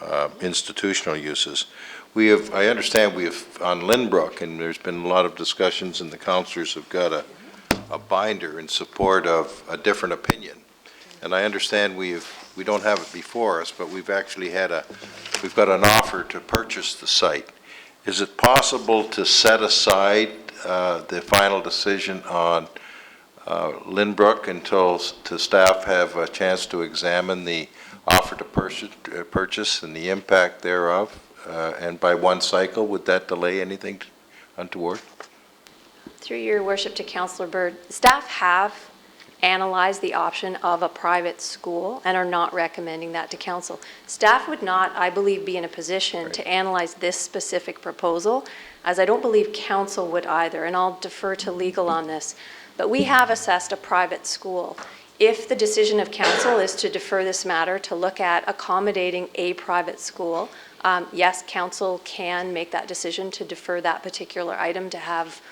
H: institutional uses. I understand we have on Lynbrook, and there's been a lot of discussions, and the councillors have got a binder in support of a different opinion. And I understand we don't have it before us, but we've actually we've got an offer to purchase the site. Is it possible to set aside the final decision on Lynbrook until the staff have a chance to examine the offer to purchase and the impact thereof? And by one cycle, would that delay anything untoward?
R: Through your worship to Councillor Bird, staff have analyzed the option of a private school and are not recommending that to council. Staff would not, I believe, be in a position to analyze this specific proposal, as I don't believe council would either, and I'll defer to legal on this. But we have assessed a private school. If the decision of council is to defer this matter to look at accommodating a private school, yes, council can make that decision to defer that particular item to have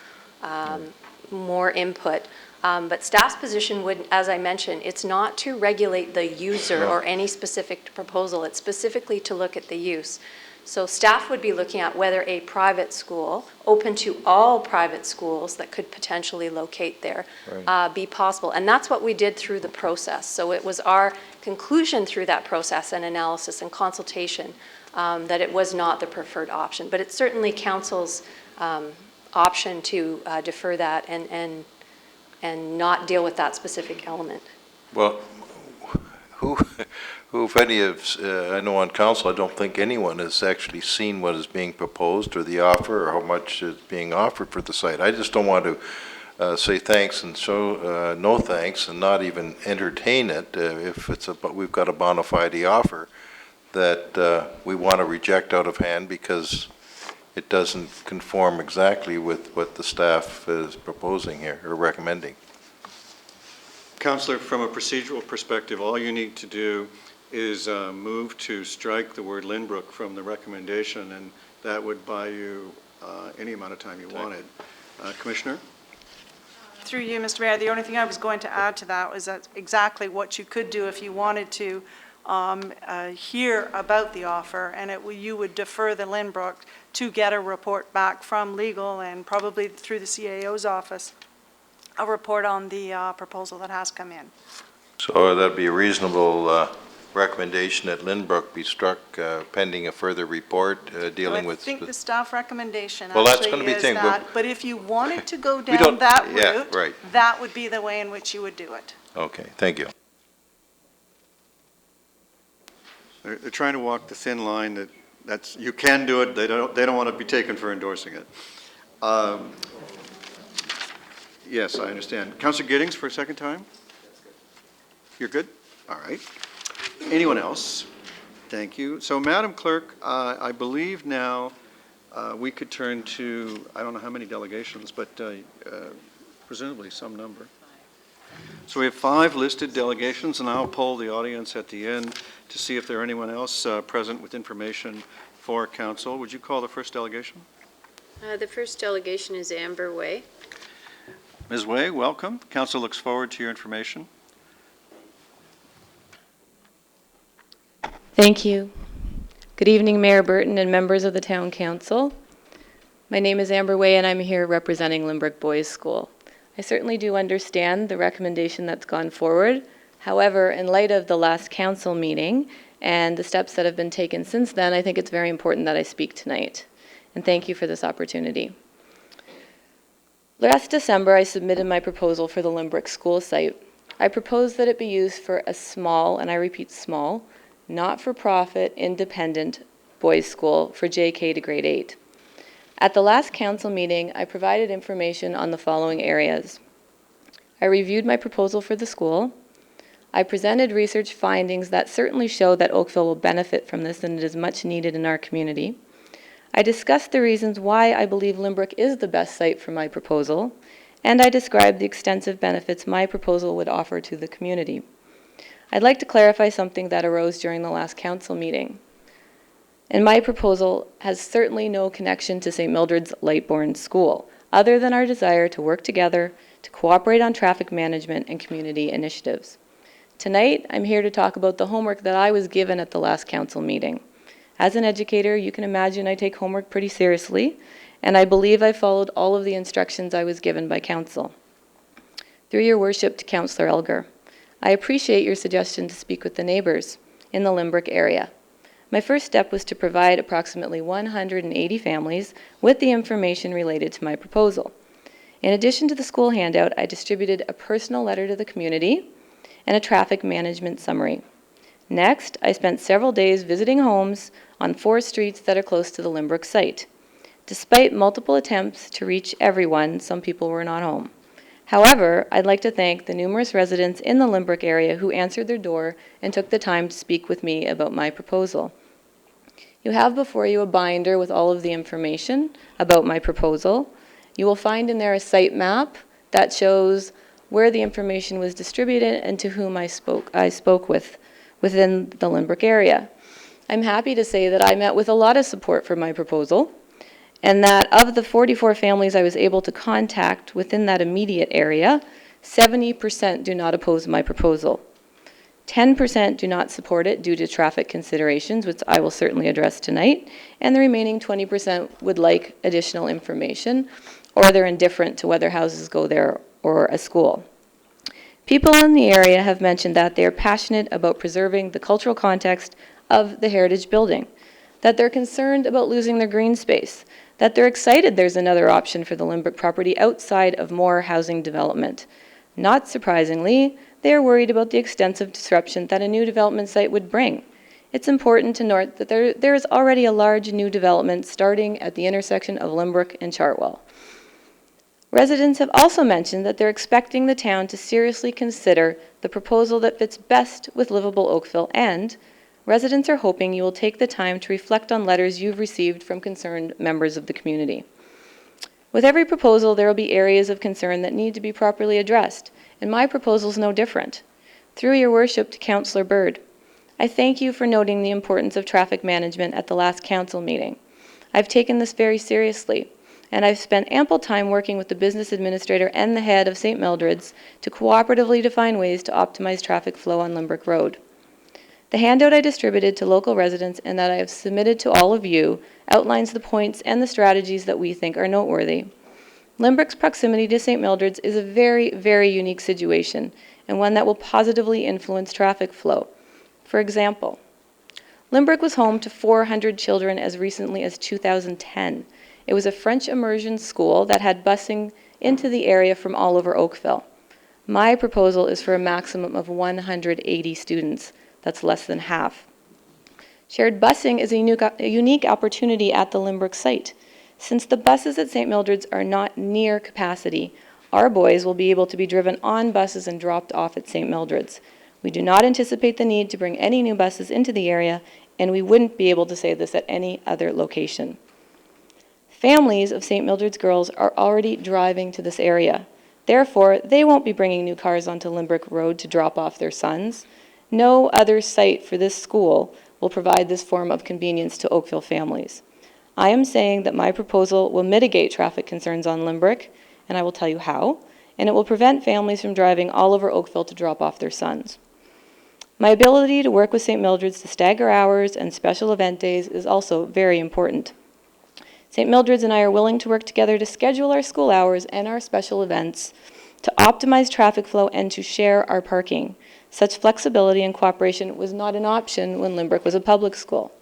R: more input. But staff's position would, as I mentioned, it's not to regulate the user or any specific proposal. It's specifically to look at the use. So staff would be looking at whether a private school, open to all private schools that could potentially locate there, be possible. And that's what we did through the process. So it was our conclusion through that process and analysis and consultation that it was not the preferred option. But it's certainly council's option to defer that and not deal with that specific element.
H: Well, who if any of, I know on council, I don't think anyone has actually seen what is being proposed or the offer or how much is being offered for the site. I just don't want to say thanks and show no thanks and not even entertain it if it's we've got a bona fide offer that we want to reject out of hand because it doesn't conform exactly with what the staff is proposing here or recommending.
A: Councillor, from a procedural perspective, all you need to do is move to strike the word Lynbrook from the recommendation, and that would buy you any amount of time you wanted. Commissioner?
S: Through you, Mr. Mayor, the only thing I was going to add to that was that's exactly what you could do if you wanted to hear about the offer, and you would defer the Lynbrook to get a report back from legal and probably through the CAO's office, a report on the proposal that has come in.
H: So that'd be a reasonable recommendation that Lynbrook be struck pending a further report dealing with.
S: I think the staff recommendation
H: well, that's
S: actually
H: going to be
S: is
H: thing,
S: that, but if you wanted to go down that route,
H: right.
S: that would be the way in which you would do it.
H: Okay, thank you.
A: They're trying to walk the thin line that's you can do it. They don't want to be taken for endorsing it. Yes, I understand. Councillor Giddings for a second time. You're good. All right. Anyone else? Thank you. So, Madam Clerk, I believe now we could turn to I don't know how many delegations, but presumably some number. So we have 5 listed delegations, and I'll poll the audience at the end to see if there are anyone else present with information for council. Would you call the first delegation?
B: The first delegation is Amber Way.
A: Ms. Way, welcome. Council looks forward to your information.
E: Thank you. Good evening, Mayor Burton and members of the Town Council. My name is Amber Way, and I'm here representing Lynbrook Boys School. I certainly do understand the recommendation that's gone forward. However, in light of the last council meeting and the steps that have been taken since then, I think it's very important that I speak tonight. And thank you for this opportunity. Last December, I submitted my proposal for the Lynbrook school site. I proposed that it be used for a small, and I repeat small, not-for-profit, independent boys' school for JK to grade 8. At the last council meeting, I provided information on the following areas. I reviewed my proposal for the school. I presented research findings that certainly show that Oakville will benefit from this and it is much needed in our community. I discussed the reasons why I believe Lynbrook is the best site for my proposal, and I described the extensive benefits my proposal would offer to the community. I'd like to clarify something that arose during the last council meeting. And my proposal has certainly no connection to St. Mildred's Lightbourne School, other than our desire to work together to cooperate on traffic management and community initiatives. Tonight, I'm here to talk about the homework that I was given at the last council meeting. As an educator, you can imagine I take homework pretty seriously, and I believe I followed all of the instructions I was given by council. Through your worship to Councillor Elgar, I appreciate your suggestion to speak with the neighbors in the Lynbrook area. My first step was to provide approximately 180 families with the information related to my proposal. In addition to the school handout, I distributed a personal letter to the community and a traffic management summary. Next, I spent several days visiting homes on 4 streets that are close to the Lynbrook site. Despite multiple attempts to reach everyone, some people were not home. However, I'd like to thank the numerous residents in the Lynbrook area who answered their door and took the time to speak with me about my proposal. You have before you a binder with all of the information about my proposal. You will find in there a site map that shows where the information was distributed and to whom I spoke with within the Lynbrook area. I'm happy to say that I met with a lot of support for my proposal, and that of the 44 families I was able to contact within that immediate area, 70% do not oppose my proposal. 10% do not support it due to traffic considerations, which I will certainly address tonight, and the remaining 20% would like additional information, or they're indifferent to whether houses go there or a school. People in the area have mentioned that they are passionate about preserving the cultural context of the heritage building, that they're concerned about losing their green space, that they're excited there's another option for the Lynbrook property outside of more housing development. Not surprisingly, they are worried about the extensive disruption that a new development site would bring. It's important to note that there is already a large new development starting at the intersection of Lynbrook and Chartwell. Residents have also mentioned that they're expecting the town to seriously consider the proposal that fits best with livable Oakville, and residents are hoping you will take the time to reflect on letters you've received from concerned members of the community. With every proposal, there will be areas of concern that need to be properly addressed, and my proposal is no different. Through your worship to Councillor Bird, I thank you for noting the importance of traffic management at the last council meeting. I've taken this very seriously, and I've spent ample time working with the business administrator and the head of St. Mildred's to cooperatively define ways to optimize traffic flow on Lynbrook Road. The handout I distributed to local residents and that I have submitted to all of you outlines the points and the strategies that we think are noteworthy. Lynbrook's proximity to St. Mildred's is a very, very unique situation, and one that will positively influence traffic flow. For example, Lynbrook was home to 400 children as recently as 2010. It was a French immersion school that had busing into the area from all over Oakville. My proposal is for a maximum of 180 students. That's less than half. Shared busing is a unique opportunity at the Lynbrook site. Since the buses at St. Mildred's are not near capacity, our boys will be able to be driven on buses and dropped off at St. Mildred's. We do not anticipate the need to bring any new buses into the area, and we wouldn't be able to say this at any other location. Families of St. Mildred's girls are already driving to this area. Therefore, they won't be bringing new cars onto Lynbrook Road to drop off their sons. No other site for this school will provide this form of convenience to Oakville families. I am saying that my proposal will mitigate traffic concerns on Lynbrook, and I will tell you how, and it will prevent families from driving all over Oakville to drop off their sons. My ability to work with St. Mildred's to stagger hours and special event days is also very important. St. Mildred's and I are willing to work together to schedule our school hours and our special events, to optimize traffic flow, and to share our parking. Such flexibility and cooperation was not an option when Lynbrook was a public school.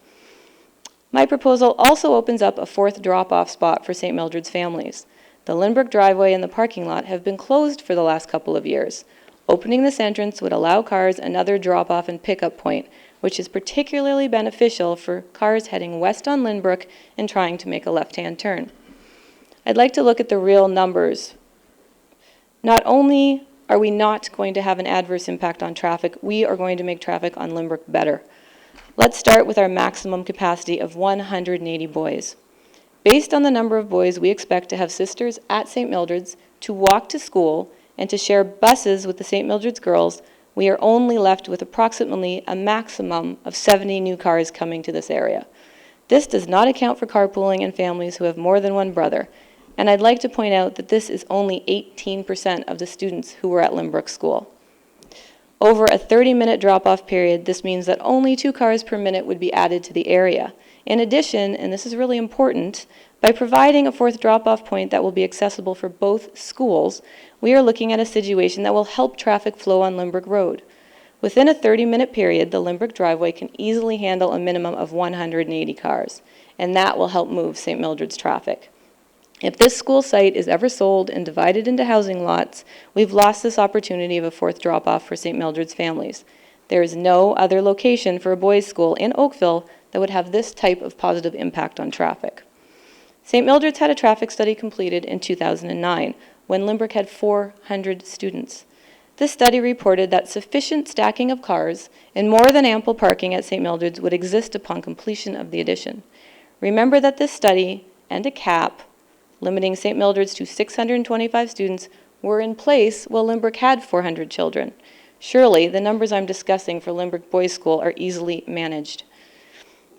E: My proposal also opens up a 4th drop-off spot for St. Mildred's families. The Lynbrook driveway and the parking lot have been closed for the last couple of years. Opening this entrance would allow cars another drop-off and pickup point, which is particularly beneficial for cars heading west on Lynbrook and trying to make a left-hand turn. I'd like to look at the real numbers. Not only are we not going to have an adverse impact on traffic, we are going to make traffic on Lynbrook better. Let's start with our maximum capacity of 180 boys. Based on the number of boys we expect to have sisters at St. Mildred's, to walk to school, and to share buses with the St. Mildred's girls, we are only left with approximately a maximum of 70 new cars coming to this area. This does not account for carpooling and families who have more than one brother. And I'd like to point out that this is only 18% of the students who were at Lynbrook School. Over a 30-minute drop-off period, this means that only 2 cars per minute would be added to the area. In addition, and this is really important, by providing a 4th drop-off point that will be accessible for both schools, we are looking at a situation that will help traffic flow on Lynbrook Road. Within a 30-minute period, the Lynbrook driveway can easily handle a minimum of 180 cars, and that will help move St. Mildred's traffic. If this school site is ever sold and divided into housing lots, we've lost this opportunity of a fourth drop-off for St. Mildred's families. There is no other location for a boys' school in Oakville that would have this type of positive impact on traffic. St. Mildred's had a traffic study completed in 2009 when Limbrick had 400 students. This study reported that sufficient stacking of cars and more than ample parking at St. Mildred's would exist upon completion of the addition. Remember that this study and a cap limiting St. Mildred's to 625 students were in place while Limbrick had 400 children. Surely, the numbers I'm discussing for Limbrick Boys School are easily managed.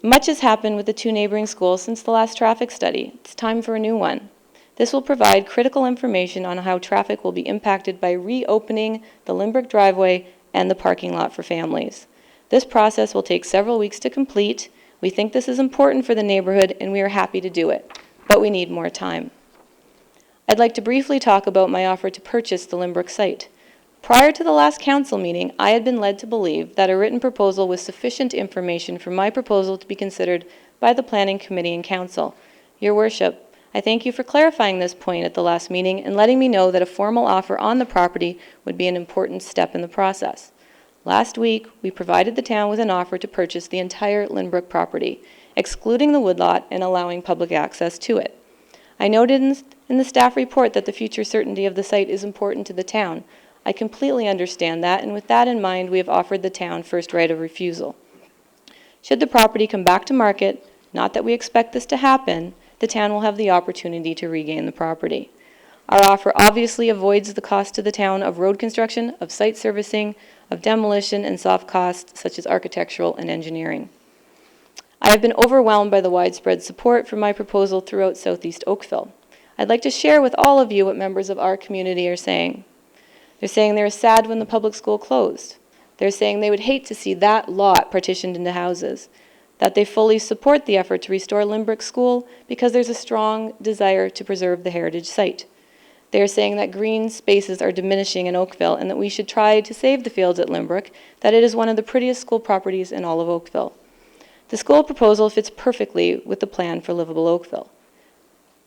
E: Much has happened with the two neighboring schools since the last traffic study. It's time for a new one. This will provide critical information on how traffic will be impacted by reopening the Limbrick driveway and the parking lot for families. This process will take several weeks to complete. We think this is important for the neighborhood, and we are happy to do it, but we need more time. I'd like to briefly talk about my offer to purchase the Limbrick site. Prior to the last council meeting, I had been led to believe that a written proposal was sufficient information for my proposal to be considered by the Planning Committee and Council. Your Worship, I thank you for clarifying this point at the last meeting and letting me know that a formal offer on the property would be an important step in the process. Last week, we provided the town with an offer to purchase the entire Limbrick property, excluding the woodlot and allowing public access to it. I noted in the staff report that the future certainty of the site is important to the town. I completely understand that, and with that in mind, we have offered the town first right of refusal. Should the property come back to market, not that we expect this to happen, the town will have the opportunity to regain the property. Our offer obviously avoids the cost to the town of road construction, of site servicing, of demolition, and soft costs such as architectural and engineering. I have been overwhelmed by the widespread support for my proposal throughout Southeast Oakville. I'd like to share with all of you what members of our community are saying. They're saying they were sad when the public school closed. They're saying they would hate to see that lot partitioned into houses, that they fully support the effort to restore Limbrick School because there's a strong desire to preserve the heritage site. They are saying that green spaces are diminishing in Oakville and that we should try to save the fields at Limbrick, that it is one of the prettiest school properties in all of Oakville. The school proposal fits perfectly with the plan for livable Oakville.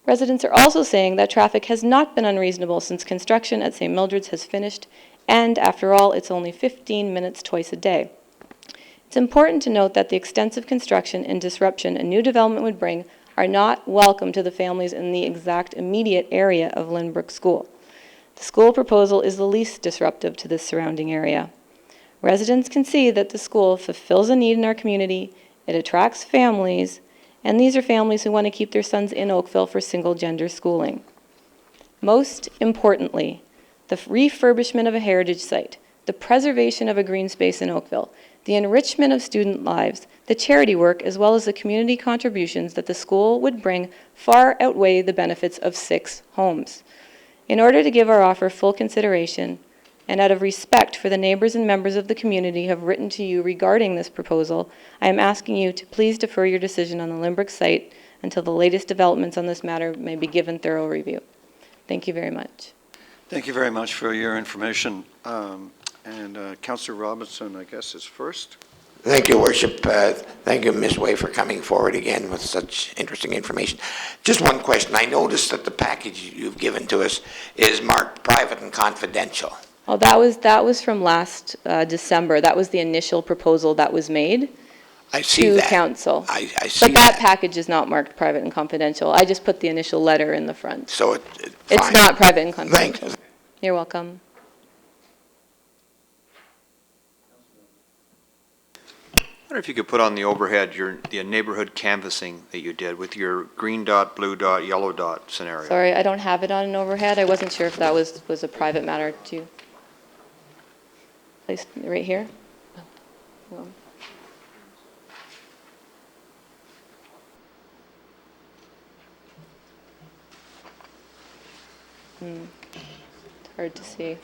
E: Residents are also saying that traffic has not been unreasonable since construction at St. Mildred's has finished, and after all, it's only 15 minutes twice a day. It's important to note that the extensive construction and disruption a new development would bring are not welcome to the families in the exact immediate area of Limbrick School. The school proposal is the least disruptive to this surrounding area. Residents can see that the school fulfills a need in our community, it attracts families, and these are families who want to keep their sons in Oakville for single-gender schooling. Most importantly, the refurbishment of a heritage site, the preservation of a green space in Oakville, the enrichment of student lives, the charity work, as well as the community contributions that the school would bring far outweigh the benefits of 6 homes. In order to give our offer full consideration, and out of respect for the neighbors and members of the community who have written to you regarding this proposal, I am asking you to please defer your decision on the Limbrick site until the latest developments on this matter may be given thorough review. Thank you very much.
A: Thank you very much for your information. Councillor Robinson, I guess, is first.
Q: Thank you, Worship. Thank you, Ms. Way, for coming forward again with such interesting information. Just one question. I noticed that the package you've given to us is marked private and confidential.
E: Oh, that was from last December. That was the initial proposal that was made to council.
Q: I see
E: but that package is not marked private and confidential. I just put the initial letter in the front.
Q: So
E: it's not private and confidential.
Q: Thanks.
E: You're welcome.
D: I wonder if you could put on the overhead the neighborhood canvassing that you did with your green dot, blue dot, yellow dot scenario.
E: Sorry, I don't have it on an overhead. I wasn't sure if that was a private matter to place right here. Well. It's hard to see.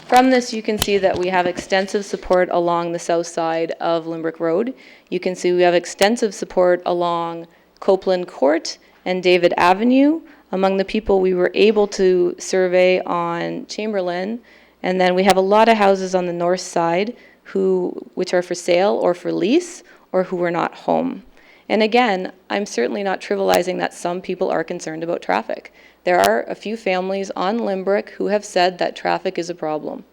E: From this, you can see that we have extensive support along the south side of Limbrick Road. You can see we have extensive support along Copeland Court and David Avenue among the people we were able to survey on Chamberlain. And then we have a lot of houses on the north side which are for sale or for lease or who are not home. And again, I'm certainly not trivializing that some people are concerned about traffic. There are a few families on Limbrick who have said that traffic is a problem.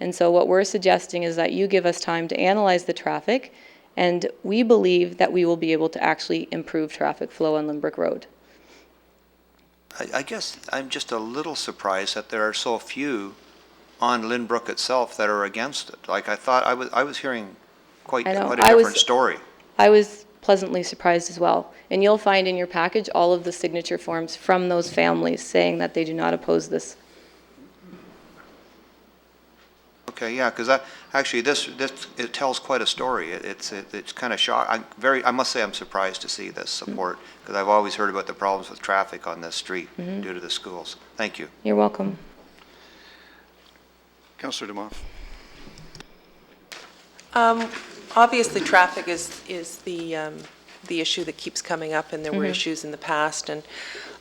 E: And so what we're suggesting is that you give us time to analyze the traffic, and we believe that we will be able to actually improve traffic flow on Limbrick Road.
D: I guess I'm just a little surprised that there are so few on Lynbrook itself that are against it. Like, I thought, I was hearing quite
E: I know.
D: a different story.
E: I was pleasantly surprised as well. And you'll find in your package all of the signature forms from those families saying that they do not oppose this.
D: Okay, yeah, because actually, it tells quite a story. It's kind of I must say I'm surprised to see this support, because I've always heard about the problems with traffic on this street due to the schools. Thank you.
E: You're welcome.
A: Councillor Demoff.
M: Obviously, traffic is the issue that keeps coming up, and there were issues in the past. And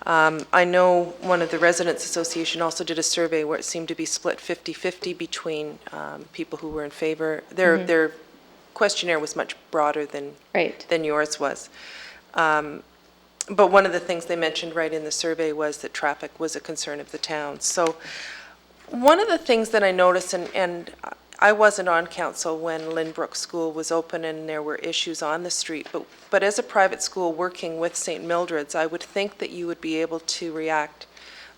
M: I know one of the Residents Association also did a survey where it seemed to be split 50-50 between people who were in favor. Their questionnaire was much broader than yours was. But one of the things they mentioned right in the survey was that traffic was a concern of the town. So one of the things that I noticed, and I wasn't on council when Lynbrook School was open and there were issues on the street, but as a private school working with St. Mildred's, I would think that you would be able to react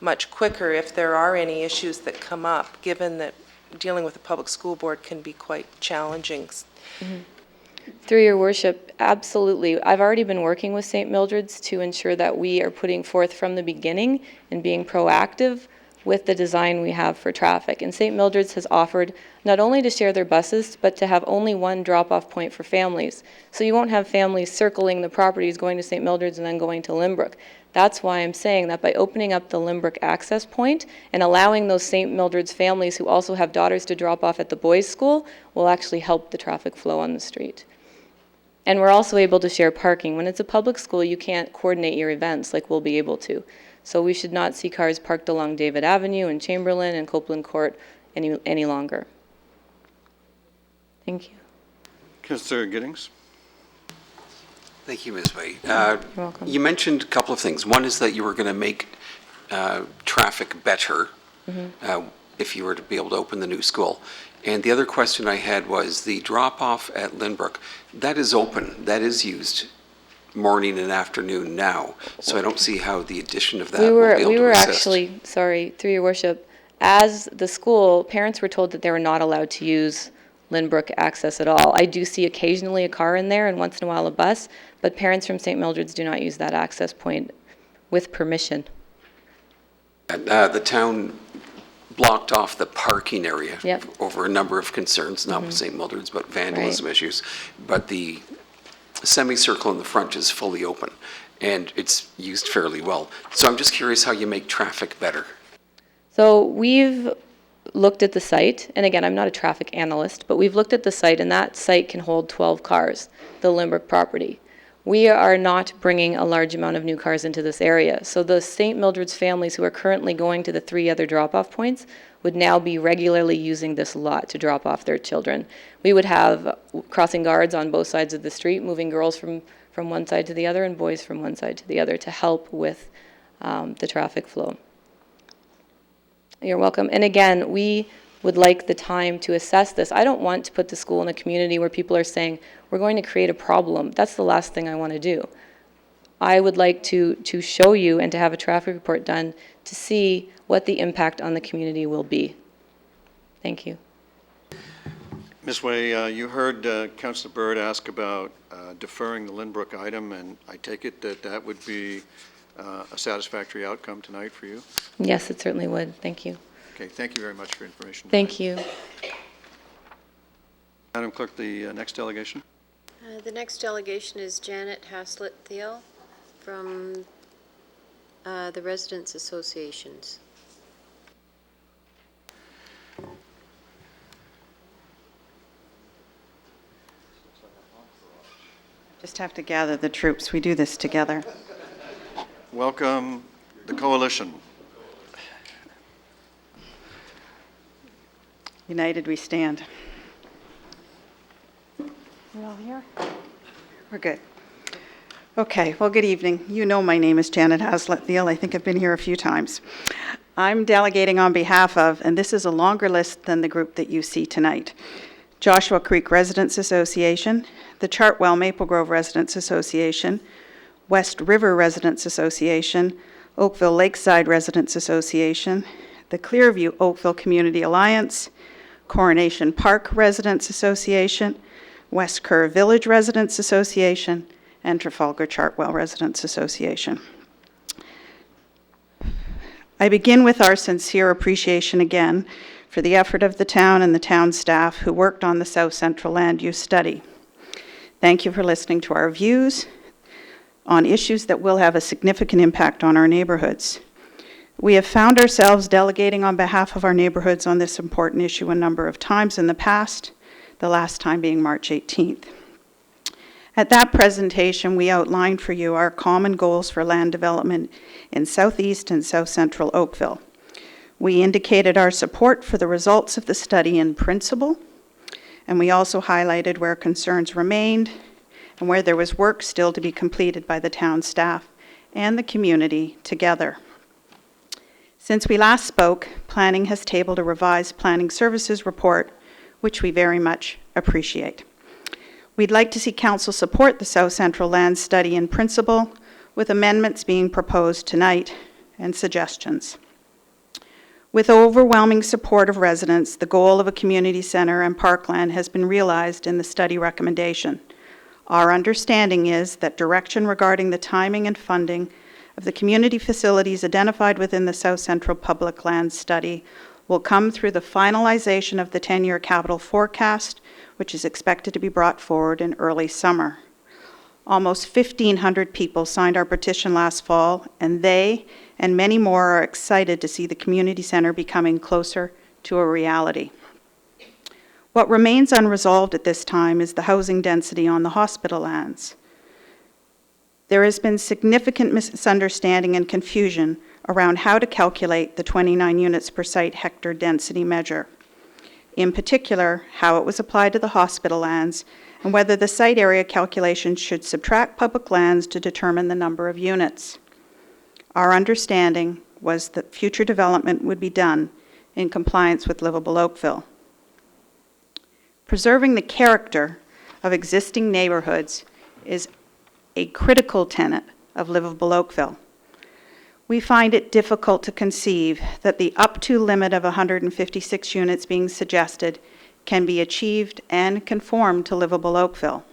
M: much quicker if there are any issues that come up, given that dealing with a public school board can be quite challenging.
E: Through your worship, absolutely. I've already been working with St. Mildred's to ensure that we are putting forth from the beginning and being proactive with the design we have for traffic. And St. Mildred's has offered not only to share their buses, but to have only one drop-off point for families. So you won't have families circling the properties, going to St. Mildred's and then going to Lynbrook. That's why I'm saying that by opening up the Lynbrook access point and allowing those St. Mildred's families who also have daughters to drop off at the boys' school will actually help the traffic flow on the street. And we're also able to share parking. When it's a public school, you can't coordinate your events like we'll be able to. So we should not see cars parked along David Avenue and Chamberlain and Copeland Court any longer. Thank you.
A: Councillor Giddings.
T: Thank you, Ms. Way.
E: You're welcome.
T: You mentioned a couple of things. One is that you were going to make traffic better if you were to be able to open the new school. And the other question I had was the drop-off at Lynbrook. That is open. That is used morning and afternoon now. So I don't see how the addition of that will be able to assist.
E: Actually, sorry, through your worship, as the school, parents were told that they were not allowed to use Lynbrook access at all. I do see occasionally a car in there and once in a while a bus, but parents from St. Mildred's do not use that access point with permission.
T: The town blocked off the parking area
E: Yep.
T: over a number of concerns, not with St. Mildred's, but vandalism issues. But the semicircle in the front is fully open, and it's used fairly well. So I'm just curious how you make traffic better.
E: So we've looked at the site, and again, I'm not a traffic analyst, but we've looked at the site, and that site can hold 12 cars, the Lynbrook property. We are not bringing a large amount of new cars into this area. So the St. Mildred's families who are currently going to the 3 other drop-off points would now be regularly using this lot to drop off their children. We would have crossing guards on both sides of the street, moving girls from one side to the other and boys from one side to the other to help with the traffic flow. You're welcome. And again, we would like the time to assess this. I don't want to put the school in a community where people are saying, we're going to create a problem. That's the last thing I want to do. I would like to show you and to have a traffic report done to see what the impact on the community will be. Thank you.
A: Ms. Way, you heard Councillor Bird ask about deferring the Lynbrook item, and I take it that that would be a satisfactory outcome tonight for you?
E: Yes, it certainly would. Thank you.
A: Okay, thank you very much for your information.
E: Thank you.
A: Madam Clerk, the next delegation.
C: The next delegation is Janet Haslett-Thiel from the Residents Associations.
V: Just have to gather the troops. We do this together.
A: Welcome the coalition.
V: United we stand. We all here? We're good. Okay, well, good evening. You know my name is Janet Haslett-Thiel. I think I've been here a few times. I'm delegating on behalf of, and this is a longer list than the group that you see tonight, Joshua Creek Residents Association, the Chartwell Maple Grove Residents Association, West River Residents Association, Oakville Lakeside Residents Association, the Clearview Oakville Community Alliance, Coronation Park Residents Association, West Kerr Village Residents Association, and Trafalgar Chartwell Residents Association. I begin with our sincere appreciation again for the effort of the town and the town staff who worked on the South Central Land Use Study. Thank you for listening to our views on issues that will have a significant impact on our neighborhoods. We have found ourselves delegating on behalf of our neighborhoods on this important issue a number of times in the past, the last time being March 18th. At that presentation, we outlined for you our common goals for land development in southeast and south central Oakville. We indicated our support for the results of the study in principle, and we also highlighted where concerns remained and where there was work still to be completed by the town staff and the community together. Since we last spoke, planning has tabled a revised planning services report, which we very much appreciate. We'd like to see council support the South Central Land Study in principle, with amendments being proposed tonight and suggestions. With overwhelming support of residents, the goal of a community center and parkland has been realized in the study recommendation. Our understanding is that direction regarding the timing and funding of the community facilities identified within the South Central Public Land Study will come through the finalization of the 10-year capital forecast, which is expected to be brought forward in early summer. Almost 1,500 people signed our petition last fall, and they and many more are excited to see the community center becoming closer to a reality. What remains unresolved at this time is the housing density on the hospital lands. There has been significant misunderstanding and confusion around how to calculate the 29 units per site hectare density measure. In particular, how it was applied to the hospital lands and whether the site area calculation should subtract public lands to determine the number of units. Our understanding was that future development would be done in compliance with Livable Oakville. Preserving the character of existing neighborhoods is a critical tenet of Livable Oakville. We find it difficult to conceive that the up to limit of 156 units being suggested can be achieved and conform to Livable Oakville.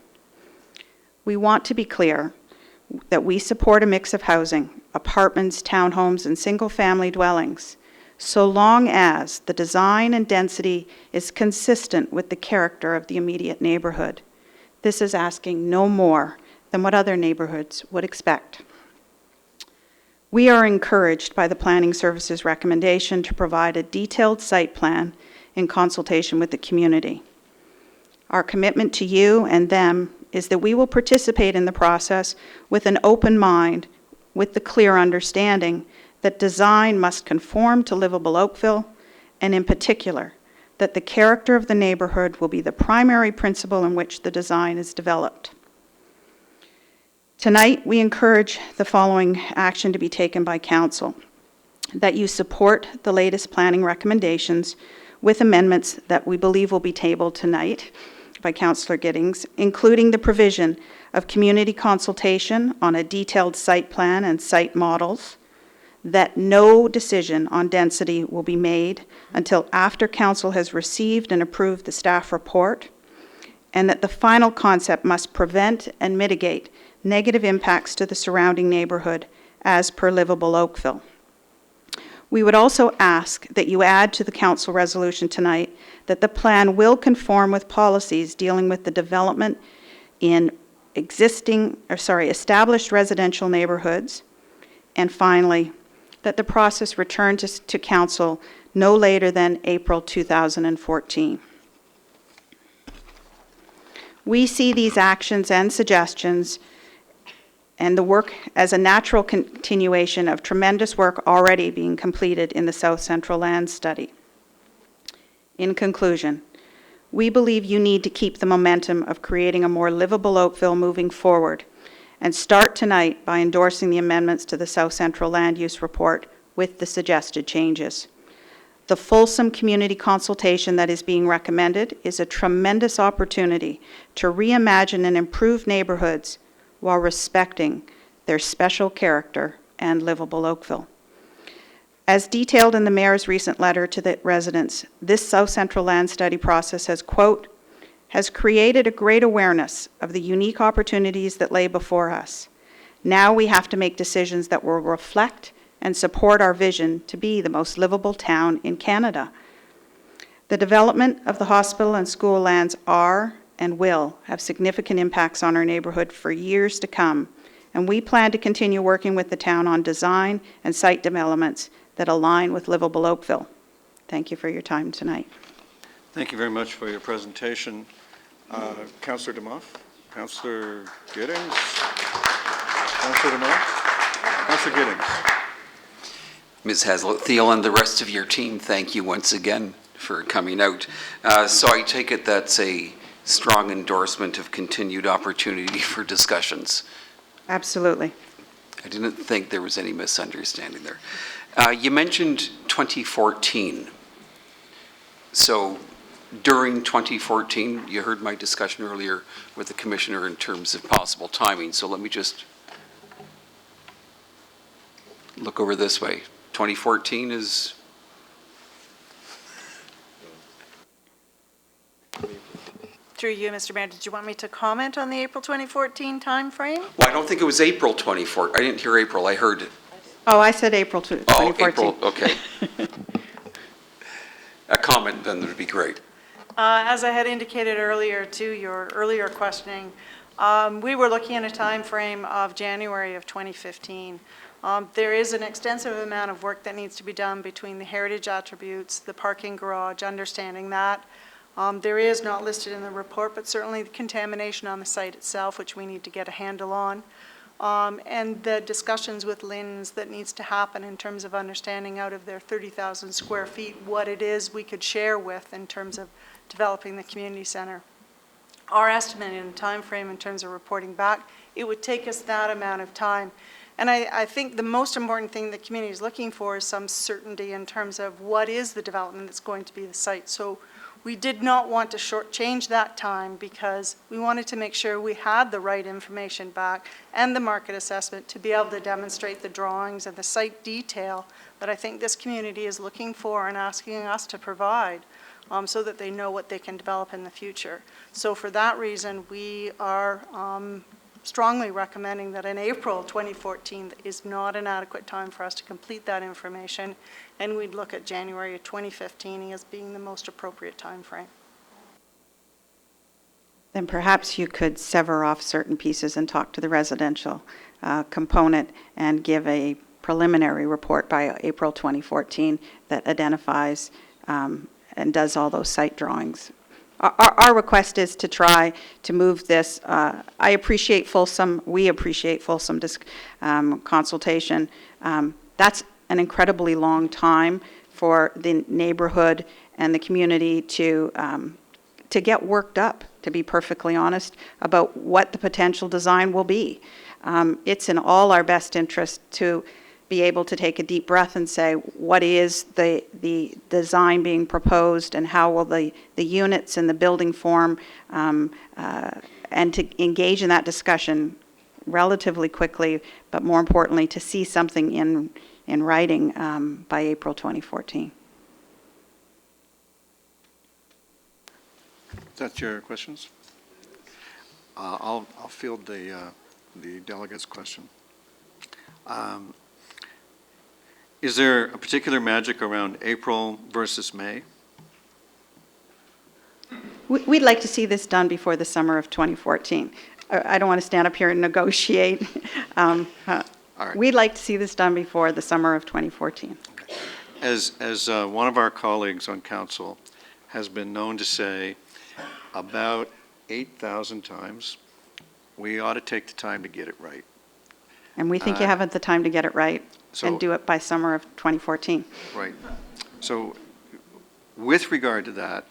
V: We want to be clear that we support a mix of housing, apartments, townhomes, and single-family dwellings, so long as the design and density is consistent with the character of the immediate neighborhood. This is asking no more than what other neighborhoods would expect. We are encouraged by the Planning Services recommendation to provide a detailed site plan in consultation with the community. Our commitment to you and them is that we will participate in the process with an open mind, with the clear understanding that design must conform to Livable Oakville, and in particular, that the character of the neighborhood will be the primary principle in which the design is developed. Tonight, we encourage the following action to be taken by Council: that you support the latest planning recommendations with amendments that we believe will be tabled tonight by Councillor Giddings, including the provision of community consultation on a detailed site plan and site models, that no decision on density will be made until after Council has received and approved the staff report, and that the final concept must prevent and mitigate negative impacts to the surrounding neighborhood as per Livable Oakville. We would also ask that you add to the Council resolution tonight that the plan will conform with policies dealing with the development in established residential neighborhoods, and finally, that the process return to Council no later than April 2014. We see these actions and suggestions and the work as a natural continuation of tremendous work already being completed in the South Central Land Study. In conclusion, we believe you need to keep the momentum of creating a more livable Oakville moving forward, and start tonight by endorsing the amendments to the South Central Land Use Report with the suggested changes. The fulsome community consultation that is being recommended is a tremendous opportunity to reimagine and improve neighborhoods while respecting their special character and livable Oakville. As detailed in the Mayor's recent letter to the residents, this South Central land study process has, quote, has created a great awareness of the unique opportunities that lay before us. Now we have to make decisions that will reflect and support our vision to be the most livable town in Canada. The development of the hospital and school lands are and will have significant impacts on our neighborhood for years to come, and we plan to continue working with the town on design and site developments that align with livable Oakville. Thank you for your time tonight.
A: Thank you very much for your presentation. Councillor Demoff, Councillor Giddings, Councillor Demoff, Councillor Giddings.
T: Ms. Hazlitt-Thiel and the rest of your team, thank you once again for coming out. So I take it that's a strong endorsement of continued opportunity for discussions.
V: Absolutely.
T: I didn't think there was any misunderstanding there. You mentioned 2014. So during 2014, you heard my discussion earlier with the Commissioner in terms of possible timing. So let me just look over this way. 2014 is...
S: Through you, Mr. Mayor, did you want me to comment on the April 2014 timeframe?
T: Well, I don't think it was April 24. I didn't hear April. I heard...
V: Oh, I said April 2014.
T: Oh, April, okay. A comment then would be great.
S: As I had indicated earlier to your earlier questioning, we were looking at a time frame of January of 2015. There is an extensive amount of work that needs to be done between the heritage attributes, the parking garage, understanding that. There is not listed in the report, but certainly the contamination on the site itself, which we need to get a handle on. And the discussions with LINs that needs to happen in terms of understanding out of their 30,000 square feet what it is we could share with in terms of developing the community center. Our estimate in time frame in terms of reporting back, it would take us that amount of time. And I think the most important thing the community is looking for is some certainty in terms of what is the development that's going to be the site. So we did not want to shortchange that time because we wanted to make sure we had the right information back and the market assessment to be able to demonstrate the drawings and the site detail that I think this community is looking for and asking us to provide so that they know what they can develop in the future. So for that reason, we are strongly recommending that in April 2014 is not an adequate time for us to complete that information, and we'd look at January of 2015 as being the most appropriate time frame.
V: Then perhaps you could sever off certain pieces and talk to the residential component and give a preliminary report by April 2014 that identifies and does all those site drawings. Our request is to try to move this. I appreciate fulsome, we appreciate fulsome consultation. That's an incredibly long time for the neighborhood and the community to get worked up, to be perfectly honest, about what the potential design will be. It's in all our best interest to be able to take a deep breath and say, what is the design being proposed and how will the units and the building form, and to engage in that discussion relatively quickly, but more importantly, to see something in writing by April 2014.
A: Is that your questions? I'll field the delegate's question. Is there a particular magic around April versus May?
V: We'd like to see this done before the summer of 2014. I don't want to stand up here and negotiate.
A: All right.
V: We'd like to see this done before the summer of 2014.
A: Okay. As one of our colleagues on council has been known to say about 8,000 times, we ought to take the time to get it right.
V: And we think you have the time to get it right and do it by summer of 2014.
A: Right. So with regard to that,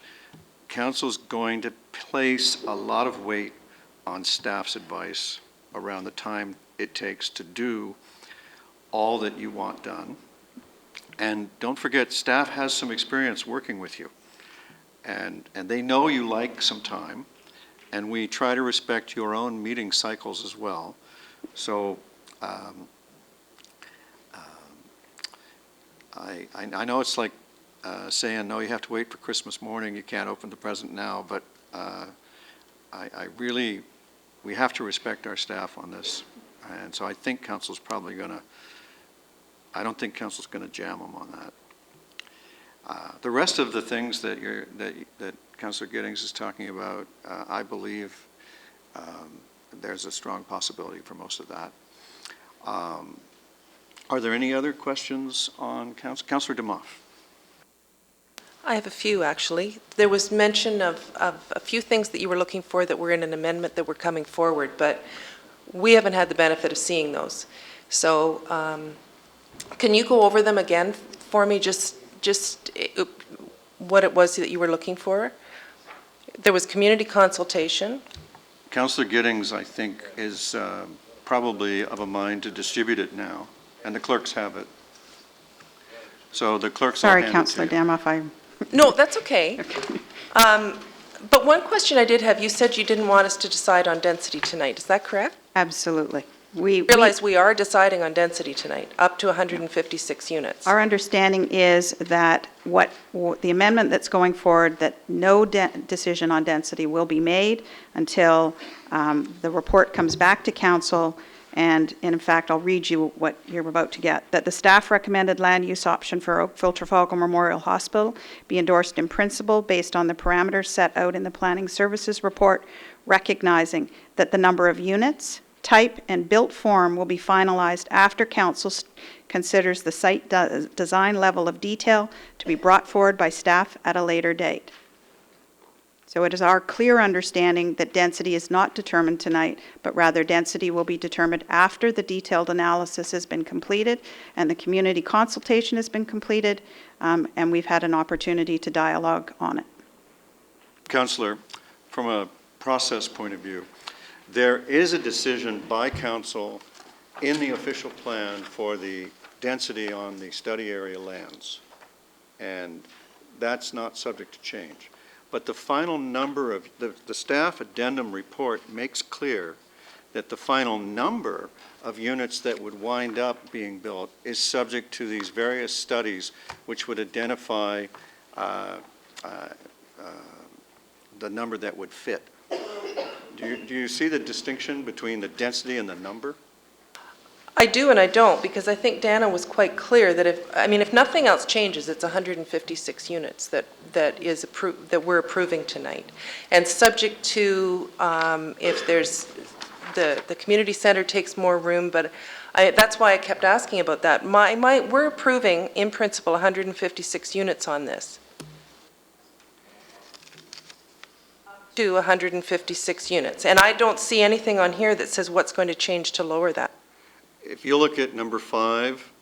A: council's going to place a lot of weight on staff's advice around the time it takes to do all that you want done. And don't forget, staff has some experience working with you. And they know you like some time, and we try to respect your own meeting cycles as well. So I know it's like saying, no, you have to wait for Christmas morning, you can't open the present now, but I really, we have to respect our staff on this. And so I think council's probably going to, I don't think council's going to jam them on that. The rest of the things that that Councillor Giddings is talking about, I believe there's a strong possibility for most of that. Are there any other questions on Councillor DeMoff?
M: I have a few, actually. There was mention of a few things that you were looking for that were in an amendment that were coming forward, but we haven't had the benefit of seeing those. So can you go over them again for me, just what it was that you were looking for? There was community consultation.
A: Councillor Giddings, I think, is probably of a mind to distribute it now, and the clerks have it. So the clerks will
V: Sorry,
A: hand it
V: Councillor
A: to you.
V: Damoff,
M: No, that's okay. But one question I did have, you said you didn't want us to decide on density tonight. Is that correct?
V: Absolutely.
M: We realize we are deciding on density tonight, up to 156 units.
V: Our understanding is that the amendment that's going forward, that no decision on density will be made until the report comes back to council. And in fact, I'll read you what you're about to get. That the staff recommended land use option for Oakville Trafalgar Memorial Hospital be endorsed in principle based on the parameters set out in the Planning Services Report, recognizing that the number of units, type, and built form will be finalized after council considers the site design level of detail to be brought forward by staff at a later date. So it is our clear understanding that density is not determined tonight, but rather density will be determined after the detailed analysis has been completed and the community consultation has been completed, and we've had an opportunity to dialogue on it.
A: Councillor, from a process point of view, there is a decision by council in the official plan for the density on the study area lands, and that's not subject to change. But the final number of, the staff addendum report makes clear that the final number of units that would wind up being built is subject to these various studies which would identify the number that would fit. Do you see the distinction between the density and the number?
M: I do and I don't, because I think Dana was quite clear that if nothing else changes, it's 156 units that we're approving tonight. And subject to if there's, the community center takes more room, but that's why I kept asking about that. We're approving, in principle, 156 units on this. To 156 units. And I don't see anything on here that says what's going to change to lower that.
A: If you look at number 5,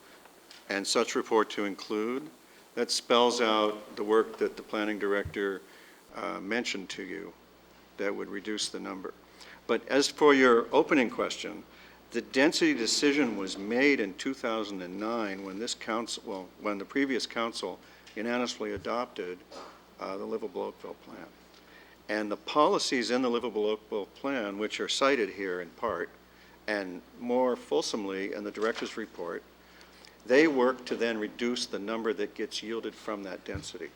A: and such report to include, that spells out the work that the planning director mentioned to you that would reduce the number. But as for your opening question, the density decision was made in 2009 when this council, well, when the previous council unanimously adopted the Livable Oakville plan. And the policies in the Livable Oakville plan, which are cited here in part, and more fulsomely in the director's report, they work to then reduce the number that gets yielded from that density.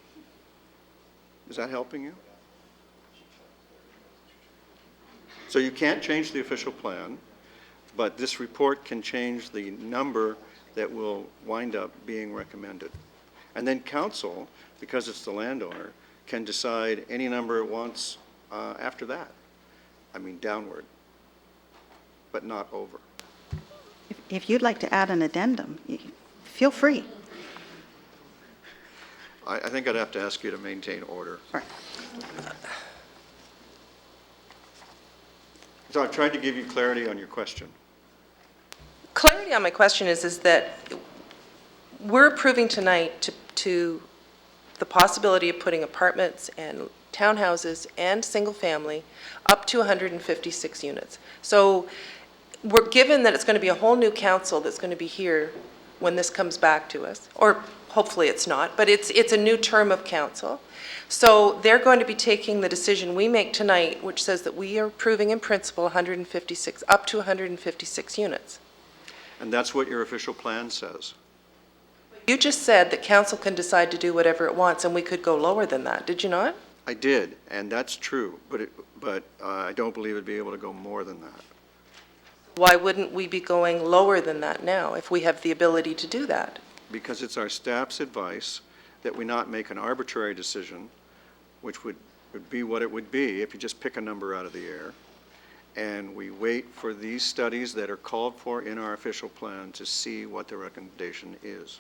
A: Is that helping you? So you can't change the official plan, but this report can change the number that will wind up being recommended. And then council, because it's the landowner, can decide any number it wants after that. I mean, downward, but not over.
V: If you'd like to add an addendum, feel free.
A: I think I'd have to ask you to maintain order.
V: Right.
A: So I've tried to give you clarity on your question.
M: Clarity on my question is that we're approving tonight to the possibility of putting apartments and townhouses and single family up to 156 units. So given that it's going to be a whole new council that's going to be here when this comes back to us, or hopefully it's not, but it's a new term of council. So they're going to be taking the decision we make tonight, which says that we are approving in principle 156, up to 156 units.
A: And that's what your official plan says.
M: You just said that council can decide to do whatever it wants, and we could go lower than that, did you not?
A: I did, and that's true, but I don't believe it'd be able to go more than that.
M: Why wouldn't we be going lower than that now if we have the ability to do that?
A: Because it's our staff's advice that we not make an arbitrary decision, which would be what it would be if you just pick a number out of the air, and we wait for these studies that are called for in our official plan to see what the recommendation is.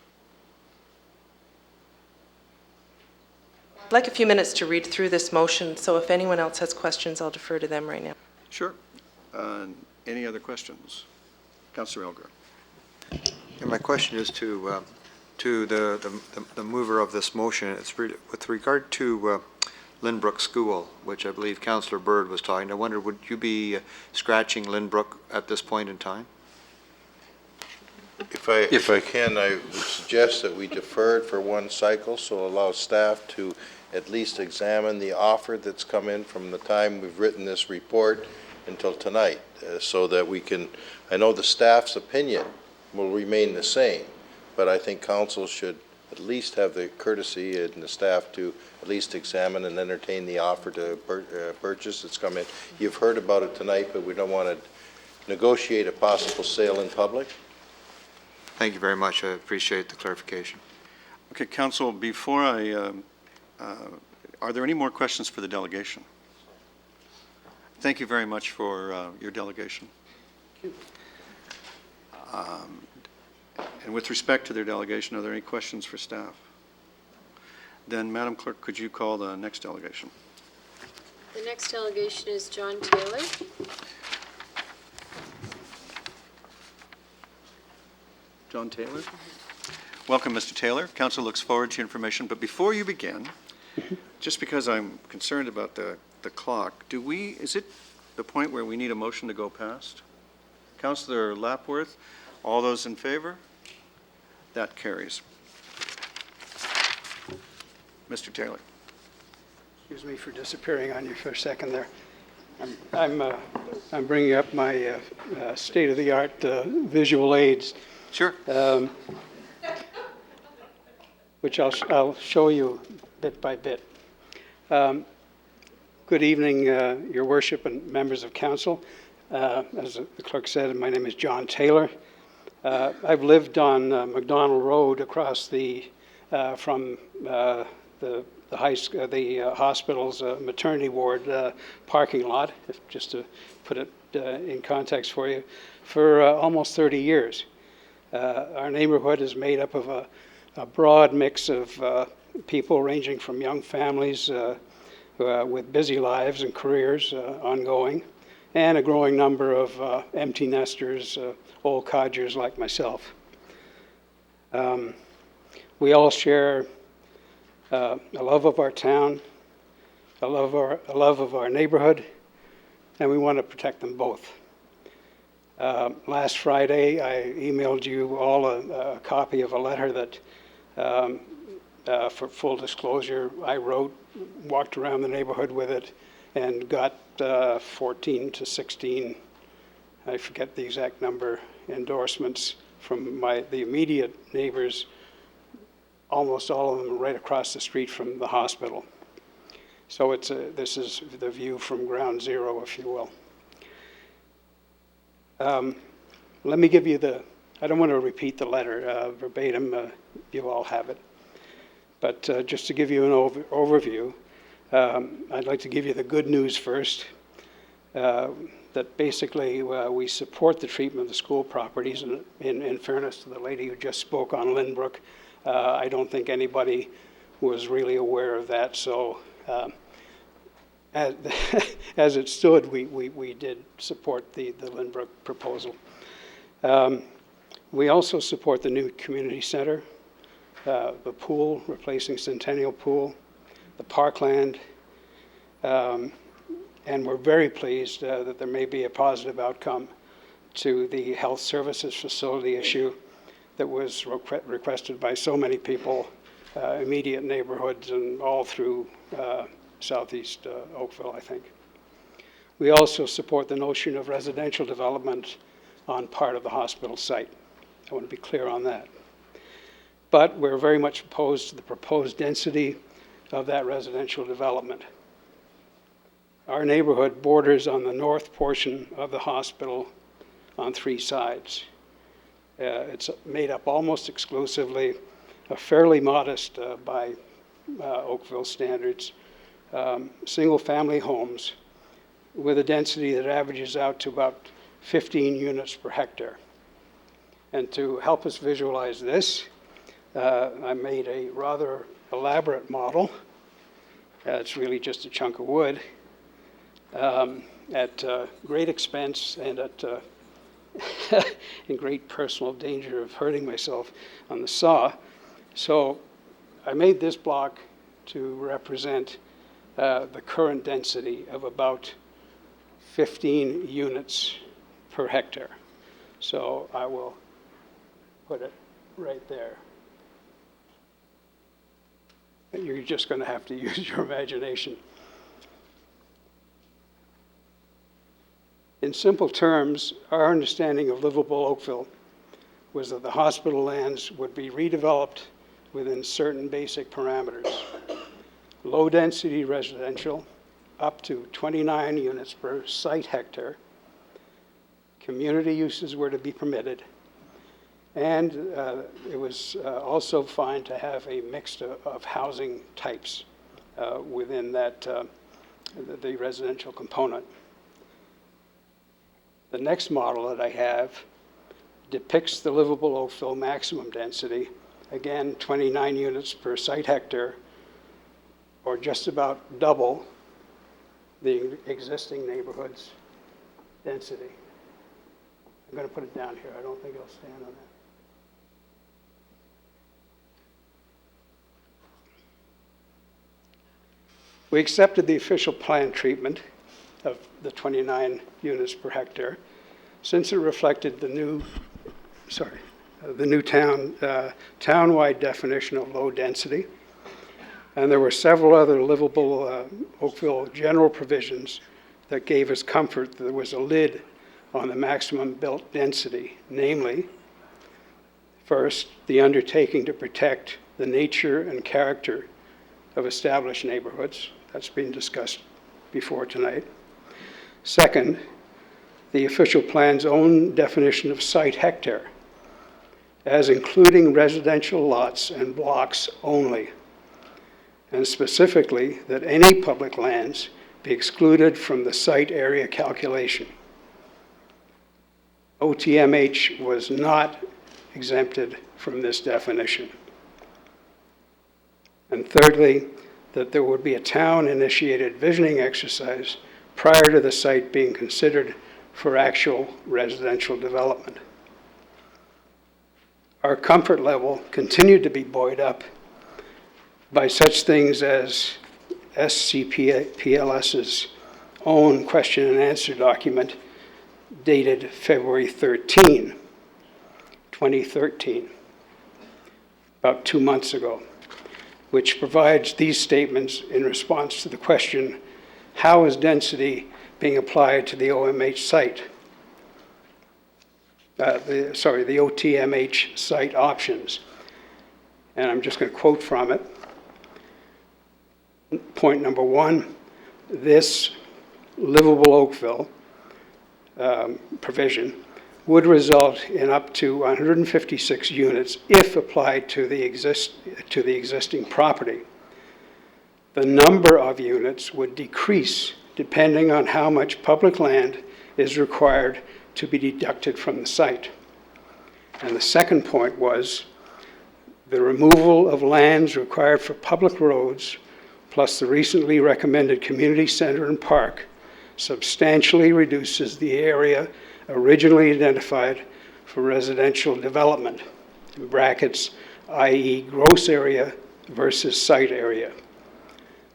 M: I'd like a few minutes to read through this motion, so if anyone else has questions, I'll defer to them right now.
A: Sure. Any other questions? Councillor Elgar.
D: Yeah, my question is to the mover of this motion. It's with regard to Lynbrook School, which I believe Councillor Bird was talking. I wonder, would you be scratching Lynbrook at this point in time?
H: If I can, I would suggest that we defer it for one cycle, so allow staff to at least examine the offer that's come in from the time we've written this report until tonight, so that we can, I know the staff's opinion will remain the same, but I think council should at least have the courtesy and the staff to at least examine and entertain the offer to purchase that's come in. You've heard about it tonight, but we don't want to negotiate a possible sale in public.
D: Thank you very much. I appreciate the clarification.
A: Okay, Council, before are there any more questions for the delegation? Thank you very much for your delegation. And with respect to their delegation, are there any questions for staff? Then, Madam Clerk, could you call the next delegation?
C: The next delegation is John Taylor.
A: John Taylor? Welcome, Mr. Taylor. Council looks forward to your information, but before you begin, just because I'm concerned about the clock, is it the point where we need a motion to go past? Councillor Lapworth, all those in favor? That carries. Mr. Taylor.
G: Excuse me for disappearing on you for a second there. I'm bringing up my state-of-the-art visual aids.
A: Sure.
G: Which I'll show you bit by bit. Good evening, Your Worship and members of council. As the clerk said, my name is John Taylor. I've lived on McDonald Road across from the hospital's maternity ward parking lot, just to put it in context for you, for almost 30 years. Our neighborhood is made up of a broad mix of people ranging from young families with busy lives and careers ongoing, and a growing number of empty nesters, old codgers like myself. We all share a love of our town, a love of our neighborhood, and we want to protect them both. Last Friday, I emailed you all a copy of a letter that, for full disclosure, I wrote, walked around the neighborhood with it, and got 14 to 16, I forget the exact number, endorsements from the immediate neighbors, almost all of them right across the street from the hospital. So this is the view from ground zero, if you will. Let me give you I don't want to repeat the letter verbatim, you all have it. But just to give you an overview, I'd like to give you the good news first, that basically we support the treatment of the school properties, and in fairness to the lady who just spoke on Lynbrook, I don't think anybody was really aware of that, so as it stood, we did support the Lynbrook proposal. We also support the new community center, the pool, replacing Centennial Pool, the parkland, and we're very pleased that there may be a positive outcome to the health services facility issue that was requested by so many people, immediate neighborhoods and all through southeast Oakville, I think. We also support the notion of residential development on part of the hospital site. I want to be clear on that. But we're very much opposed to the proposed density of that residential development. Our neighborhood borders on the north portion of the hospital on 3 sides. It's made up almost exclusively of fairly modest, by Oakville standards, single-family homes with a density that averages out to about 15 units per hectare. And to help us visualize this, I made a rather elaborate model. It's really just a chunk of wood at great expense and at in great personal danger of hurting myself on the saw. So I made this block to represent the current density of about 15 units per hectare. So I will put it right there. You're just going to have to use your imagination. In simple terms, our understanding of livable Oakville was that the hospital lands would be redeveloped within certain basic parameters. Low-density residential, up to 29 units per site hectare. Community uses were to be permitted. And it was also fine to have a mix of housing types within that, the residential component. The next model that I have depicts the livable Oakville maximum density, again 29 units per site hectare, or just about double the existing neighborhood's density. I'm going to put it down here. I don't think it'll stand on that. We accepted the official plan treatment of the 29 units per hectare, since it reflected the new town-wide definition of low density. And there were several other livable Oakville general provisions that gave us comfort that there was a lid on the maximum built density, namely, first, the undertaking to protect the nature and character of established neighborhoods. That's been discussed before tonight. Second, the official plan's own definition of site hectare as including residential lots and blocks only, and specifically that any public lands be excluded from the site area calculation. OTMH was not exempted from this definition. And thirdly, that there would be a town-initiated visioning exercise prior to the site being considered for actual residential development. Our comfort level continued to be buoyed up by such things as SCPLS's own question and answer document dated February 13, 2013, about 2 months ago, which provides these statements in response to the question, how is density being applied to the OMH site? The OTMH site options. And I'm just going to quote from it. Point number 1, this livable Oakville provision would result in up to 156 units if applied to the existing property. The number of units would decrease depending on how much public land is required to be deducted from the site. And the second point was the removal of lands required for public roads, plus the recently recommended community center and park, substantially reduces the area originally identified for residential development, in brackets, i.e. gross area versus site area.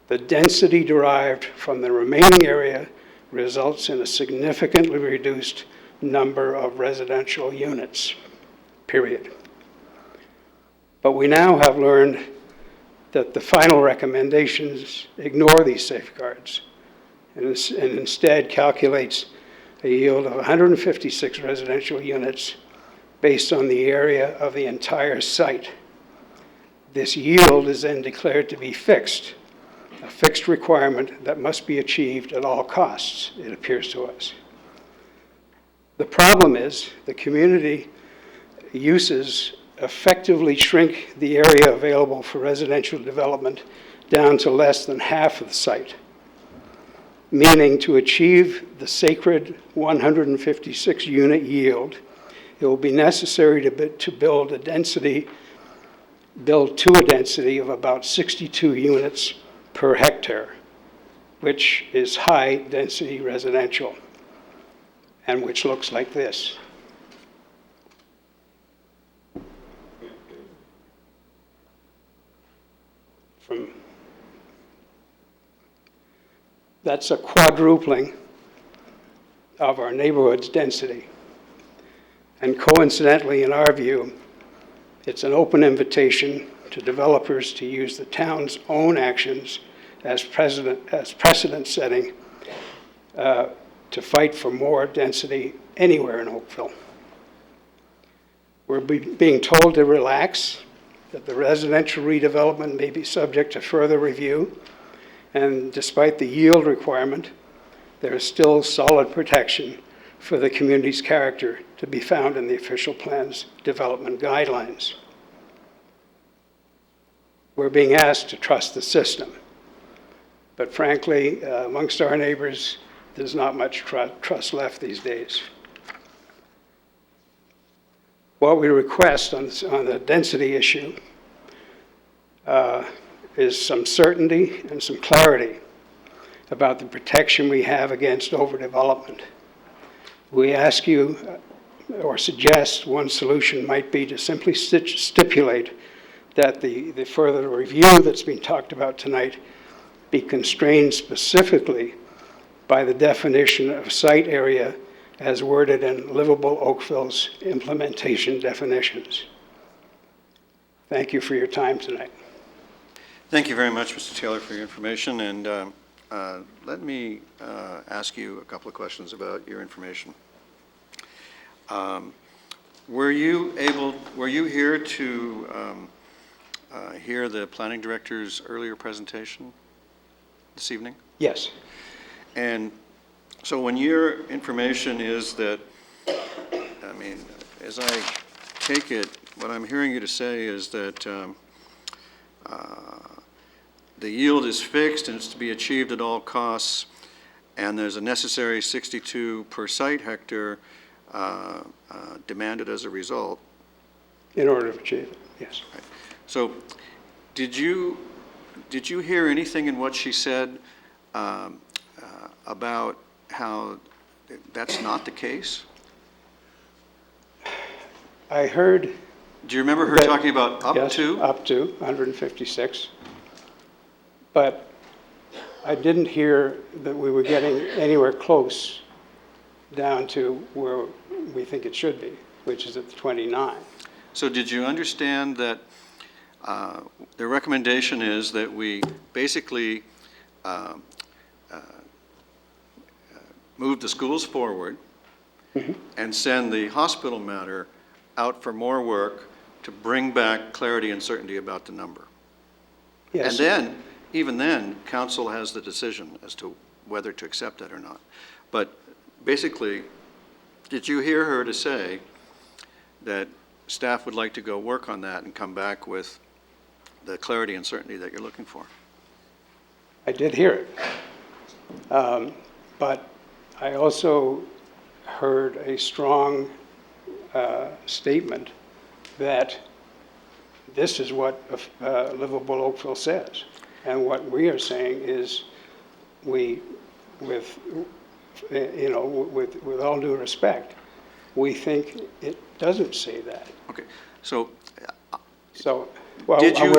G: The density derived from the remaining area results in a significantly reduced number of residential units, period. But we now have learned that the final recommendations ignore these safeguards and instead calculates a yield of 156 residential units based on the area of the entire site. This yield is then declared to be fixed, a fixed requirement that must be achieved at all costs, it appears to us. The problem is the community uses effectively shrink the area available for residential development down to less than half of the site, meaning to achieve the sacred 156 unit yield, it will be necessary to build to a density of about 62 units per hectare, which is high density residential, and which looks like this. That's a quadrupling of our neighborhood's density. And coincidentally, in our view, it's an open invitation to developers to use the town's own actions as precedent setting to fight for more density anywhere in Oakville. We're being told to relax, that the residential redevelopment may be subject to further review, and despite the yield requirement, there is still solid protection for the community's character to be found in the official plan's development guidelines. We're being asked to trust the system, but frankly, amongst our neighbors, there's not much trust left these days. What we request on the density issue is some certainty and some clarity about the protection we have against overdevelopment. We ask you or suggest one solution might be to simply stipulate that the further review that's been talked about tonight be constrained specifically by the definition of site area as worded in Livable Oakville's implementation definitions. Thank you for your time tonight.
A: Thank you very much, Mr. Taylor, for your information, and let me ask you a couple of questions about your information. Were you here to hear the planning director's earlier presentation this evening?
G: Yes.
A: And so when your information is that, I mean, as I take it, what I'm hearing you to say is that the yield is fixed and it's to be achieved at all costs, and there's a necessary 62 per site hectare demanded as a result.
G: In order to achieve it, yes.
A: Right. So did you hear anything in what she said about how that's not the case?
G: I heard.
A: Do you remember her talking about up
G: yes,
A: to?
G: Up to 156. But I didn't hear that we were getting anywhere close down to where we think it should be, which is at the 29.
A: So did you understand that the recommendation is that we basically move the schools forward and send the hospital matter out for more work to bring back clarity and certainty about the number?
G: Yes.
A: And then, even then, council has the decision as to whether to accept that or not. But basically, did you hear her to say that staff would like to go work on that and come back with the clarity and certainty that you're looking for?
G: I did hear it. But I also heard a strong statement that this is what Livable Oakville says. And what we are saying is with all due respect, we think it doesn't say that.
A: Okay, so
G: well,
A: did you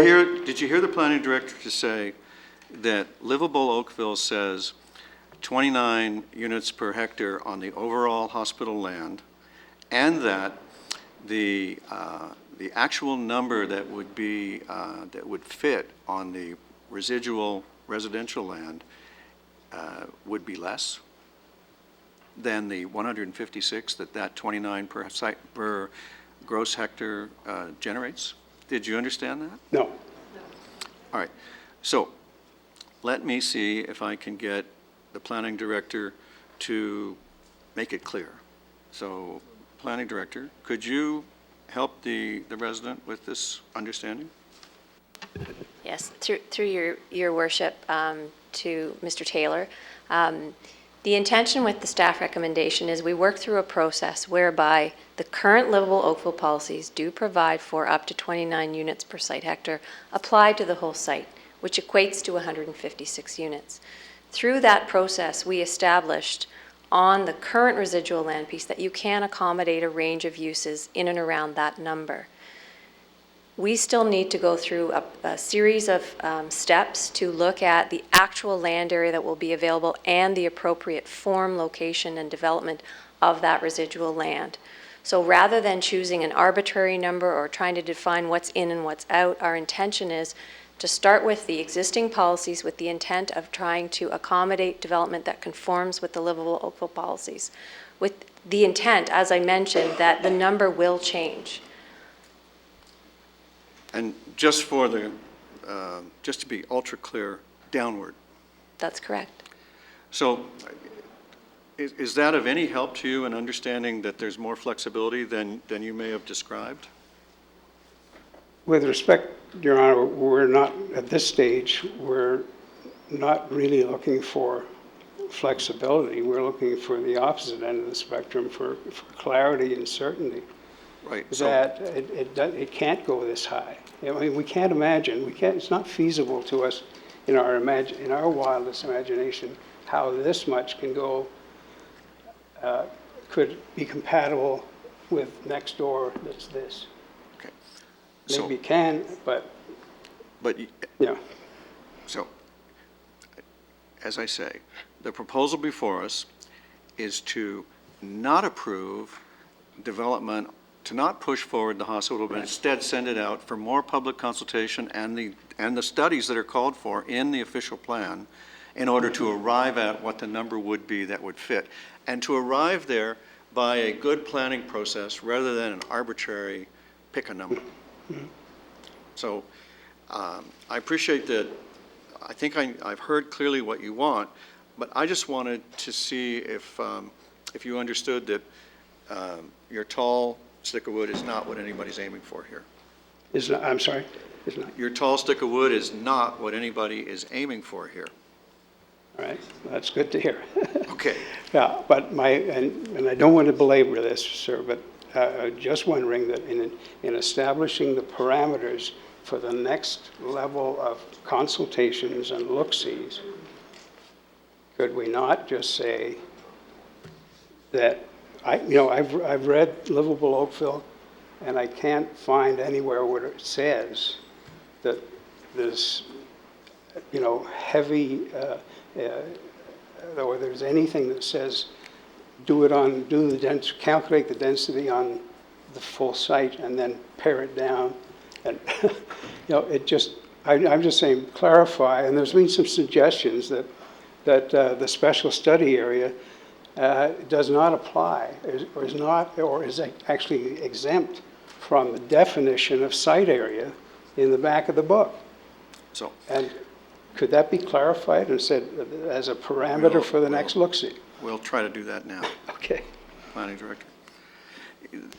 A: hear the planning director to say that Livable Oakville says 29 units per hectare on the overall hospital land, and that the actual number that would be, that would fit on the residual residential land would be less than the 156 that 29 per site, per gross hectare generates? Did you understand that?
G: No.
A: All right. So let me see if I can get the planning director to make it clear. So, planning director, could you help the resident with this understanding?
R: Yes, through your worship to Mr. Taylor. The intention with the staff recommendation is we work through a process whereby the current livable Oakville policies do provide for up to 29 units per site hectare applied to the whole site, which equates to 156 units. Through that process, we established on the current residual land piece that you can accommodate a range of uses in and around that number. We still need to go through a series of steps to look at the actual land area that will be available and the appropriate form, location, and development of that residual land. So rather than choosing an arbitrary number or trying to define what's in and what's out, our intention is to start with the existing policies with the intent of trying to accommodate development that conforms with the livable Oakville policies. With the intent, as I mentioned, that the number will change.
A: And just for the, just to be ultra clear, downward.
R: That's correct.
A: So is that of any help to you in understanding that there's more flexibility than you may have described?
G: With respect, Your Honor, we're not, at this stage, we're not really looking for flexibility. We're looking for the opposite end of the spectrum, for clarity and certainty.
A: Right.
G: That it can't go this high. I mean, we can't imagine, it's not feasible to us in our wildest imagination how this much can go, could be compatible with next door that's this.
A: Okay.
G: Maybe it can, but yeah.
A: So, as I say, the proposal before us is to not approve development, to not push forward the hospital, but instead send it out for more public consultation and the studies that are called for in the official plan in order to arrive at what the number would be that would fit. And to arrive there by a good planning process rather than an arbitrary pick a number. So I appreciate that. I think I've heard clearly what you want, but I just wanted to see if you understood that your tall stick of wood is not what anybody's aiming for here.
G: I'm sorry? It's not.
A: Your tall stick of wood is not what anybody is aiming for here.
G: All right, that's good to hear.
A: Okay.
G: Yeah, but and I don't want to belabor this, sir, but just wondering that in establishing the parameters for the next level of consultations and look-sees, could we not just say that, I've read Livable Oakville, and I can't find anywhere where it says that there's, heavy, or there's anything that says calculate the density on the full site and then pare it down. And, I'm just saying, clarify, and there's been some suggestions that the special study area does not apply, or is actually exempt from the definition of site area in the back of the book.
A: So,
G: and could that be clarified and said as a parameter for the next look-see?
A: We'll try to do that now.
G: Okay.
A: Planning director.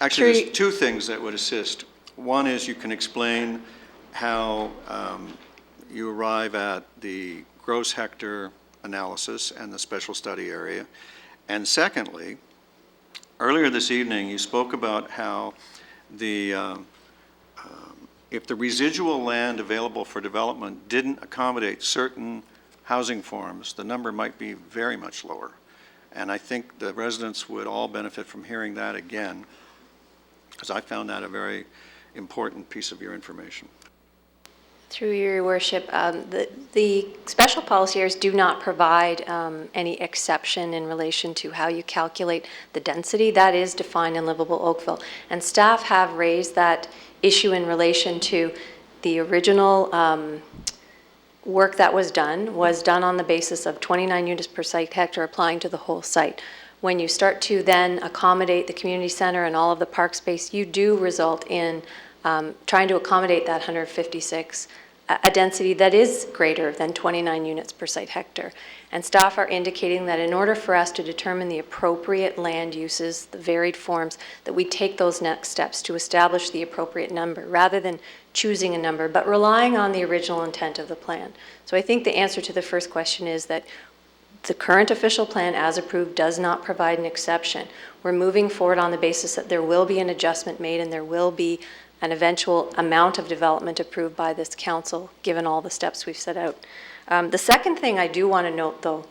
A: Actually, there's two things that would assist. One is you can explain how you arrive at the gross hectare analysis and the special study area. And secondly, earlier this evening, you spoke about how if the residual land available for development didn't accommodate certain housing forms, the number might be very much lower. And I think the residents would all benefit from hearing that again, because I found that a very important piece of your information.
R: Through your worship, the special policy areas do not provide any exception in relation to how you calculate the density. That is defined in livable Oakville. And staff have raised that issue in relation to the original work that was done on the basis of 29 units per site hectare applying to the whole site. When you start to then accommodate the community center and all of the park space, you do result in trying to accommodate that 156, a density that is greater than 29 units per site hectare. And staff are indicating that in order for us to determine the appropriate land uses, the varied forms, that we take those next steps to establish the appropriate number rather than choosing a number, but relying on the original intent of the plan. So I think the answer to the first question is that the current official plan as approved does not provide an exception. We're moving forward on the basis that there will be an adjustment made and there will be an eventual amount of development approved by this council, given all the steps we've set out. The second thing I do want to note, though,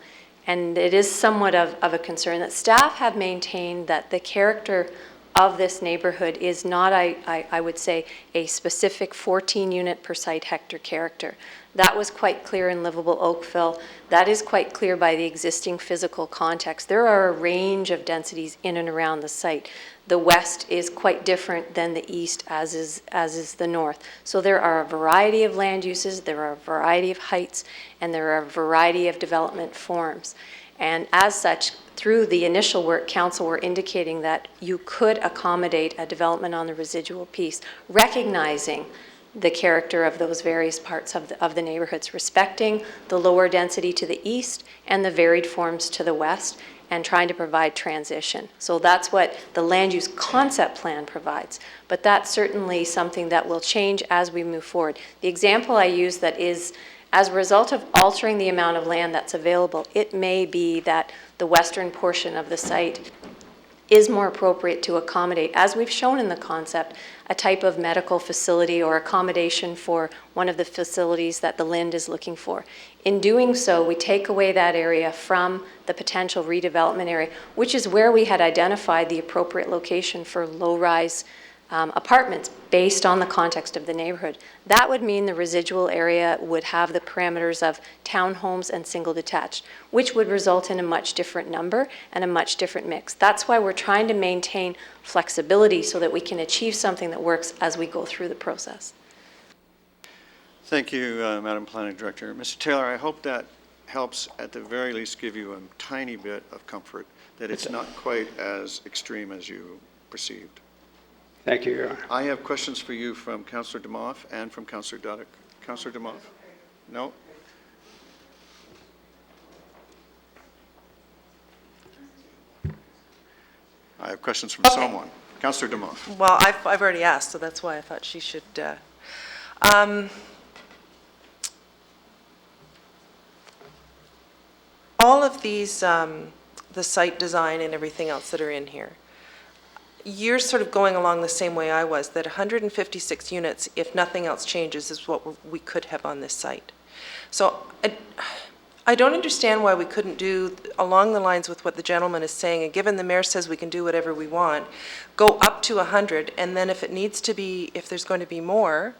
R: and it is somewhat of a concern, that staff have maintained that the character of this neighborhood is not, I would say, a specific 14 unit per site hectare character. That was quite clear in livable Oakville. That is quite clear by the existing physical context. There are a range of densities in and around the site. The west is quite different than the east, as is the north. So there are a variety of land uses, there are a variety of heights, and there are a variety of development forms. And as such, through the initial work, council were indicating that you could accommodate a development on the residual piece, recognizing the character of those various parts of the neighborhoods, respecting the lower density to the east and the varied forms to the west, and trying to provide transition. So that's what the land use concept plan provides. But that's certainly something that will change as we move forward. The example I use that is, as a result of altering the amount of land that's available, it may be that the western portion of the site is more appropriate to accommodate, as we've shown in the concept, a type of medical facility or accommodation for one of the facilities that the LIND is looking for. In doing so, we take away that area from the potential redevelopment area, which is where we had identified the appropriate location for low-rise apartments based on the context of the neighborhood. That would mean the residual area would have the parameters of townhomes and single detached, which would result in a much different number and a much different mix. That's why we're trying to maintain flexibility so that we can achieve something that works as we go through the process.
A: Thank you, Madam Planning Director. Mr. Taylor, I hope that helps at the very least give you a tiny bit of comfort that it's not quite as extreme as you perceived.
G: Thank you, Your Honor.
A: I have questions for you from Councillor Demoff and from Councillor Dudek. Councillor Demoff? No? I have questions from someone. Councillor Demoff.
M: Well, I've already asked, so that's why I thought she should. All of these, the site design and everything else that are in here, you're sort of going along the same way I was, that 156 units, if nothing else changes, is what we could have on this site. So I don't understand why we couldn't do along the lines with what the gentleman is saying, and given the mayor says we can do whatever we want, go up to 100, and then if it needs to be, if there's going to be more,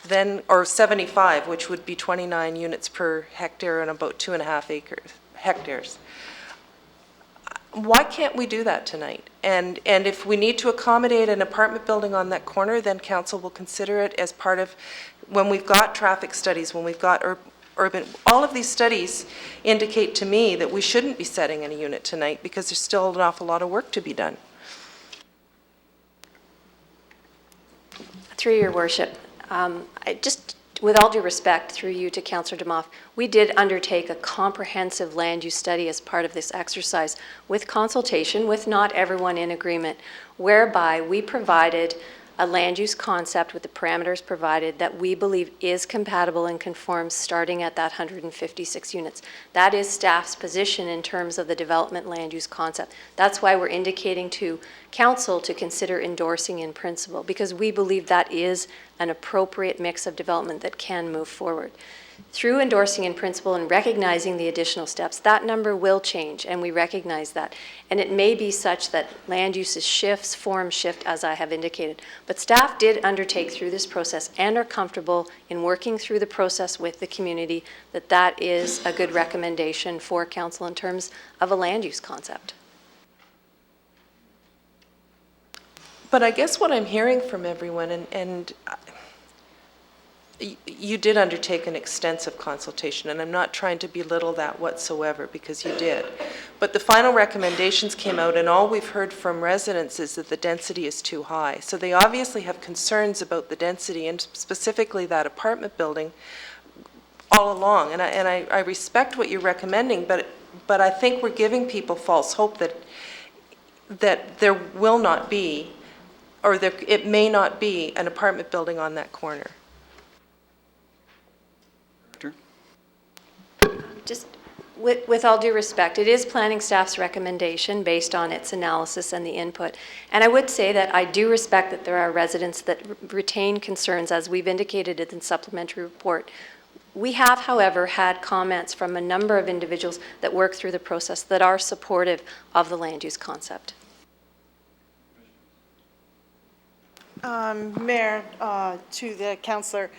M: then, or 75, which would be 29 units per hectare and about 2.5 hectares. Why can't we do that tonight? And if we need to accommodate an apartment building on that corner, then council will consider it as part of, when we've got traffic studies, when we've got urban, all of these studies indicate to me that we shouldn't be setting any unit tonight because there's still an awful lot of work to be done.
R: Through your worship, with all due respect, through you to Councillor Demoff, we did undertake a comprehensive land use study as part of this exercise with consultation with not everyone in agreement, whereby we provided a land use concept with the parameters provided that we believe is compatible and conforms starting at that 156 units. That is staff's position in terms of the development land use concept. That's why we're indicating to council to consider endorsing in principle, because we believe that is an appropriate mix of development that can move forward. Through endorsing in principle and recognizing the additional steps, that number will change, and we recognize that. And it may be such that land uses shifts, forms shift, as I have indicated. But staff did undertake through this process and are comfortable in working through the process with the community that that is a good recommendation for council in terms of a land use concept.
M: But I guess what I'm hearing from everyone, and you did undertake an extensive consultation, and I'm not trying to belittle that whatsoever, because you did. But the final recommendations came out, and all we've heard from residents is that the density is too high. So they obviously have concerns about the density, and specifically that apartment building, all along. And I respect what you're recommending, but I think we're giving people false hope that there will not be, or it may not be, an apartment building on that corner.
R: Just with all due respect, it is planning staff's recommendation based on its analysis and the input. And I would say that I do respect that there are residents that retain concerns, as we've indicated in the supplementary report. We have, however, had comments from a number of individuals that work through the process that are supportive of the land use concept.
S: Mayor, to the councillor,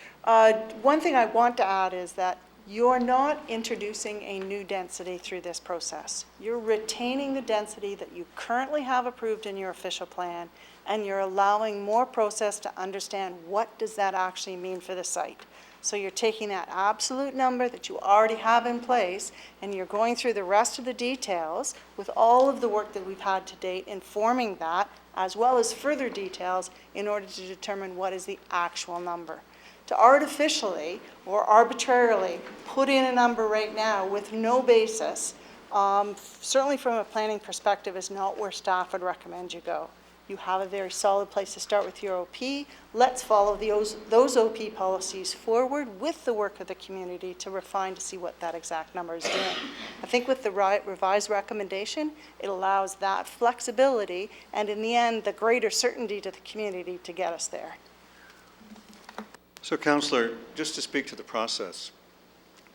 S: one thing I want to add is that you're not introducing a new density through this process. You're retaining the density that you currently have approved in your official plan, and you're allowing more process to understand what does that actually mean for the site. So you're taking that absolute number that you already have in place, and you're going through the rest of the details with all of the work that we've had to date, informing that, as well as further details in order to determine what is the actual number. To artificially or arbitrarily put in a number right now with no basis, certainly from a planning perspective, is not where staff would recommend you go. You have a very solid place to start with your OP. Let's follow those OP policies forward with the work of the community to refine to see what that exact number is doing. I think with the revised recommendation, it allows that flexibility and in the end, the greater certainty to the community to get us there.
A: So, Councillor, just to speak to the process,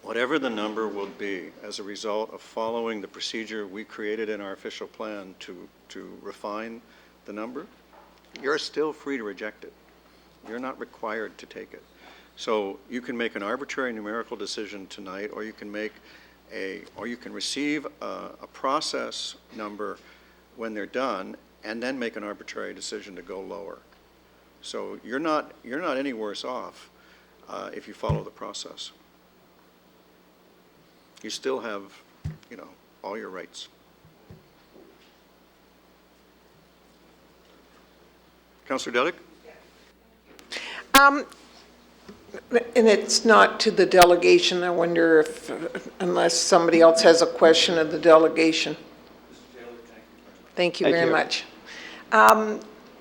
A: whatever the number will be as a result of following the procedure we created in our official plan to refine the number, you're still free to reject it. You're not required to take it. So you can make an arbitrary numerical decision tonight, or you can receive a process number when they're done, and then make an arbitrary decision to go lower. So you're not any worse off if you follow the process. You still have, all your rights. Councillor Delic?
I: And it's not to the delegation. I wonder if, unless somebody else has a question of the delegation. Thank you very much.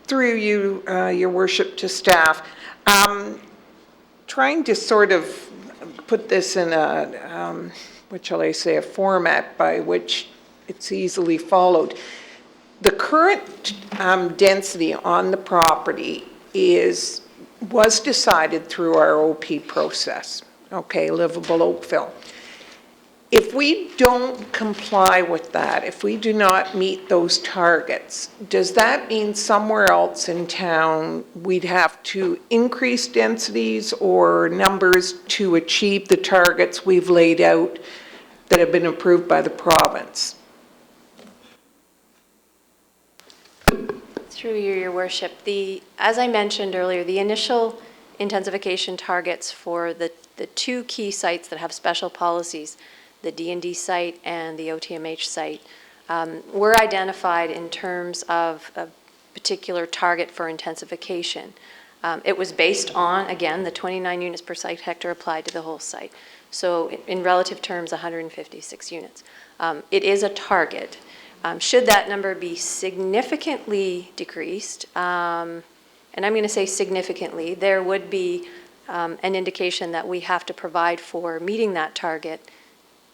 I: Through you, Your Worship, to staff, trying to sort of put this in a, what shall I say, a format by which it's easily followed. The current density on the property was decided through our OP process, okay, livable Oakville. If we don't comply with that, if we do not meet those targets, does that mean somewhere else in town we'd have to increase densities or numbers to achieve the targets we've laid out that have been approved by the province?
R: Through you, Your Worship, as I mentioned earlier, the initial intensification targets for the two key sites that have special policies, the D&D site and the OTMH site, were identified in terms of a particular target for intensification. It was based on, again, the 29 units per site hectare applied to the whole site. So in relative terms, 156 units. It is a target. Should that number be significantly decreased, and I'm going to say significantly, there would be an indication that we have to provide for meeting that target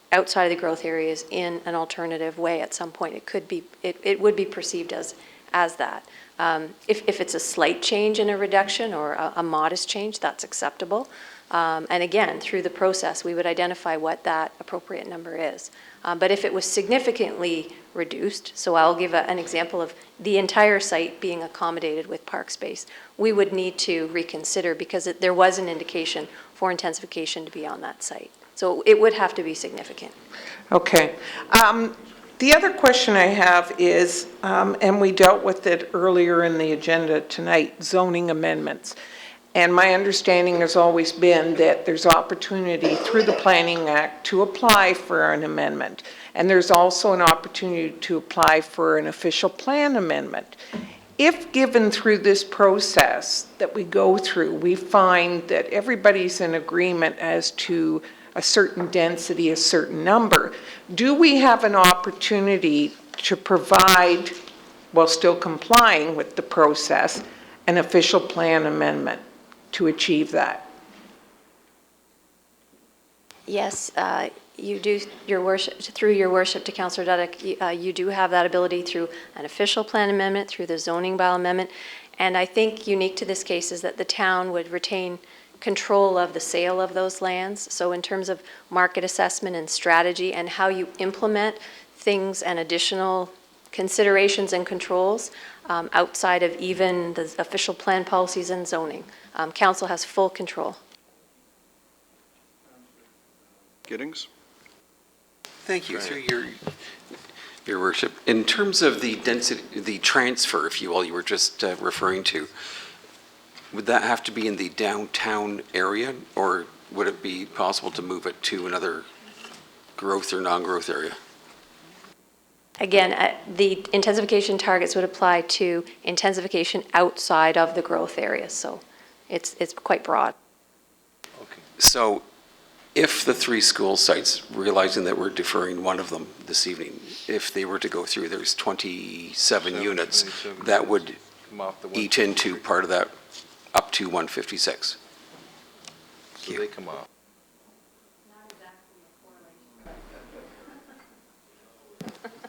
R: outside of the growth areas in an alternative way at some point. It would be perceived as as that. If it's a slight change in a reduction or a modest change, that's acceptable. And again, through the process, we would identify what that appropriate number is. But if it was significantly reduced, so I'll give an example of the entire site being accommodated with park space, we would need to reconsider because there was an indication for intensification to be on that site. So it would have to be significant.
I: Okay. The other question I have is, and we dealt with it earlier in the agenda tonight, zoning amendments. And my understanding has always been that there's opportunity through the Planning Act to apply for an amendment. And there's also an opportunity to apply for an official plan amendment. If given through this process that we go through, we find that everybody's in agreement as to a certain density, a certain number, do we have an opportunity to provide, while still complying with the process, an official plan amendment to achieve that?
R: Yes, you do, Your Worship, through Your Worship to Councillor Dudek, you do have that ability through an official plan amendment, through the zoning bylaw amendment. And I think unique to this case is that the town would retain control of the sale of those lands. So in terms of market assessment and strategy and how you implement things and additional considerations and controls outside of even the official plan policies and zoning, council has full control.
A: Giddings?
T: Thank you. Through your worship, in terms of the density, the transfer, if you will, you were just referring to, would that have to be in the downtown area, or would it be possible to move it to another growth or non-growth area?
R: Again, the intensification targets would apply to intensification outside of the growth areas, so it's quite broad.
T: Okay. So if the 3 school sites, realizing that we're deferring one of them this evening, if they were to go through, there's 27 units that would eat into part of that up to 156.
H: So they come off.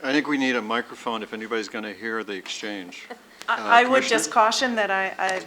A: I think we need a microphone if anybody's going to hear the exchange.
S: I would
A: Commissioner?
S: just caution that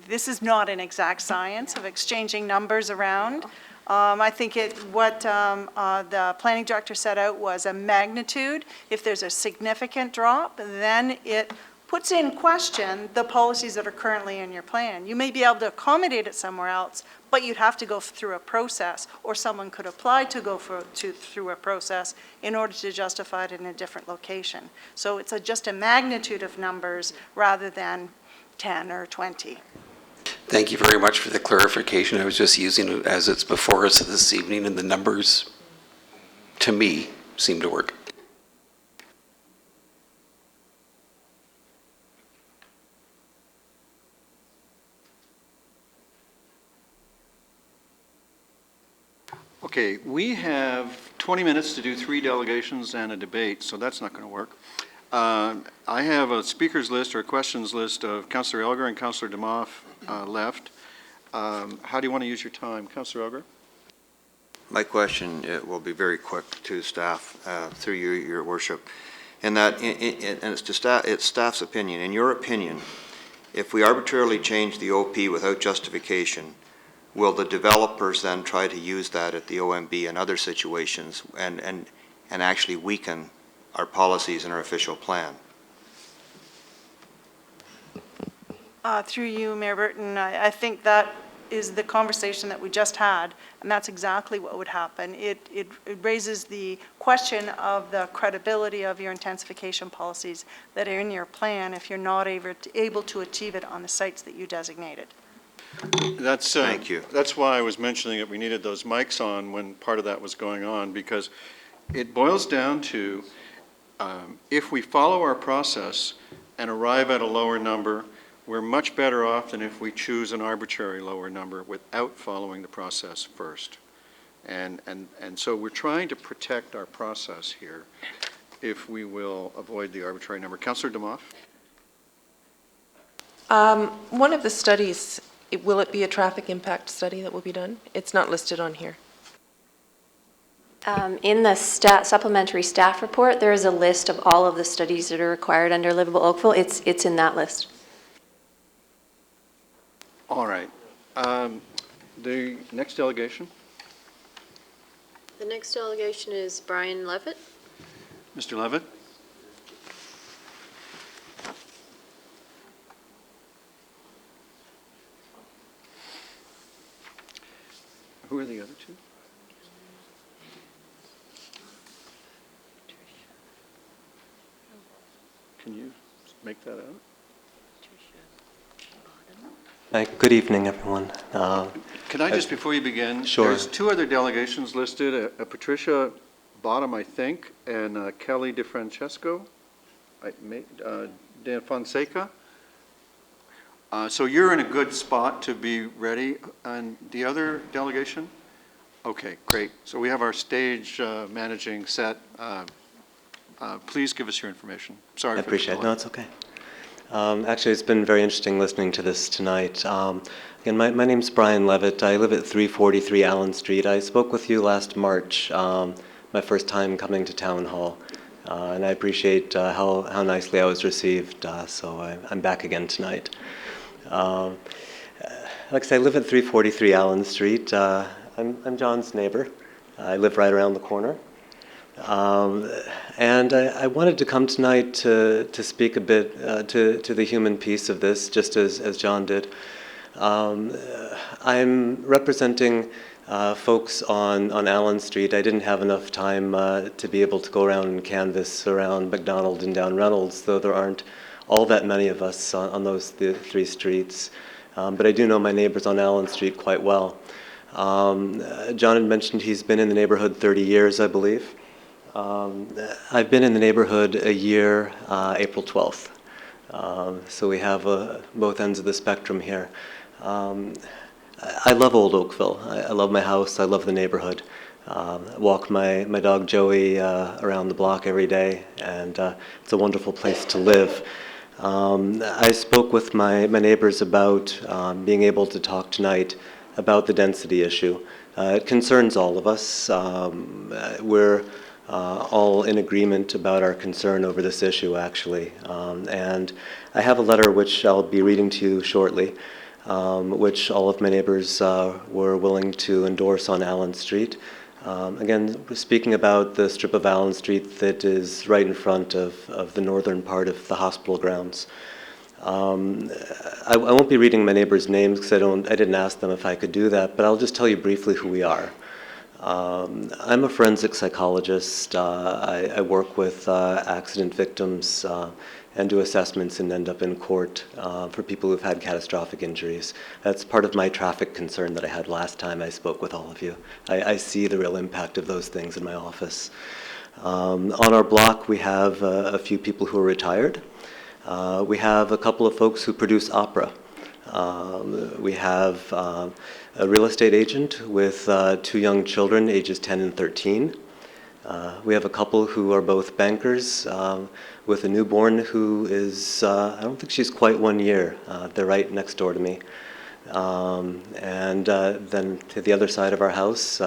S: this is not an exact science of exchanging numbers around. I think what the planning director set out was a magnitude. If there's a significant drop, then it puts in question the policies that are currently in your plan. You may be able to accommodate it somewhere else, but you'd have to go through a process, or someone could apply to go through a process in order to justify it in a different location. So it's just a magnitude of numbers rather than 10 or 20.
T: Thank you very much for the clarification. I was just using it as it's before us this evening, and the numbers, to me, seem to work.
A: Okay, we have 20 minutes to do 3 delegations and a debate, so that's not going to work. I have a speakers list or a questions list of Councillor Elgar and Councillor Demoff left. How do you want to use your time? Councillor Elgar?
D: My question will be very quick to staff, through you, Your Worship, and that, and it's to staff, it's staff's opinion. In your opinion, if we arbitrarily change the OP without justification, will the developers then try to use that at the OMB and other situations and actually weaken our policies and our official plan?
S: Through you, Mayor Burton, I think that is the conversation that we just had, and that's exactly what would happen. It raises the question of the credibility of your intensification policies that are in your plan if you're not able to achieve it on the sites that you designated.
A: Thank you. That's why I was mentioning that we needed those mics on when part of that was going on, because it boils down to if we follow our process and arrive at a lower number, we're much better off than if we choose an arbitrary lower number without following the process first. And so we're trying to protect our process here if we will avoid the arbitrary number. Councillor Demoff?
M: One of the studies, will it be a traffic impact study that will be done? It's not listed on here.
R: In the supplementary staff report, there is a list of all of the studies that are required under Livable Oakville. It's in that list.
A: All right. The next delegation,
C: The next delegation is Brian Levitt.
A: Mr. Levitt. Who are the other two? Can you make that out?
L: Hi, good evening, everyone.
A: Can I just, before you begin?
L: Sure.
A: There's two other delegations listed, Patricia Bottom, I think, and Kelly DeFrancesco, De Fonseca. So you're in a good spot to be ready. And the other delegation? Okay, great. So we have our stage managing set. Please give us your information. Sorry
L: I
A: for
L: appreciate
A: the
L: it.
A: delay.
L: No, it's okay. Actually, it's been very interesting listening to this tonight. Again, my name's Brian Levitt. I live at 343 Allen Street. I spoke with you last March, my first time coming to Town Hall, and I appreciate how nicely I was received, so I'm back again tonight. Like I say, I live at 343 Allen Street. I'm John's neighbor. I live right around the corner. And I wanted to come tonight to speak a bit to the human piece of this, just as John did. I'm representing folks on Allen Street. I didn't have enough time to be able to go around and canvass around McDonald and down Reynolds, though there aren't all that many of us on those three streets. But I do know my neighbors on Allen Street quite well. John had mentioned he's been in the neighborhood 30 years, I believe. I've been in the neighborhood a year, April 12th. So we have both ends of the spectrum here. I love Old Oakville. I love my house. I love the neighborhood. Walk my dog Joey around the block every day, and it's a wonderful place to live. I spoke with my neighbors about being able to talk tonight about the density issue. It concerns all of us. We're all in agreement about our concern over this issue, actually. And I have a letter which I'll be reading to you shortly, which all of my neighbors were willing to endorse on Allen Street. Again, speaking about the strip of Allen Street that is right in front of the northern part of the hospital grounds. I won't be reading my neighbors' names because I didn't ask them if I could do that, but I'll just tell you briefly who we are. I'm a forensic psychologist. I work with accident victims and do assessments and end up in court for people who've had catastrophic injuries. That's part of my traffic concern that I had last time I spoke with all of you. I see the real impact of those things in my office. On our block, we have a few people who are retired. We have a couple of folks who produce opera. We have a real estate agent with two young children, ages 10 and 13. We have a couple who are both bankers with a newborn who is, I don't think she's quite 1 year. They're right next door to me. And then to the other side of our house,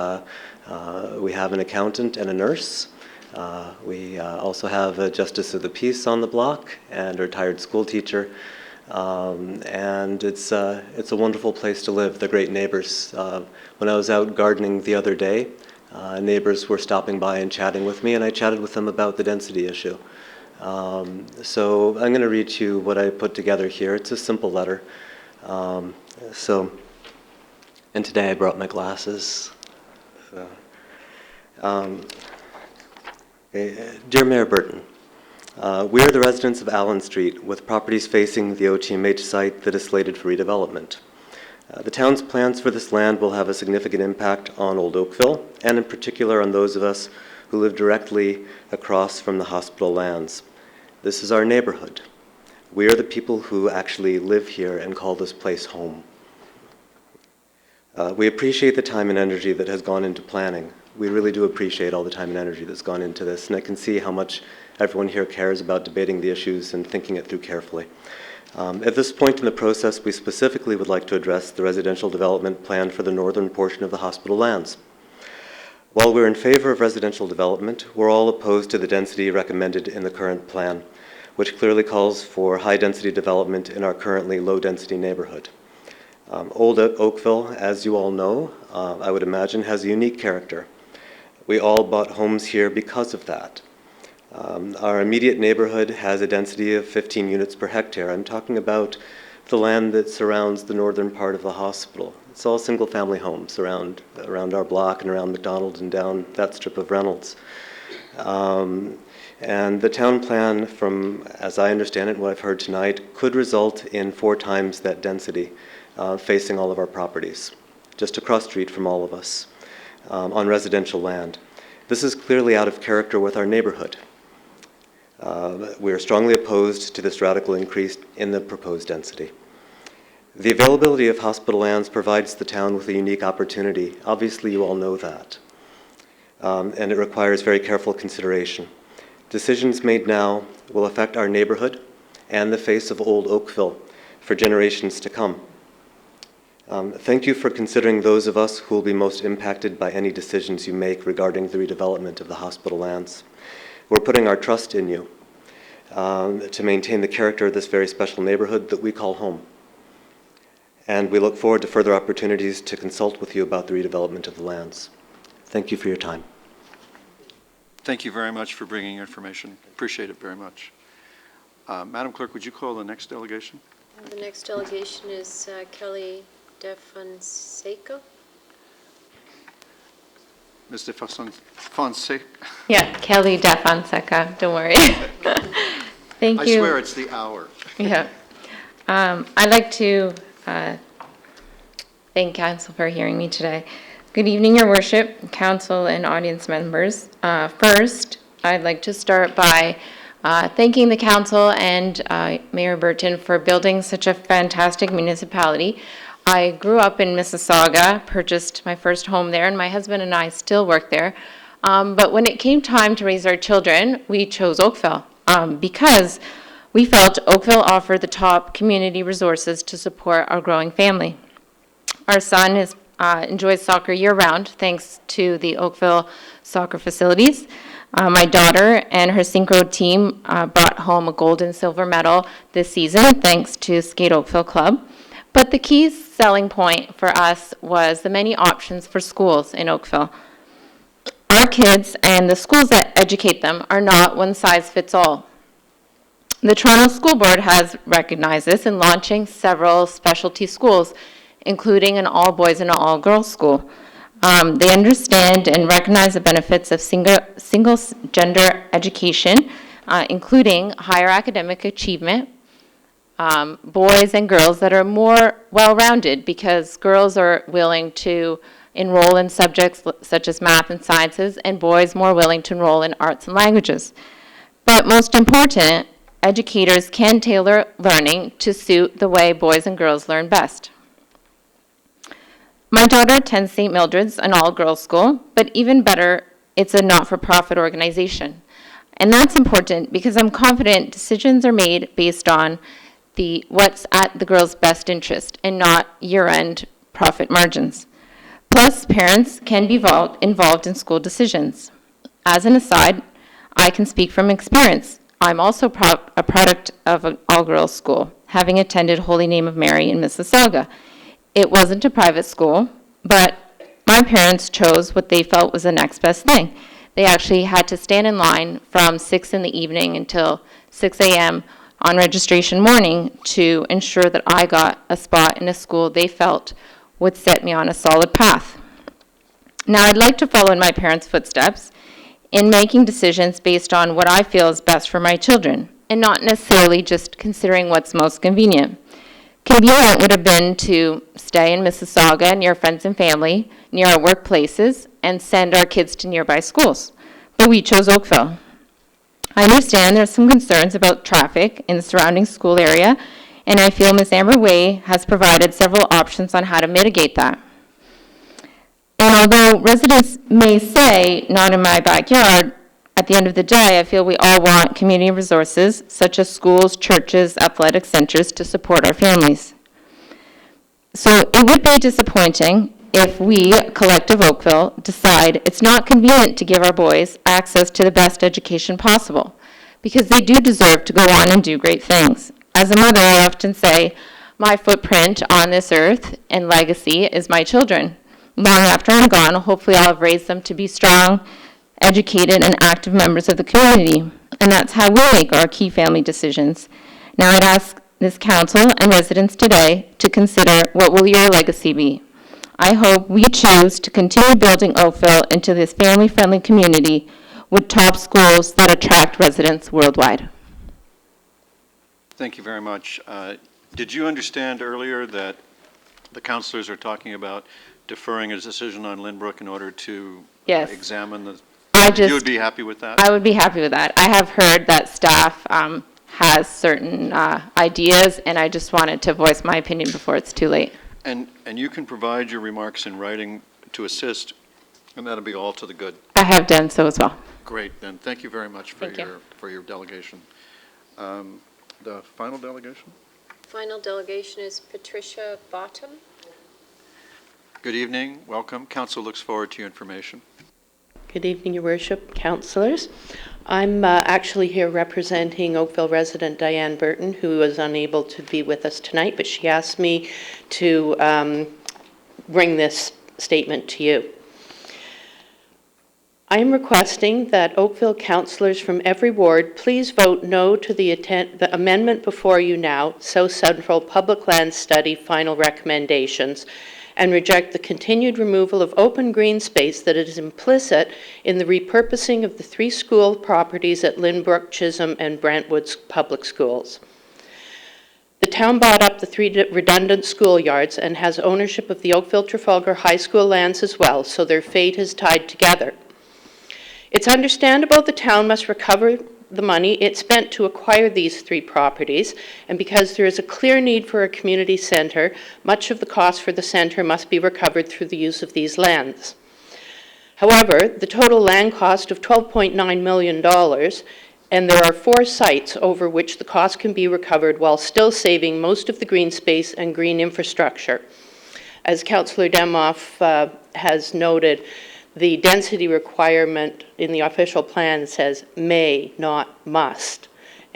L: we have an accountant and a nurse. We also have a justice of the peace on the block and a retired school teacher. And it's a wonderful place to live. They're great neighbors. When I was out gardening the other day, neighbors were stopping by and chatting with me, and I chatted with them about the density issue. So I'm going to read you what I put together here. It's a simple letter. And today I brought my glasses. Dear Mayor Burton, we are the residents of Allen Street with properties facing the OTMH site that is slated for redevelopment. The town's plans for this land will have a significant impact on Old Oakville, and in particular on those of us who live directly across from the hospital lands. This is our neighborhood. We are the people who actually live here and call this place home. We appreciate the time and energy that has gone into planning. We really do appreciate all the time and energy that's gone into this, and I can see how much everyone here cares about debating the issues and thinking it through carefully. At this point in the process, we specifically would like to address the residential development plan for the northern portion of the hospital lands. While we're in favor of residential development, we're all opposed to the density recommended in the current plan, which clearly calls for high-density development in our currently low-density neighborhood. Old Oakville, as you all know, I would imagine, has a unique character. We all bought homes here because of that. Our immediate neighborhood has a density of 15 units per hectare. I'm talking about the land that surrounds the northern part of the hospital. It's all single-family homes around our block and around McDonald and down that strip of Reynolds. And the town plan, from as I understand it and what I've heard tonight, could result in 4 times that density facing all of our properties, just across the street from all of us, on residential land. This is clearly out of character with our neighborhood. We are strongly opposed to this radical increase in the proposed density. The availability of hospital lands provides the town with a unique opportunity. Obviously, you all know that. And it requires very careful consideration. Decisions made now will affect our neighborhood and the face of Old Oakville for generations to come. Thank you for considering those of us who will be most impacted by any decisions you make regarding the redevelopment of the hospital lands. We're putting our trust in you to maintain the character of this very special neighborhood that we call home. And we look forward to further opportunities to consult with you about the redevelopment of the lands. Thank you for your time.
A: Thank you very much for bringing your information. Appreciate it very much. Madam Clerk, would you call the next delegation?
C: The next delegation is Kelly DeFonseca.
A: Ms. DeFonseca?
N: Yeah, Kelly DeFonseca, don't worry. Thank you.
A: I swear it's the hour.
N: Yeah. I'd like to thank Council for hearing me today. Good evening, Your Worship, Council, and audience members. First, I'd like to start by thanking the Council and Mayor Burton for building such a fantastic municipality. I grew up in Mississauga, purchased my first home there, and my husband and I still work there. But when it came time to raise our children, we chose Oakville because we felt Oakville offered the top community resources to support our growing family. Our son enjoys soccer year-round thanks to the Oakville soccer facilities. My daughter and her synchro team brought home a gold and silver medal this season thanks to Skate Oakville Club. But the key selling point for us was the many options for schools in Oakville. Our kids and the schools that educate them are not one size fits all. The Toronto School Board has recognized this in launching several specialty schools, including an all-boys and an all-girls school. They understand and recognize the benefits of single-gender education, including higher academic achievement, boys and girls that are more well-rounded because girls are willing to enroll in subjects such as math and sciences, and boys more willing to enroll in arts and languages. But most important, educators can tailor learning to suit the way boys and girls learn best. My daughter attends St. Mildred's, an all-girls school, but even better, it's a not-for-profit organization. And that's important because I'm confident decisions are made based on what's at the girls' best interest and not year-end profit margins. Plus, parents can be involved in school decisions. As an aside, I can speak from experience. I'm also a product of an all-girls school, having attended Holy Name of Mary in Mississauga. It wasn't a private school, but my parents chose what they felt was the next best thing. They actually had to stand in line from 6 in the evening until 6 a.m. on registration morning to ensure that I got a spot in a school they felt would set me on a solid path. Now, I'd like to follow in my parents' footsteps in making decisions based on what I feel is best for my children, and not necessarily just considering what's most convenient. Convenient would have been to stay in Mississauga near friends and family, near our workplaces, and send our kids to nearby schools. But we chose Oakville. I understand there's some concerns about traffic in the surrounding school area, and I feel Ms. Amber Way has provided several options on how to mitigate that. And although residents may say, not in my backyard, at the end of the day, I feel we all want community resources, such as schools, churches, athletic centers, to support our families. So it would be disappointing if we, Collective Oakville, decide it's not convenient to give our boys access to the best education possible, because they do deserve to go on and do great things. As a mother, I often say, my footprint on this earth and legacy is my children. Long after I'm gone, hopefully I'll have raised them to be strong, educated, and active members of the community. And that's how we make our key family decisions. Now I'd ask this council and residents today to consider, what will your legacy be? I hope we choose to continue building Oakville into this family-friendly community with top schools that attract residents worldwide.
A: Thank you very much. Did you understand earlier that the councilors are talking about deferring a decision on Lynbrook in order to examine the... You would be happy with that?
N: I would be happy with that. I have heard that staff has certain ideas, and I just wanted to voice my opinion before it's too late.
A: And you can provide your remarks in writing to assist, and that'll be all to the good.
N: I have done so as well.
A: Great, then. Thank you very much for your delegation. The final delegation?
C: Final delegation is Patricia Bottom.
A: Good evening. Welcome. Council looks forward to your information.
F: Good evening, Your Worship, councillors. I'm actually here representing Oakville resident Diane Burton, who was unable to be with us tonight, but she asked me to bring this statement to you. I am requesting that Oakville councillors from every ward please vote no to the amendment before you now, South Central Public Land Study final recommendations, and reject the continued removal of open green space that is implicit in the repurposing of the 3 school properties at Lynbrook, Chisholm, and Brentwood's public schools. The town bought up the 3 redundant schoolyards and has ownership of the Oakville Trafalgar High School lands as well, so their fate is tied together. It's understandable the town must recover the money it spent to acquire these 3 properties, and because there is a clear need for a community centre, much of the cost for the centre must be recovered through the use of these lands. However, the total land cost of $12.9 million, and there are 4 sites over which the cost can be recovered while still saving most of the green space and green infrastructure. As Councillor Demoff has noted, the density requirement in the official plan says may, not must,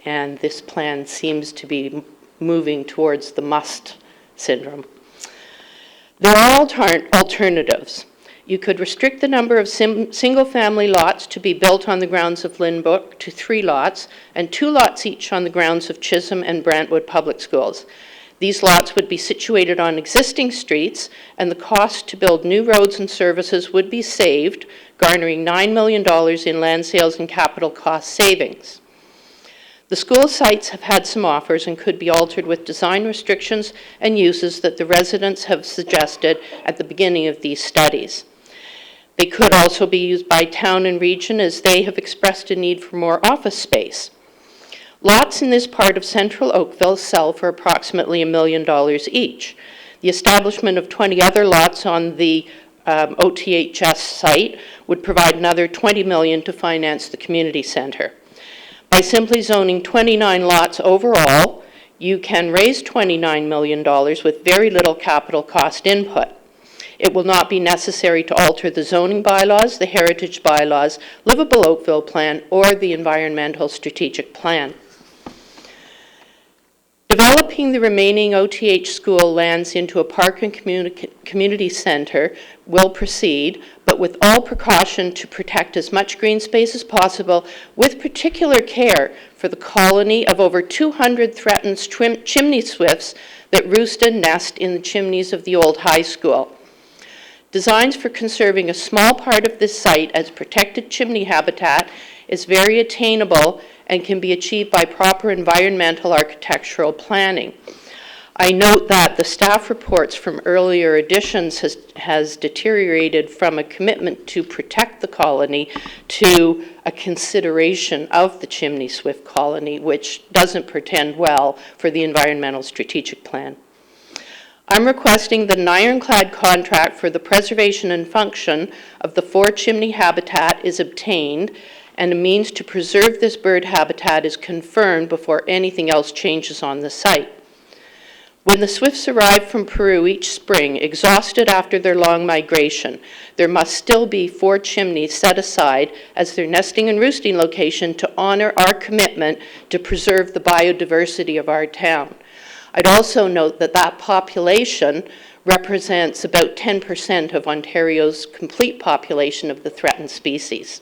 F: and this plan seems to be moving towards the must syndrome. There are alternatives. You could restrict the number of single-family lots to be built on the grounds of Lynbrook to 3 lots, and 2 lots each on the grounds of Chisholm and Brentwood Public Schools. These lots would be situated on existing streets, and the cost to build new roads and services would be saved, garnering $9 million in land sales and capital cost savings. The school sites have had some offers and could be altered with design restrictions and uses that the residents have suggested at the beginning of these studies. They could also be used by town and region, as they have expressed a need for more office space. Lots in this part of central Oakville sell for approximately $1 million each. The establishment of 20 other lots on the OTHS site would provide another $20 million to finance the community center. By simply zoning 29 lots overall, you can raise $29 million with very little capital cost input. It will not be necessary to alter the zoning bylaws, the heritage bylaws, Livable Oakville plan, or the environmental strategic plan. Developing the remaining OTH school lands into a park and community center will proceed, but with all precaution to protect as much green space as possible, with particular care for the colony of over 200 threatened chimney swifts that roost and nest in the chimneys of the old high school. Designs for conserving a small part of this site as protected chimney habitat is very attainable and can be achieved by proper environmental architectural planning. I note that the staff reports from earlier editions has deteriorated from a commitment to protect the colony to a consideration of the chimney swift colony, which doesn't portend well for the environmental strategic plan. I'm requesting that an ironclad contract for the preservation and function of the 4 chimney habitat is obtained, and a means to preserve this bird habitat is confirmed before anything else changes on the site. When the swifts arrive from Peru each spring, exhausted after their long migration, there must still be 4 chimneys set aside as their nesting and roosting location to honor our commitment to preserve the biodiversity of our town. I'd also note that that population represents about 10% of Ontario's complete population of the threatened species.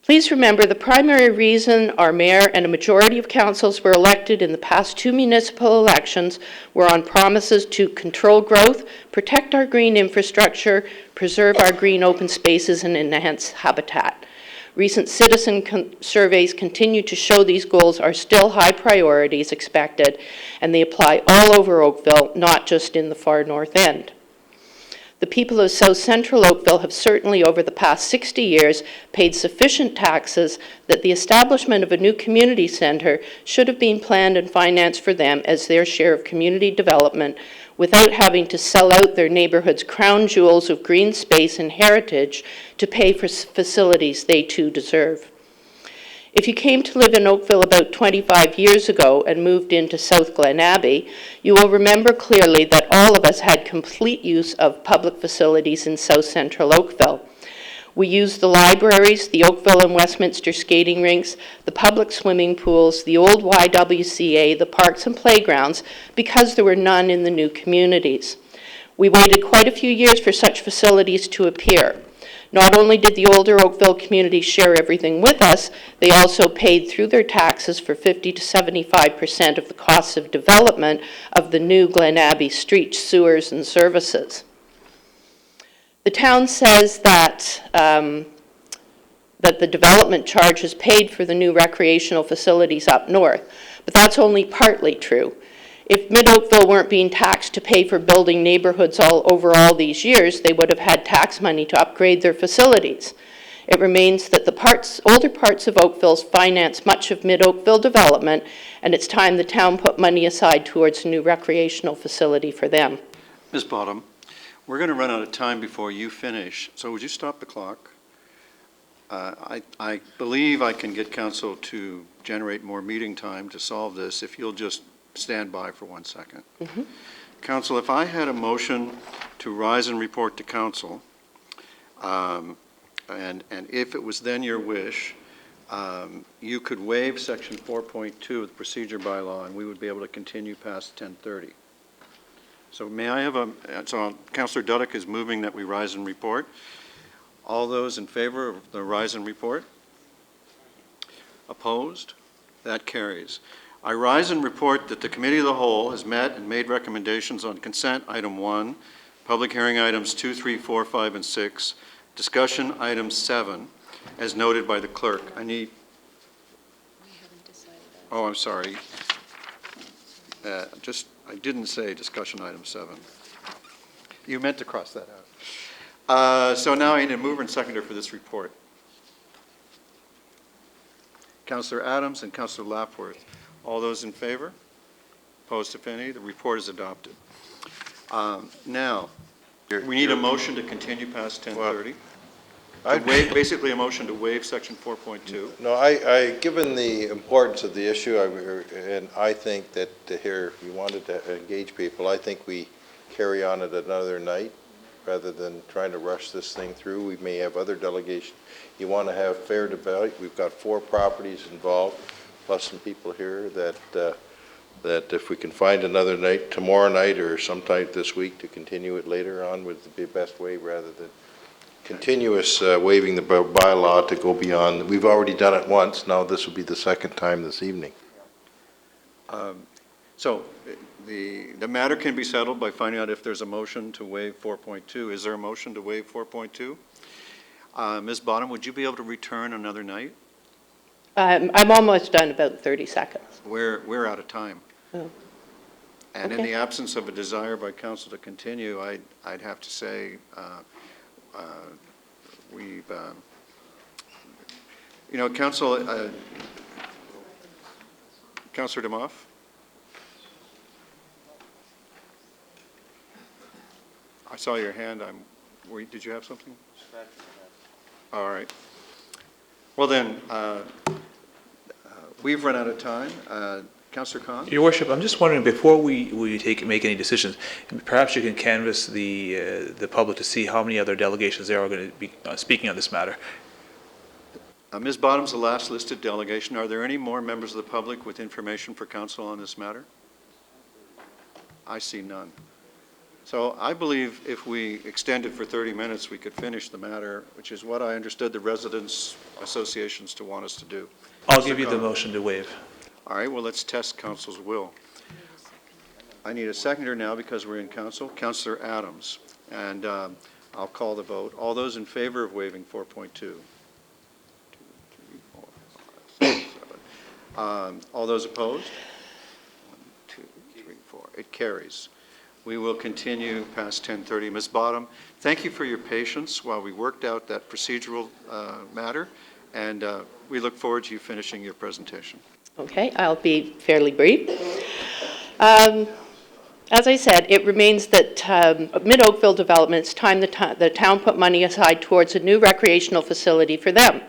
F: Please remember the primary reason our mayor and a majority of councils were elected in the past 2 municipal elections were on promises to control growth, protect our green infrastructure, preserve our green open spaces, and enhance habitat. Recent citizen surveys continue to show these goals are still high priorities expected, and they apply all over Oakville, not just in the far north end. The people of South Central Oakville have certainly over the past 60 years paid sufficient taxes that the establishment of a new community center should have been planned and financed for them as their share of community development without having to sell out their neighborhood's crown jewels of green space and heritage to pay for facilities they too deserve. If you came to live in Oakville about 25 years ago and moved into South Glen Abbey, you will remember clearly that all of us had complete use of public facilities in South Central Oakville. We used the libraries, the Oakville and Westminster skating rinks, the public swimming pools, the old YWCA, the parks and playgrounds, because there were none in the new communities. We waited quite a few years for such facilities to appear. Not only did the older Oakville community share everything with us, they also paid through their taxes for 50 to 75% of the costs of development of the new Glen Abbey streets, sewers, and services. The town says that the development charge is paid for the new recreational facilities up north, but that's only partly true. If Mid-Oakville weren't being taxed to pay for building neighborhoods over all these years, they would have had tax money to upgrade their facilities. It remains that the older parts of Oakville finance much of Mid-Oakville development, and it's time the town put money aside towards a new recreational facility for them.
A: Ms. Bottom, we're going to run out of time before you finish, so would you stop the clock? I believe I can get council to generate more meeting time to solve this if you'll just stand by for 1 second.
F: Mm-hmm.
A: Council, if I had a motion to rise and report to council, and if it was then your wish, you could waive section 4.2 of the procedure bylaw and we would be able to continue past 10:30. So may I have so Councillor Duddick is moving that we rise and report. All those in favor of the rise and report? Opposed? That carries. I rise and report that the Committee of the Whole has met and made recommendations on consent item 1, public hearing items 2, 3, 4, 5, and 6, discussion item 7, as noted by the clerk. I need... Oh, I'm sorry. I didn't say discussion item 7. You meant to cross that out. So now I need a mover and seconder for this report. Councillor Adams and Councillor Lapworth. All those in favor? Opposed, if any? The report is adopted. Now, we need a motion to continue past 10:30. Basically a motion to waive section 4.2.
H: No, given the importance of the issue, and I think that here you wanted to engage people, I think we carry on it another night rather than trying to rush this thing through. We may have other delegations. You want to have fair debate. We've got 4 properties involved, plus some people here that if we can find another night, tomorrow night or sometime this week to continue it later on would be the best way rather than continuous waiving the bylaw to go beyond. We've already done it once. Now this will be the second time this evening.
A: So the matter can be settled by finding out if there's a motion to waive 4.2. Is there a motion to waive 4.2? Ms. Bottom, would you be able to return another night?
F: I'm almost done, about 30 seconds.
A: We're out of time.
F: Oh.
A: And
F: Okay.
A: in the absence of a desire by council to continue, I'd have to say we've, Council, Councillor Demoff? I saw your hand. Did you have something? All right. Well then, we've run out of time. Councillor Khan?
J: Your Worship, I'm just wondering, before we make any decisions, perhaps you can canvass the public to see how many other delegations there are going to be speaking on this matter.
A: Ms. Bottom's the last listed delegation. Are there any more members of the public with information for council on this matter? I see none. So I believe if we extend it for 30 minutes, we could finish the matter, which is what I understood the residents' associations to want us to do.
J: I'll give you the motion to waive.
A: All right, well, let's test council's will. I need a seconder now because we're in council. Councillor Adams. And I'll call the vote. All those in favor of waiving 4.2? All those opposed? 1, 2, 3, 4. It carries. We will continue past 10:30. Ms. Bottom, thank you for your patience while we worked out that procedural matter, and we look forward to you finishing your presentation.
F: Okay, I'll be fairly brief. As I said, it remains that Mid-Oakville Development, it's time the town put money aside towards a new recreational facility for them.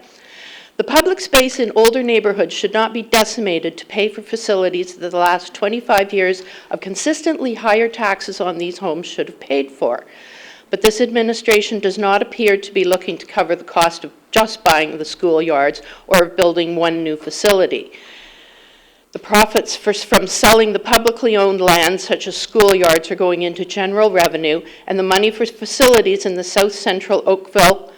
F: The public space in older neighborhoods should not be decimated to pay for facilities that the last 25 years of consistently higher taxes on these homes should have paid for. But this administration does not appear to be looking to cover the cost of just buying the schoolyards or of building one new facility. The profits from selling the publicly owned land, such as schoolyards, are going into general revenue, and the money for facilities in the south central Oakville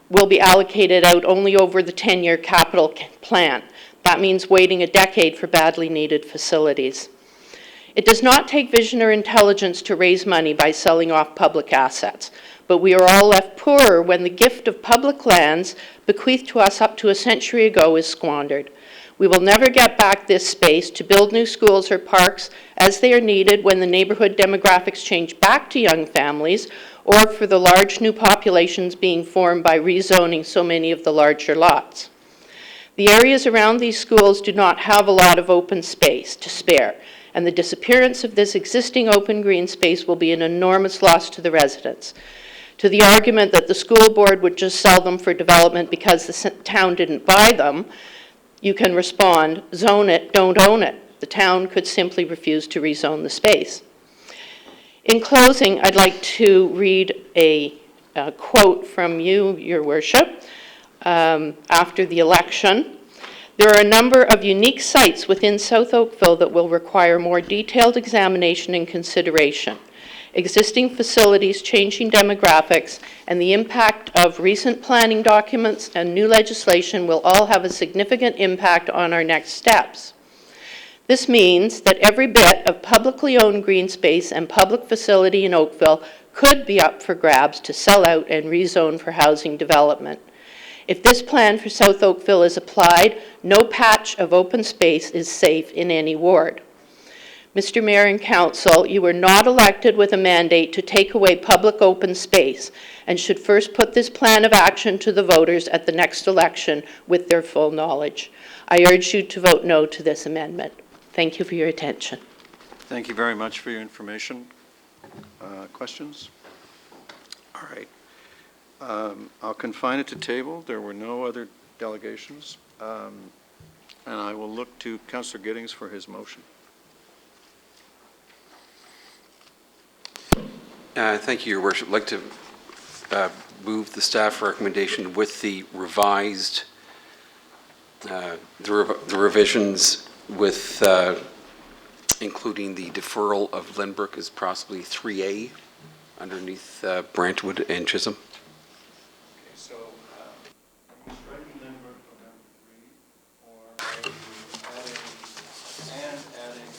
F: will be allocated out only over the 10-year capital plan. That means waiting a decade for badly needed facilities. It does not take vision or intelligence to raise money by selling off public assets, but we are all left poorer when the gift of public lands bequeathed to us up to a century ago is squandered. We will never get back this space to build new schools or parks as they are needed when the neighborhood demographics change back to young families, or for the large new populations being formed by rezoning so many of the larger lots. The areas around these schools do not have a lot of open space to spare, and the disappearance of this existing open green space will be an enormous loss to the residents. To the argument that the school board would just sell them for development because the town didn't buy them, you can respond, zone it, don't own it. The town could simply refuse to rezone the space. In closing, I'd like to read a quote from you, Your Worship, after the election. There are a number of unique sites within South Oakville that will require more detailed examination and consideration. Existing facilities, changing demographics, and the impact of recent planning documents and new legislation will all have a significant impact on our next steps. This means that every bit of publicly owned green space and public facility in Oakville could be up for grabs to sell out and rezone for housing development. If this plan for South Oakville is applied, no patch of open space is safe in any ward. Mr. Mayor and Council, you were not elected with a mandate to take away public open space and should first put this plan of action to the voters at the next election with their full knowledge. I urge you to vote no to this amendment. Thank you for your attention.
A: Thank you very much for your information. Questions? All right. I'll confine it to table. There were no other delegations. And I will look to Councillor Giddings for his motion.
T: Thank you, Your Worship. I'd like to move the staff recommendation with the revised, the revisions with including the deferral of Lynbrook as possibly 3A underneath Brantwood and Chisholm.
A: Okay, so are you striking Lynbrook from number 3, or are you adding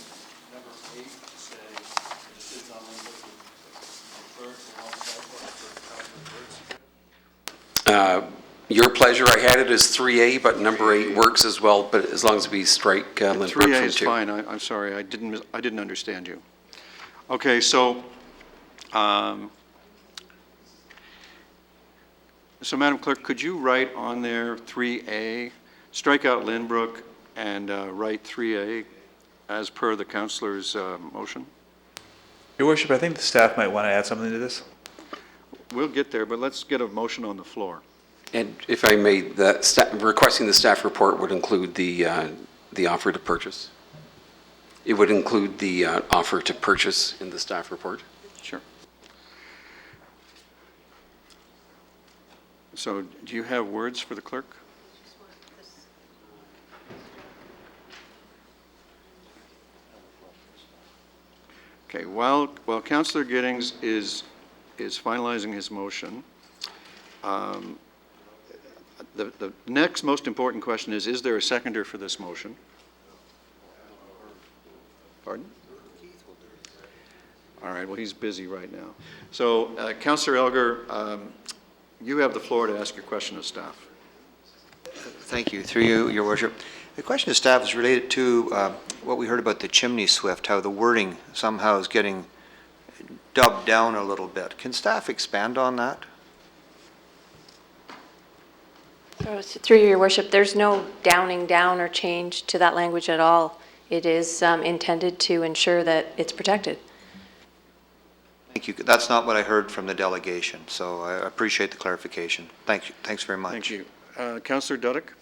A: number 8 to say the decision on Lynbrook will defer to one cycle after the
T: Your pleasure. I had it as 3A, but number 8 works as well, but as long as we strike Lynbrook from 2.
A: 3A is fine. I'm sorry. I didn't understand you. Okay, so Madam Clerk, could you write on there 3A, strike out Lynbrook, and write 3A as per the councillor's motion?
J: Your Worship, I think the staff might want to add something to this.
A: We'll get there, but let's get a motion on the floor.
T: And if I may, requesting the staff report would include the offer to purchase. it would include the offer to purchase in the staff report?
A: Sure. So do you have words for the clerk? Okay, while Councillor Giddings is finalizing his motion, the next most important question is there a seconder for this motion? Pardon? All right, well, he's busy right now. So, Councillor Elgar, you have the floor to ask your question of staff.
D: Thank you. Through you, Your Worship. The question of staff is related to what we heard about the chimney swift, how the wording somehow is getting dubbed down a little bit. Can staff expand on that?
R: Through Your Worship, there's no downing down or change to that language at all. It is intended to ensure that it's protected.
D: Thank you. That's not what I heard from the delegation, so I appreciate the clarification. Thank you. Thanks very much.
A: Thank you. Councillor Duddick?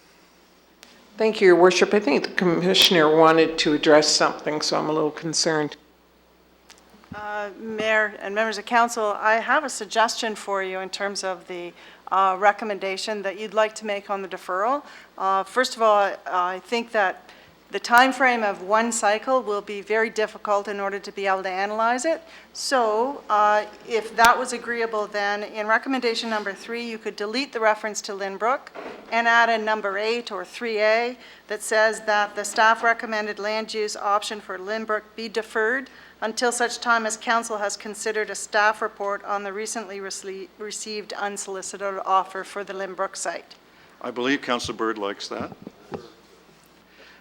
I: Thank you, Your Worship. I think the Commissioner wanted to address something, so I'm a little concerned.
S: Mayor and members of council, I have a suggestion for you in terms of the recommendation that you'd like to make on the deferral. First of all, I think that the time frame of one cycle will be very difficult in order to be able to analyze it. So if that was agreeable, then in recommendation number 3, you could delete the reference to Lynbrook and add a number 8 or 3A that says that the staff recommended land use option for Lynbrook be deferred until such time as council has considered a staff report on the recently received unsolicited offer for the Lynbrook site.
A: I believe Councillor Bird likes that.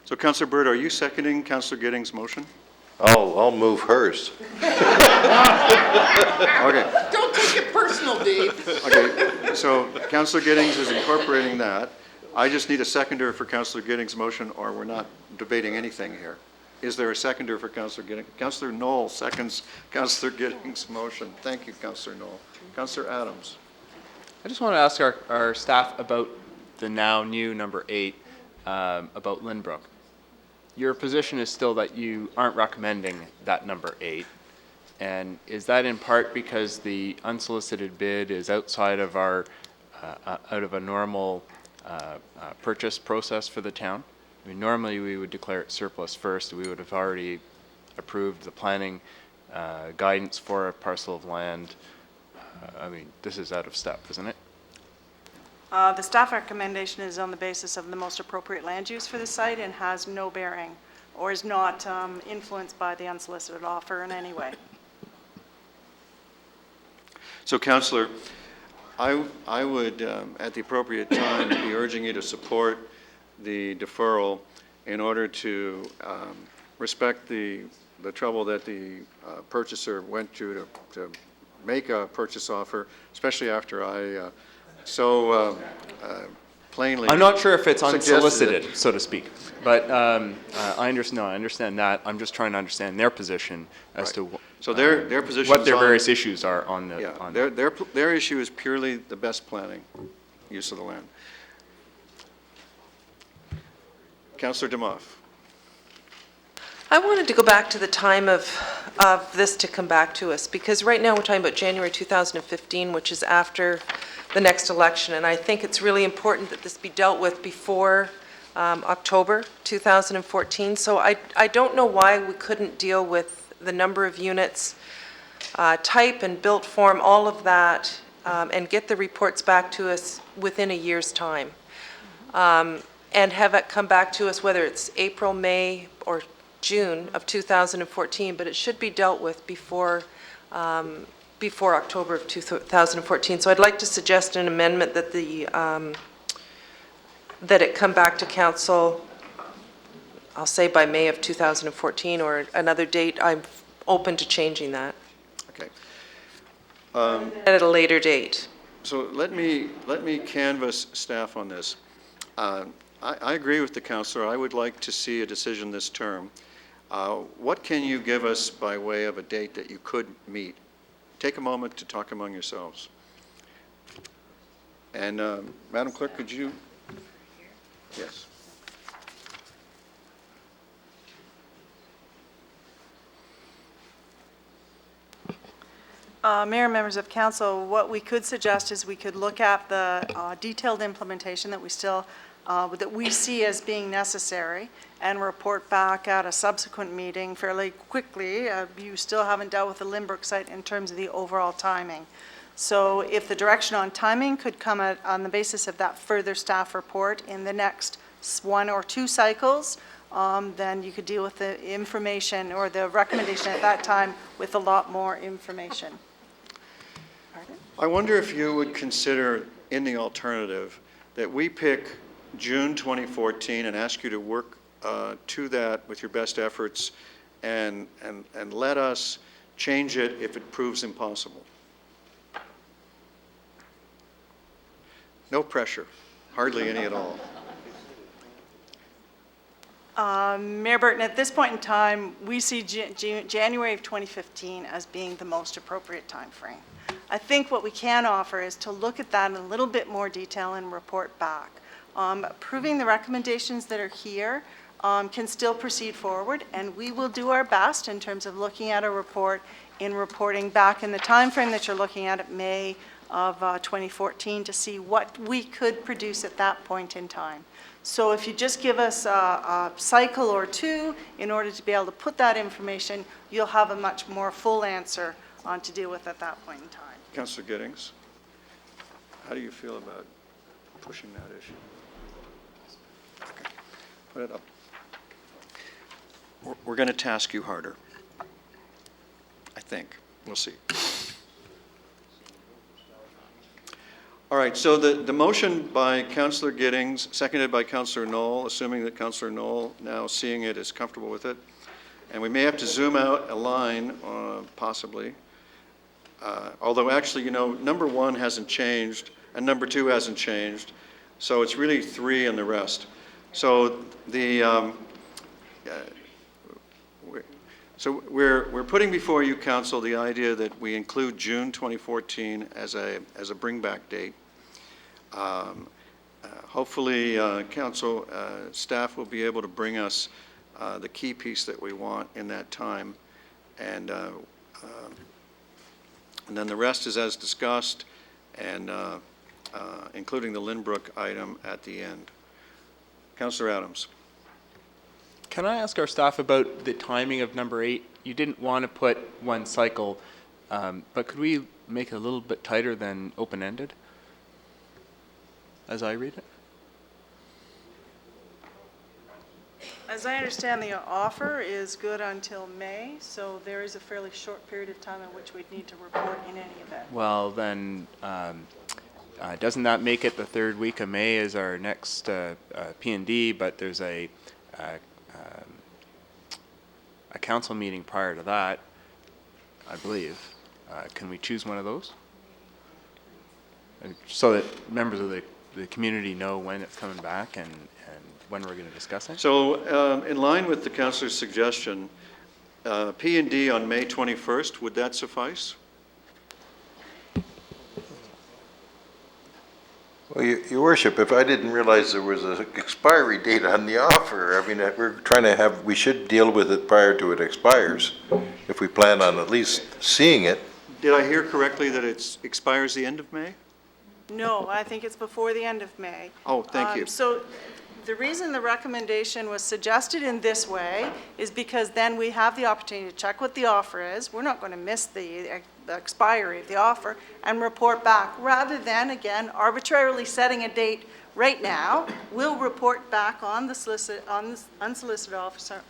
A: So, Councillor Bird, are you seconding Councillor Giddings' motion?
H: I'll move hers.
A: Okay.
I: Don't take it personal, Dave.
A: Okay, so Councillor Giddings is incorporating that. I just need a seconder for Councillor Giddings' motion, or we're not debating anything here. Is there a seconder for Councillor Giddings? Councillor Knoll seconds Councillor Giddings' motion. Thank you, Councillor Knoll. Councillor Adams.
K: I just want to ask our staff about the now new number 8, about Lynbrook. Your position is still that you aren't recommending that number 8. And is that in part because the unsolicited bid is outside of our, out of a normal purchase process for the town? I mean, normally we would declare it surplus first. We would have already approved the planning guidance for a parcel of land. I mean, this is out of step, isn't it?
S: The staff recommendation is on the basis of the most appropriate land use for the site and has no bearing or is not influenced by the unsolicited offer in any way.
A: So, Councillor, I would, at the appropriate time, be urging you to support the deferral in order to respect the trouble that the purchaser went through to make a purchase offer, especially after I plainly.
K: I'm not sure if it's unsolicited,
A: it.
K: so to speak, but I understand that. I'm just trying to understand their position as to
A: So their position
K: what their various issues are on the.
A: Yeah,
K: on
A: their issue is purely the best planning use of the land. Councillor Demoff.
M: I wanted to go back to the time of this to come back to us, because right now we're talking about January 2015, which is after the next election, and I think it's really important that this be dealt with before October 2014. So I don't know why we couldn't deal with the number of units, type and built form, all of that, and get the reports back to us within a year's time. And have it come back to us, whether it's April, May, or June of 2014, but it should be dealt with before October of 2014. So I'd like to suggest an amendment that that it come back to council, I'll say by May of 2014 or another date. I'm open to changing that.
A: Okay.
M: At a later date.
A: So let me canvass staff on this. I agree with the councillor. I would like to see a decision this term. What can you give us by way of a date that you could meet? Take a moment to talk among yourselves. And Madam Clerk, could you? Yes.
S: Mayor, members of council, what we could suggest is we could look at the detailed implementation that we still, that we see as being necessary and report back at a subsequent meeting fairly quickly. You still haven't dealt with the Lynbrook site in terms of the overall timing. So if the direction on timing could come on the basis of that further staff report in the next 1 or 2 cycles, then you could deal with the information or the recommendation at that time with a lot more information. Pardon?
A: I wonder if you would consider in the alternative that we pick June 2014 and ask you to work to that with your best efforts and let us change it if it proves impossible. No pressure, hardly any at all.
S: Mayor Burton, at this point in time, we see January of 2015 as being the most appropriate time frame. I think what we can offer is to look at that in a little bit more detail and report back. Approving the recommendations that are here can still proceed forward, and we will do our best in terms of looking at a report in reporting back in the time frame that you're looking at May of 2014 to see what we could produce at that point in time. So if you just give us a cycle or 2 in order to be able to put that information, you'll have a much more full answer on to deal with at that point in time.
A: Councillor Giddings, how do you feel about pushing that issue? Okay, put it up. We're going to task you harder, I think. We'll see. All right, so the motion by Councillor Giddings, seconded by Councillor Knoll, assuming that Councillor Knoll, now seeing it, is comfortable with it. And we may have to zoom out a line, possibly. Although actually, you know, number 1 hasn't changed, and number 2 hasn't changed. So it's really 3 and the rest. So we're putting before you, Council, the idea that we include June 2014 as a bring-back date. Hopefully, Council staff will be able to bring us the key piece that we want in that time, and then the rest is as discussed, and including the Lynbrook item at the end. Councillor Adams.
K: Can I ask our staff about the timing of number 8? You didn't want to put 1 cycle, but could we make it a little bit tighter than open-ended, as I read it?
S: As I understand, the offer is good until May, so there is a fairly short period of time in which we'd need to report in any event.
K: Well, then, doesn't that make it the 3rd week of May as our next P&D, but there's a council meeting prior to that, I believe. Can we choose one of those? So that members of the community know when it's coming back and when we're going to discuss it?
A: So in line with the councillor's suggestion, P&D on May 21st, would that suffice?
H: Well, Your Worship, if I didn't realize there was an expiry date on the offer, I mean, we should deal with it prior to it expires, if we plan on at least seeing it.
A: Did I hear correctly that it expires the end of May?
S: No, I think it's before the end of May.
A: Oh, thank you.
S: So the reason the recommendation was suggested in this way is because then we have the opportunity to check what the offer is. We're not going to miss the expiry of the offer and report back, rather than, again, arbitrarily setting a date right now. We'll report back on the unsolicited officer.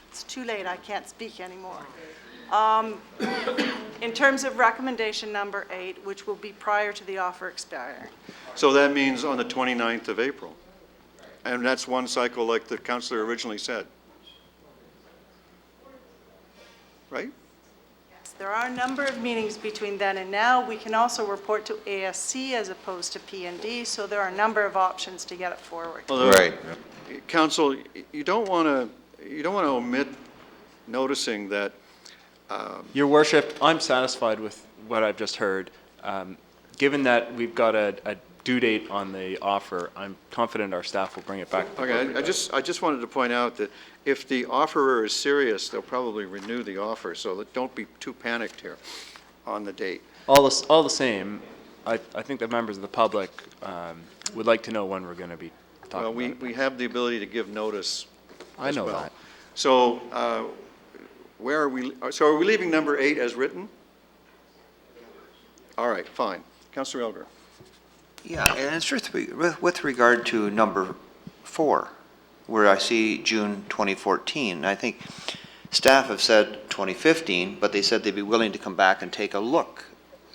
S: It's too late, I can't speak anymore. In terms of recommendation number 8, which will be prior to the offer expiring.
A: So that means on the 29th of April. And that's 1 cycle like the councillor originally said. Right?
S: Yes, there are a number of meetings between then and now. We can also report to ASC as opposed to P&D, so there are a number of options to get it forward.
A: Although, right. Council, you don't want to omit noticing that
K: Your Worship, I'm satisfied with what I've just heard. Given that we've got a due date on the offer, I'm confident our staff will bring it back.
A: Okay, I just wanted to point out that if the offerer is serious, they'll probably renew the offer, so don't be too panicked here on the date.
K: All the same, I think the members of the public would like to know when we're going to be talking
A: Well,
K: about it.
A: we have the ability to give notice
K: I
A: as
K: know
A: well.
K: that.
A: So where are we, so are we leaving number 8 as written? All right, fine. Councillor Elgar.
D: Yeah, and it's with regard to number 4, where I see June 2014. I think staff have said 2015, but they said they'd be willing to come back and take a look,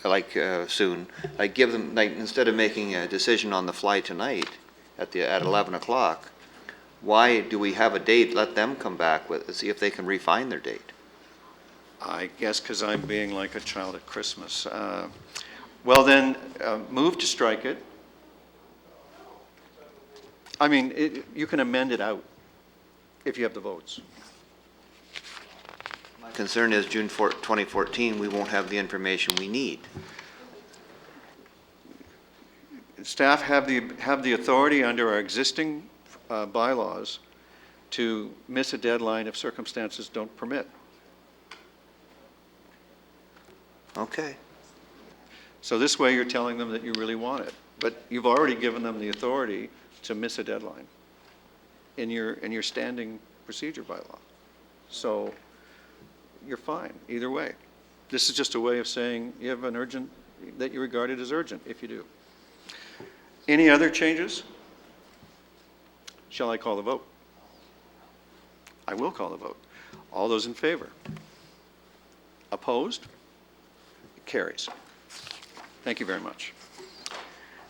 D: like soon. Like give them, like instead of making a decision on the fly tonight at 11 o'clock, why do we have a date? Let them come back with, see if they can refine their date.
A: I guess because I'm being like a child at Christmas. Well then, move to strike it. I mean, you can amend it out if you have the votes.
D: My concern is June 2014, we won't have the information we need.
A: Staff have the authority under our existing bylaws to miss a deadline if circumstances don't permit.
D: Okay.
A: So this way you're telling them that you really want it, but you've already given them the authority to miss a deadline in your standing procedure bylaw. So you're fine either way. This is just a way of saying you have an urgent, that you regard it as urgent if you do. Any other changes? Shall I call the vote? I will call the vote. All those in favor? Opposed? It carries. Thank you very much.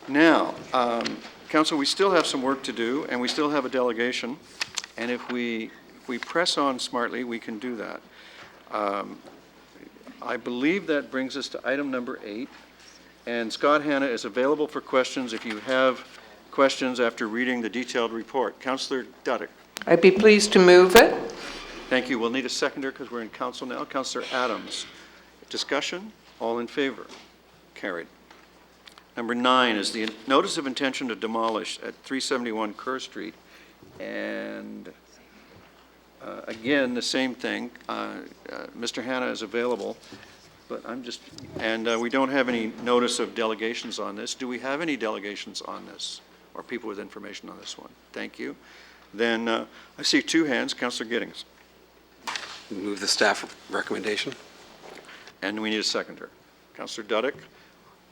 A: Now, Council, we still have some work to do, and we still have a delegation, and if we press on smartly, we can do that. I believe that brings us to item number 8, and Scott Hanna is available for questions if you have questions after reading the detailed report. Councillor Duddick.
I: I'd be pleased to move it.
A: Thank you. We'll need a seconder because we're in council now. Councillor Adams. Discussion? All in favor? Carried. Number 9 is the notice of intention to demolish at 371 Kerr Street. And again, the same thing. Mr. Hanna is available, but we don't have any notice of delegations on this. Do we have any delegations on this or people with information on this one? Thank you. Then I see 2 hands. Councillor Giddings.
T: Move the staff recommendation.
A: And we need a seconder. Councillor Duddick.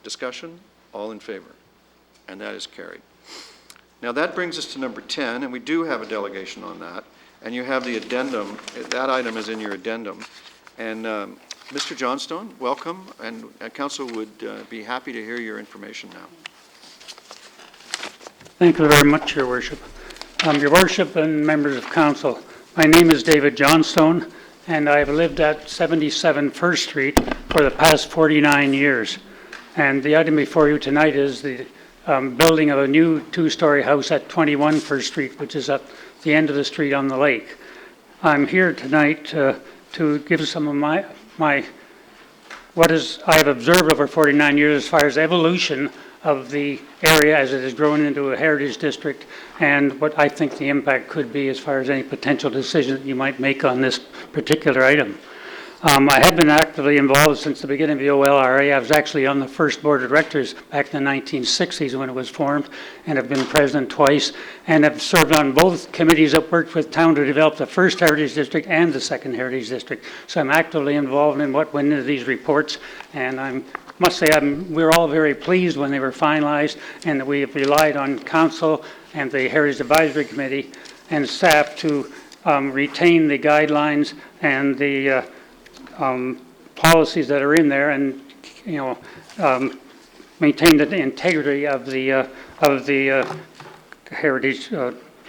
A: Discussion? All in favor? And that is carried. Now that brings us to number 10, and we do have a delegation on that. And you have the addendum. That item is in your addendum. And Mr. Johnstone, welcome. And Council would be happy to hear your information now.
G: Thank you very much, Your Worship. Your Worship and members of Council, my name is David Johnstone, and I have lived at 77 First Street for the past 49 years. And the item before you tonight is the building of a new 2-story house at 21 First Street, which is at the end of the street on the lake. I'm here tonight to give some of my what I have observed over 49 years as far as evolution of the area as it has grown into a heritage district, and what I think the impact could be as far as any potential decision that you might make on this particular item. I have been actively involved since the beginning of the OLRA. I was actually on the first board of directors back in the 1960s when it was formed, and have been president twice, and have served on both committees that worked with town to develop the first heritage district and the second heritage district. So I'm actively involved in what went into these reports, and I must say we're all very pleased when they were finalized, and that we have relied on council and the Heritage Advisory Committee and staff to retain the guidelines and the policies that are in there, and maintain the integrity of the heritage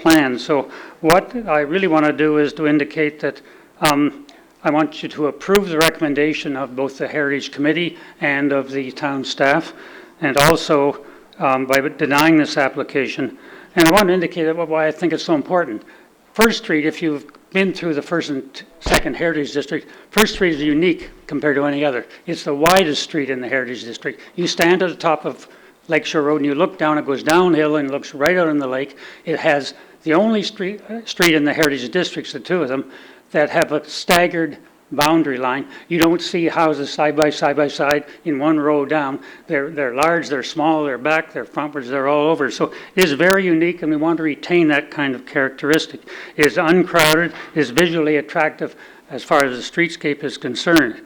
G: plan. So what I really want to do is to indicate that I want you to approve the recommendation of both the Heritage Committee and of the town staff, and also by denying this application. And I want to indicate why I think it's so important. First Street, if you've been through the first and second Heritage District, First Street is unique compared to any other. It's the widest street in the Heritage District. You stand at the top of
O: Lakeshore Road, and you look down, it goes downhill and looks right out on the lake. It has the only street in the Heritage Districts, the two of them, that have a staggered boundary line. You don't see houses side by side in one row down. They're large, they're small, they're back, they're frontwards, they're all over. So it is very unique, and we want to retain that kind of characteristic. It is uncrowded, it is visually attractive as far as the streetscape is concerned.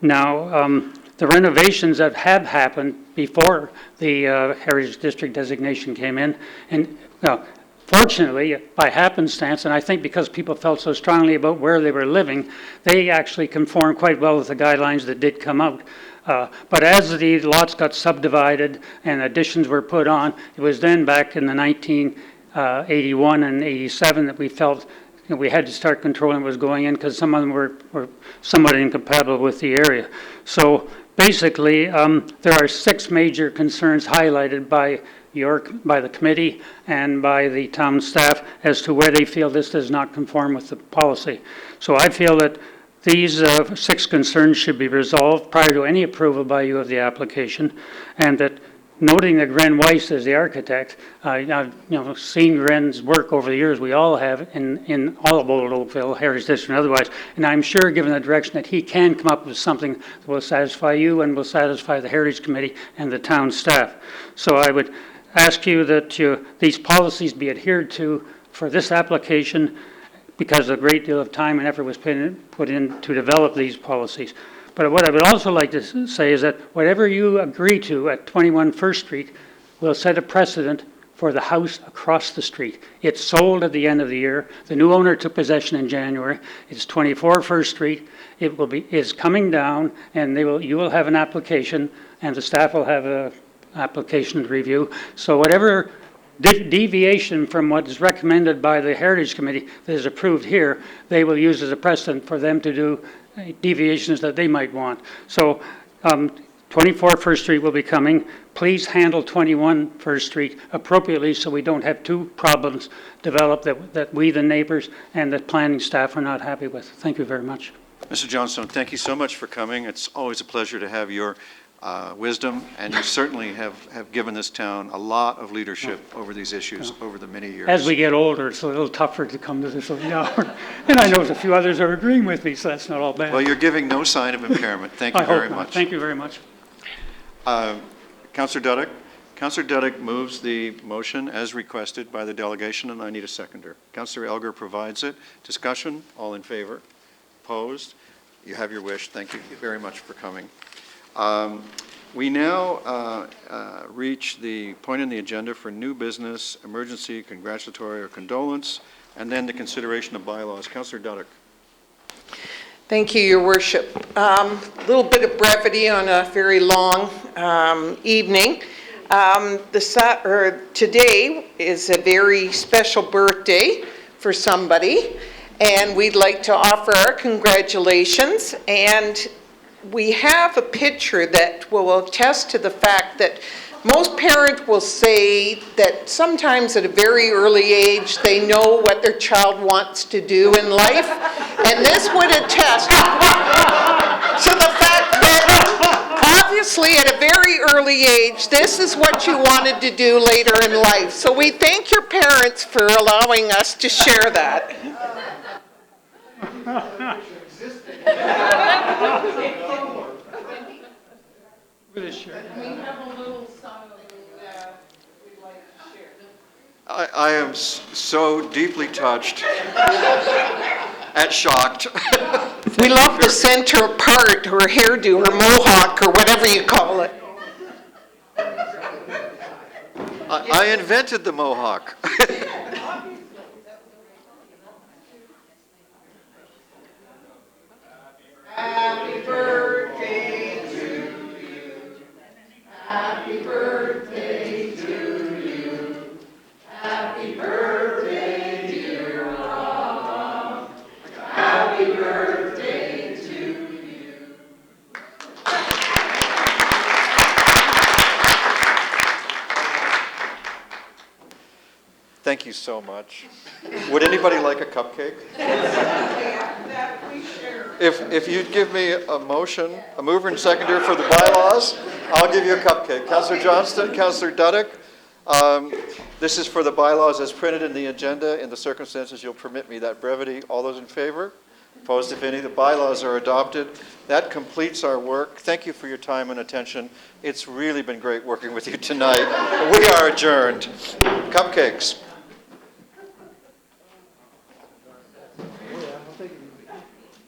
O: Now, the renovations that have happened before the Heritage District designation came in, and fortunately, by happenstance, and I think because people felt so strongly about where they were living, they actually conformed quite well with the guidelines that did come out. But as the lots got subdivided and additions were put on, it was then back in the 1981 and 87 that we felt we had to start controlling what was going in, because some of them were somewhat incompatible with the area. So basically, there are 6 major concerns highlighted by the committee and by the town staff as to where they feel this does not conform with the policy. So I feel that these 6 concerns should be resolved prior to any approval by you of the application, and that noting that Gren Weiss is the architect, I've seen Gren's work over the years, we all have, in all of Old Oakville, Heritage District and otherwise, and I'm sure given the direction that he can come up with something that will satisfy you and will satisfy the Heritage Committee and the town staff. So I would ask you that these policies be adhered to for this application, because a great deal of time and effort was put in to develop these policies. But what I would also like to say is that whatever you agree to at 21 First Street will set a precedent for the house across the street. It's sold at the end of the year. The new owner took possession in January. It's 24 First Street. It's coming down, and you will have an application, and the staff will have an application to review. So whatever deviation from what is recommended by the Heritage Committee that is approved here, they will use as a precedent for them to do deviations that they might want. So 24 First Street will be coming. Please handle 21 First Street appropriately so we don't have 2 problems develop that we, the neighbors, and the planning staff are not happy with. Thank you very much.
A: Mr. Johnstone, thank you so much for coming. It's always a pleasure to have your wisdom, and you certainly have given this town a lot of leadership over these issues over the many years.
O: As we get older, it's a little tougher to come to this hour. And I know there's a few others are agreeing with me, so that's not all bad.
A: Well, you're giving no sign of impairment. Thank you very much.
O: Thank you very much.
A: Councillor Duddick. Councillor Duddick moves the motion as requested by the delegation, and I need a seconder. Councillor Elgar provides it. Discussion, all in favor? Opposed? You have your wish. Thank you very much for coming. We now reach the point in the agenda for new business, emergency, congratulatory, or condolence, and then the consideration of bylaws. Councillor Duddick.
I: Thank you, Your Worship. Little bit of brevity on a very long evening. Today is a very special birthday for somebody, and we'd like to offer our congratulations. And we have a picture that will attest to the fact that most parents will say that sometimes at a very early age they know what their child wants to do in life, and this would attest to the fact that obviously at a very early age this is what you wanted to do later in life. So we thank your parents for allowing us to share that.
A: I am so deeply touched and shocked.
I: We love the center part, or hairdo, or mohawk, or whatever you call it.
A: I invented the mohawk.
I: Happy birthday to you. Happy birthday to you. Happy birthday, dear Mama. Happy birthday to you.
A: Thank you so much. Would anybody like a cupcake? If you'd give me a motion, a mover and seconder for the bylaws, I'll give you a cupcake. Councillor Johnston, Councillor Duddick, this is for the bylaws as printed in the agenda. In the circumstances, you'll permit me that brevity. All those in favor? Opposed, if any? The bylaws are adopted. That completes our work. Thank you for your time and attention. It's really been great working with you tonight. We are adjourned. Cupcakes.